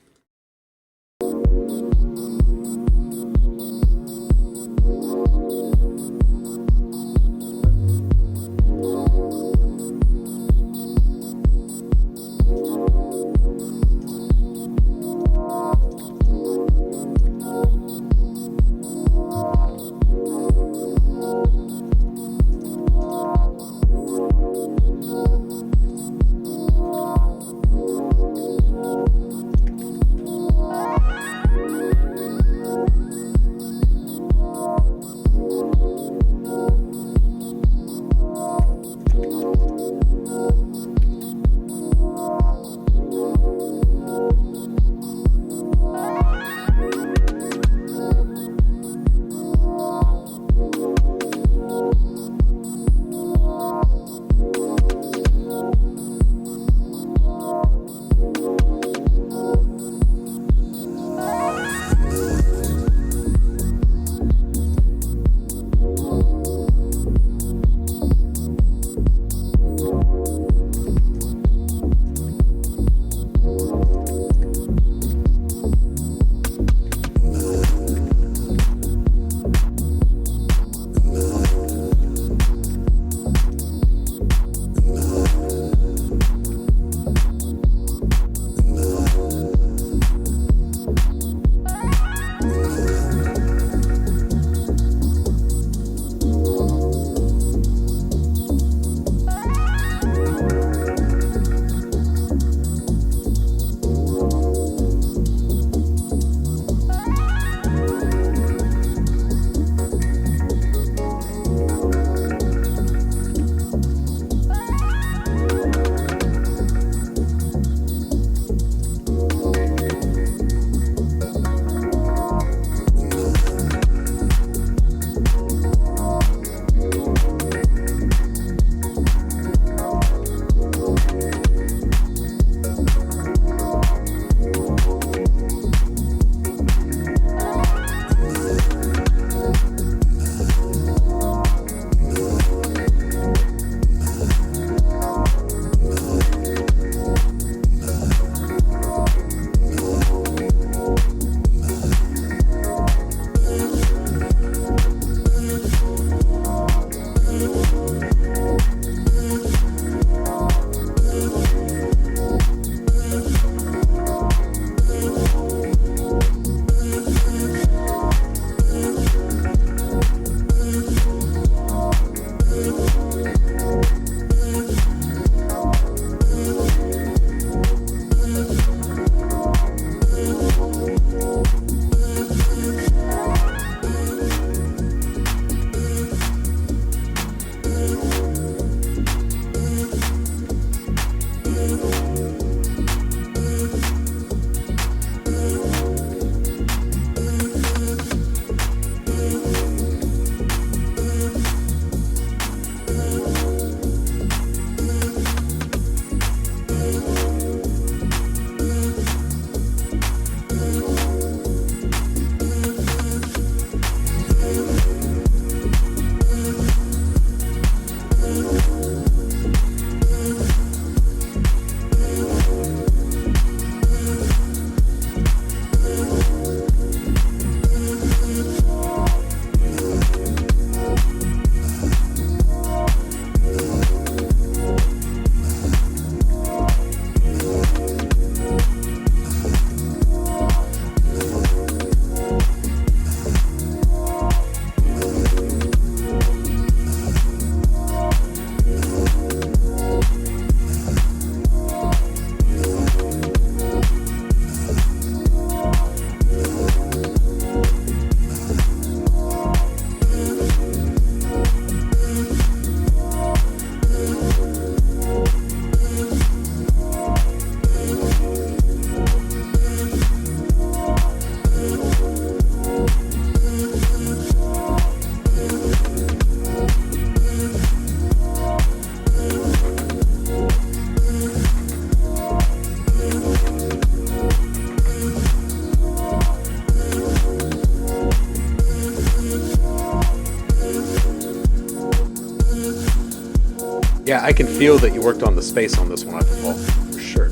Yeah, I can feel that you worked on the space on this one, Paul, for sure.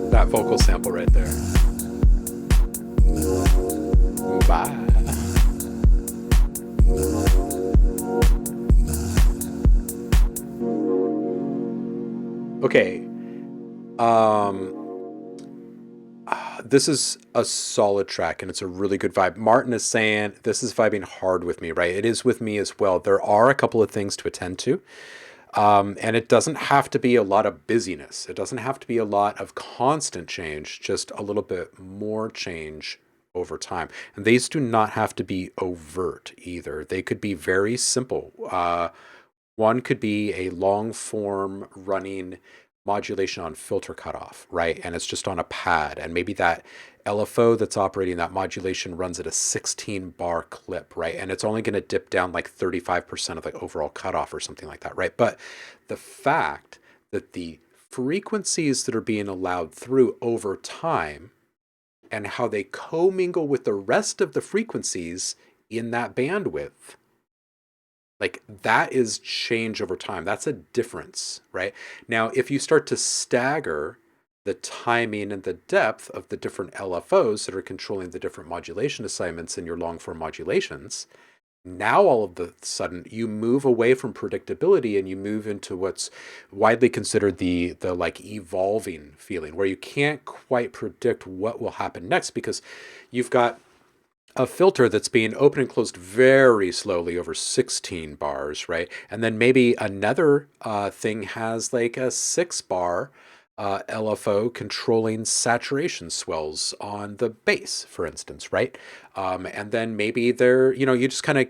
That vocal sample right there. Bye. Okay. This is a solid track and it's a really good vibe. Martin is saying this is vibing hard with me, right? It is with me as well. There are a couple of things to attend to. And it doesn't have to be a lot of busyness. It doesn't have to be a lot of constant change, just a little bit more change over time. And these do not have to be overt either. They could be very simple. One could be a long form running modulation on filter cutoff, right? And it's just on a pad. And maybe that LFO that's operating that modulation runs at a 16 bar clip, right? And it's only going to dip down like 35% of the overall cutoff or something like that, right? But the fact that the frequencies that are being allowed through over time and how they commingle with the rest of the frequencies in that bandwidth, like that is change over time. That's a difference, right? Now, if you start to stagger the timing and the depth of the different LFOs that are controlling the different modulation assignments in your long form modulations, now all of a sudden you move away from predictability and you move into what's widely considered the like evolving feeling, where you can't quite predict what will happen next because you've got a filter that's being open and closed very slowly over 16 bars, right? And then maybe another thing has like a 6 bar LFO controlling saturation swells on the bass, for instance, right? And then maybe there, you just kind of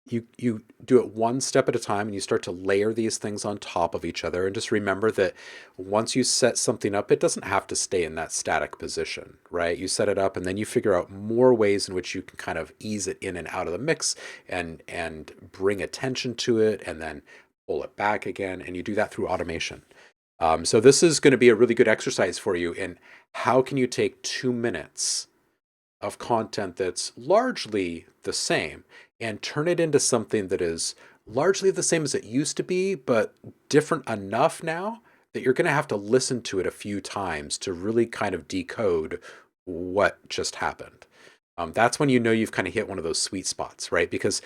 you do it one step at a time and you start to layer these things on top of each other. And just remember that once you set something up, it doesn't have to stay in that static position, right? You set it up and then you figure out more ways in which you can kind of ease it in and out of the mix and bring attention to it and then pull it back again. And you do that through automation. So this is going to be a really good exercise for you in how can you take 2 minutes of content that's largely the same and turn it into something that is largely the same as it used to be, but different enough now that you're going to have to listen to it a few times to really kind of decode what just happened. That's when you know you've kind of hit one of those sweet spots, right? Because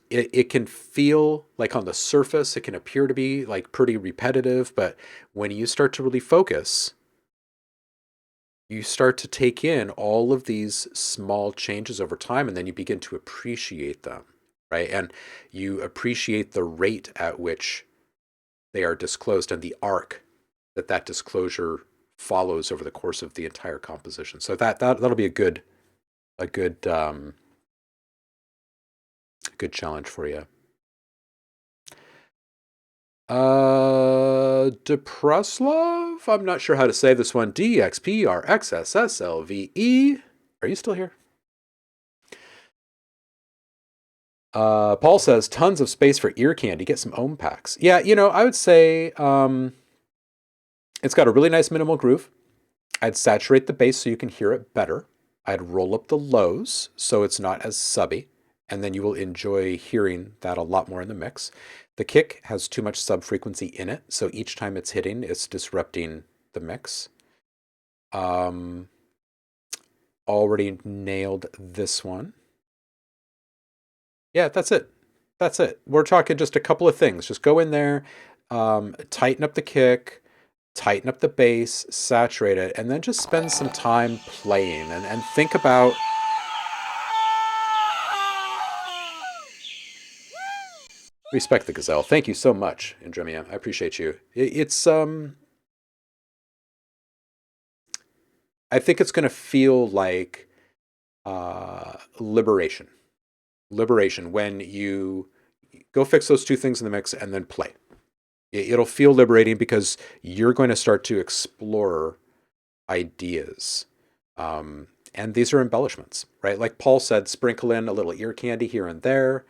it can feel like on the surface, it can appear to be like pretty repetitive, but when you start to really focus, you start to take in all of these small changes over time, and then you begin to appreciate them, right? And you appreciate the rate at which they are disclosed and the arc that disclosure follows over the course of the entire composition. So that'll be a good challenge for you. Depreslov? I'm not sure how to say this one. DXPRXSSLVE. Are you still here? Paul says, tons of space for ear candy. Get some ohm packs. Yeah, I would say it's got a really nice minimal groove. I'd saturate the bass so you can hear it better. I'd roll up the lows so it's not as subby. And then you will enjoy hearing that a lot more in the mix. The kick has too much sub-frequency in it, so each time it's hitting, it's disrupting the mix. Already nailed this one. Yeah, that's it. That's it. We're talking just a couple of things. Just go in there, tighten up the kick, tighten up the bass, saturate it, and then just spend some time playing and think about... Respect the gazelle. Thank you so much, Indremia. I appreciate you. It's I think it's going to feel like liberation. Liberation when you go fix those two things in the mix and then play. It'll feel liberating because you're going to start to explore ideas. And these are embellishments, right? Like Paul said, sprinkle in a little ear candy here and there.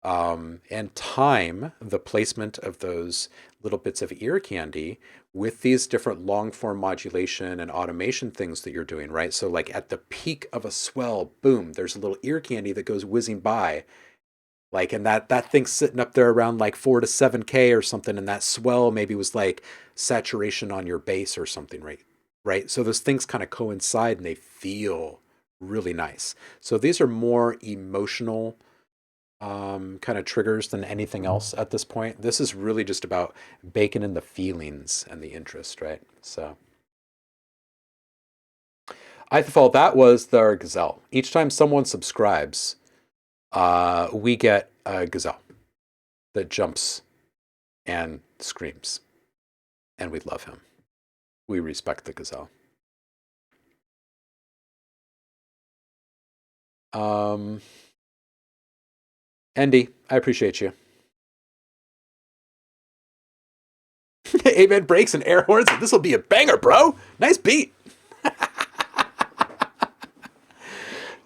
and time the placement of those little bits of ear candy with these different long form modulation and automation things that you're doing, right? So like at the peak of a swell, boom, there's a little ear candy that goes whizzing by. Like, and that thing's sitting up there around like 4 to 7K or something, and that swell maybe was like saturation on your bass or something, right? Right. So those things kind of coincide and they feel really nice. So these are more emotional kind of triggers than anything else at this point. This is really just about baking in the feelings and the interest, right? So Ithafal, that was our gazelle. Each time someone subscribes, we get a gazelle that jumps and screams, and we love him. We respect the gazelle. Andy, I appreciate you. Amen breaks and air horns. This will be a banger, bro. Nice beat.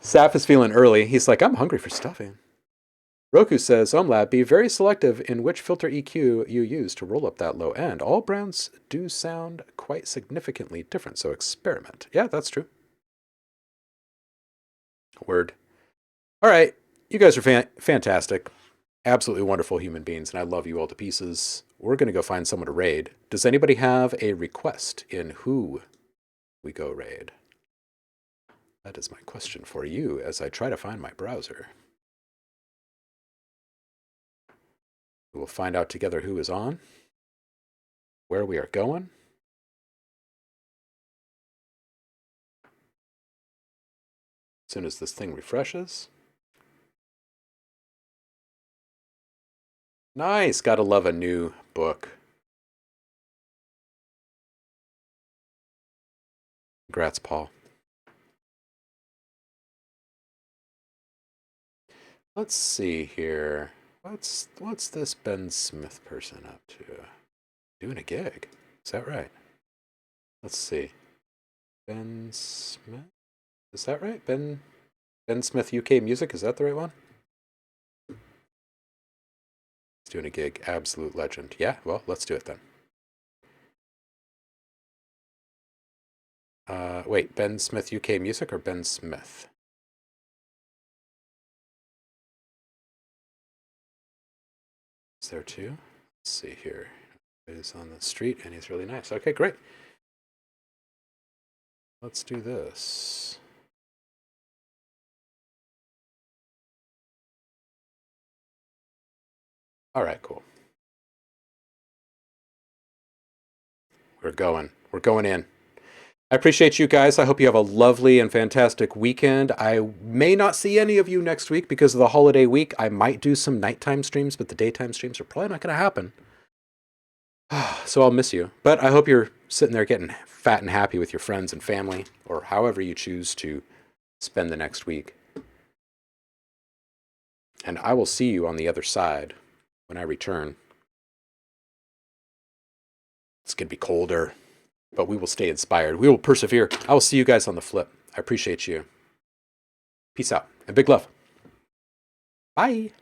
Saf is feeling early. He's like, I'm hungry for stuffing. Roku says, OhmLab, be very selective in which filter EQ you use to roll up that low end. All brands do sound quite significantly different, so experiment. Yeah, that's true. Word. All right. You guys are fantastic. Absolutely wonderful human beings, and I love you all to pieces. We're going to go find someone to raid. Does anybody have a request in who we go raid? That is my question for you as I try to find my browser. We will find out together who is on, where we are going. As soon as this thing refreshes. Nice, gotta love a new book. Congrats, Paul. Let's see here. What's this Ben Smith person up to? Doing a gig. Is that right? Let's see. Ben Smith? Is that right? Ben Smith UK Music, is that the right one? He's doing a gig. Absolute legend. Yeah, well, let's do it then. Wait, Ben Smith UK Music or Ben Smith? Is there two? Let's see here. He's on the street and he's really nice. Okay, great. Let's do this. All right, cool. We're going in. I appreciate you guys. I hope you have a lovely and fantastic weekend. I may not see any of you next week because of the holiday week. I might do some nighttime streams, but the daytime streams are probably not going to happen. So I'll miss you. But I hope you're sitting there getting fat and happy with your friends and family, or however you choose to spend the next week. And I will see you on the other side when I return. It's going to be colder, but we will stay inspired. We will persevere. I will see you guys on the flip. I appreciate you. Peace out and big love. Bye.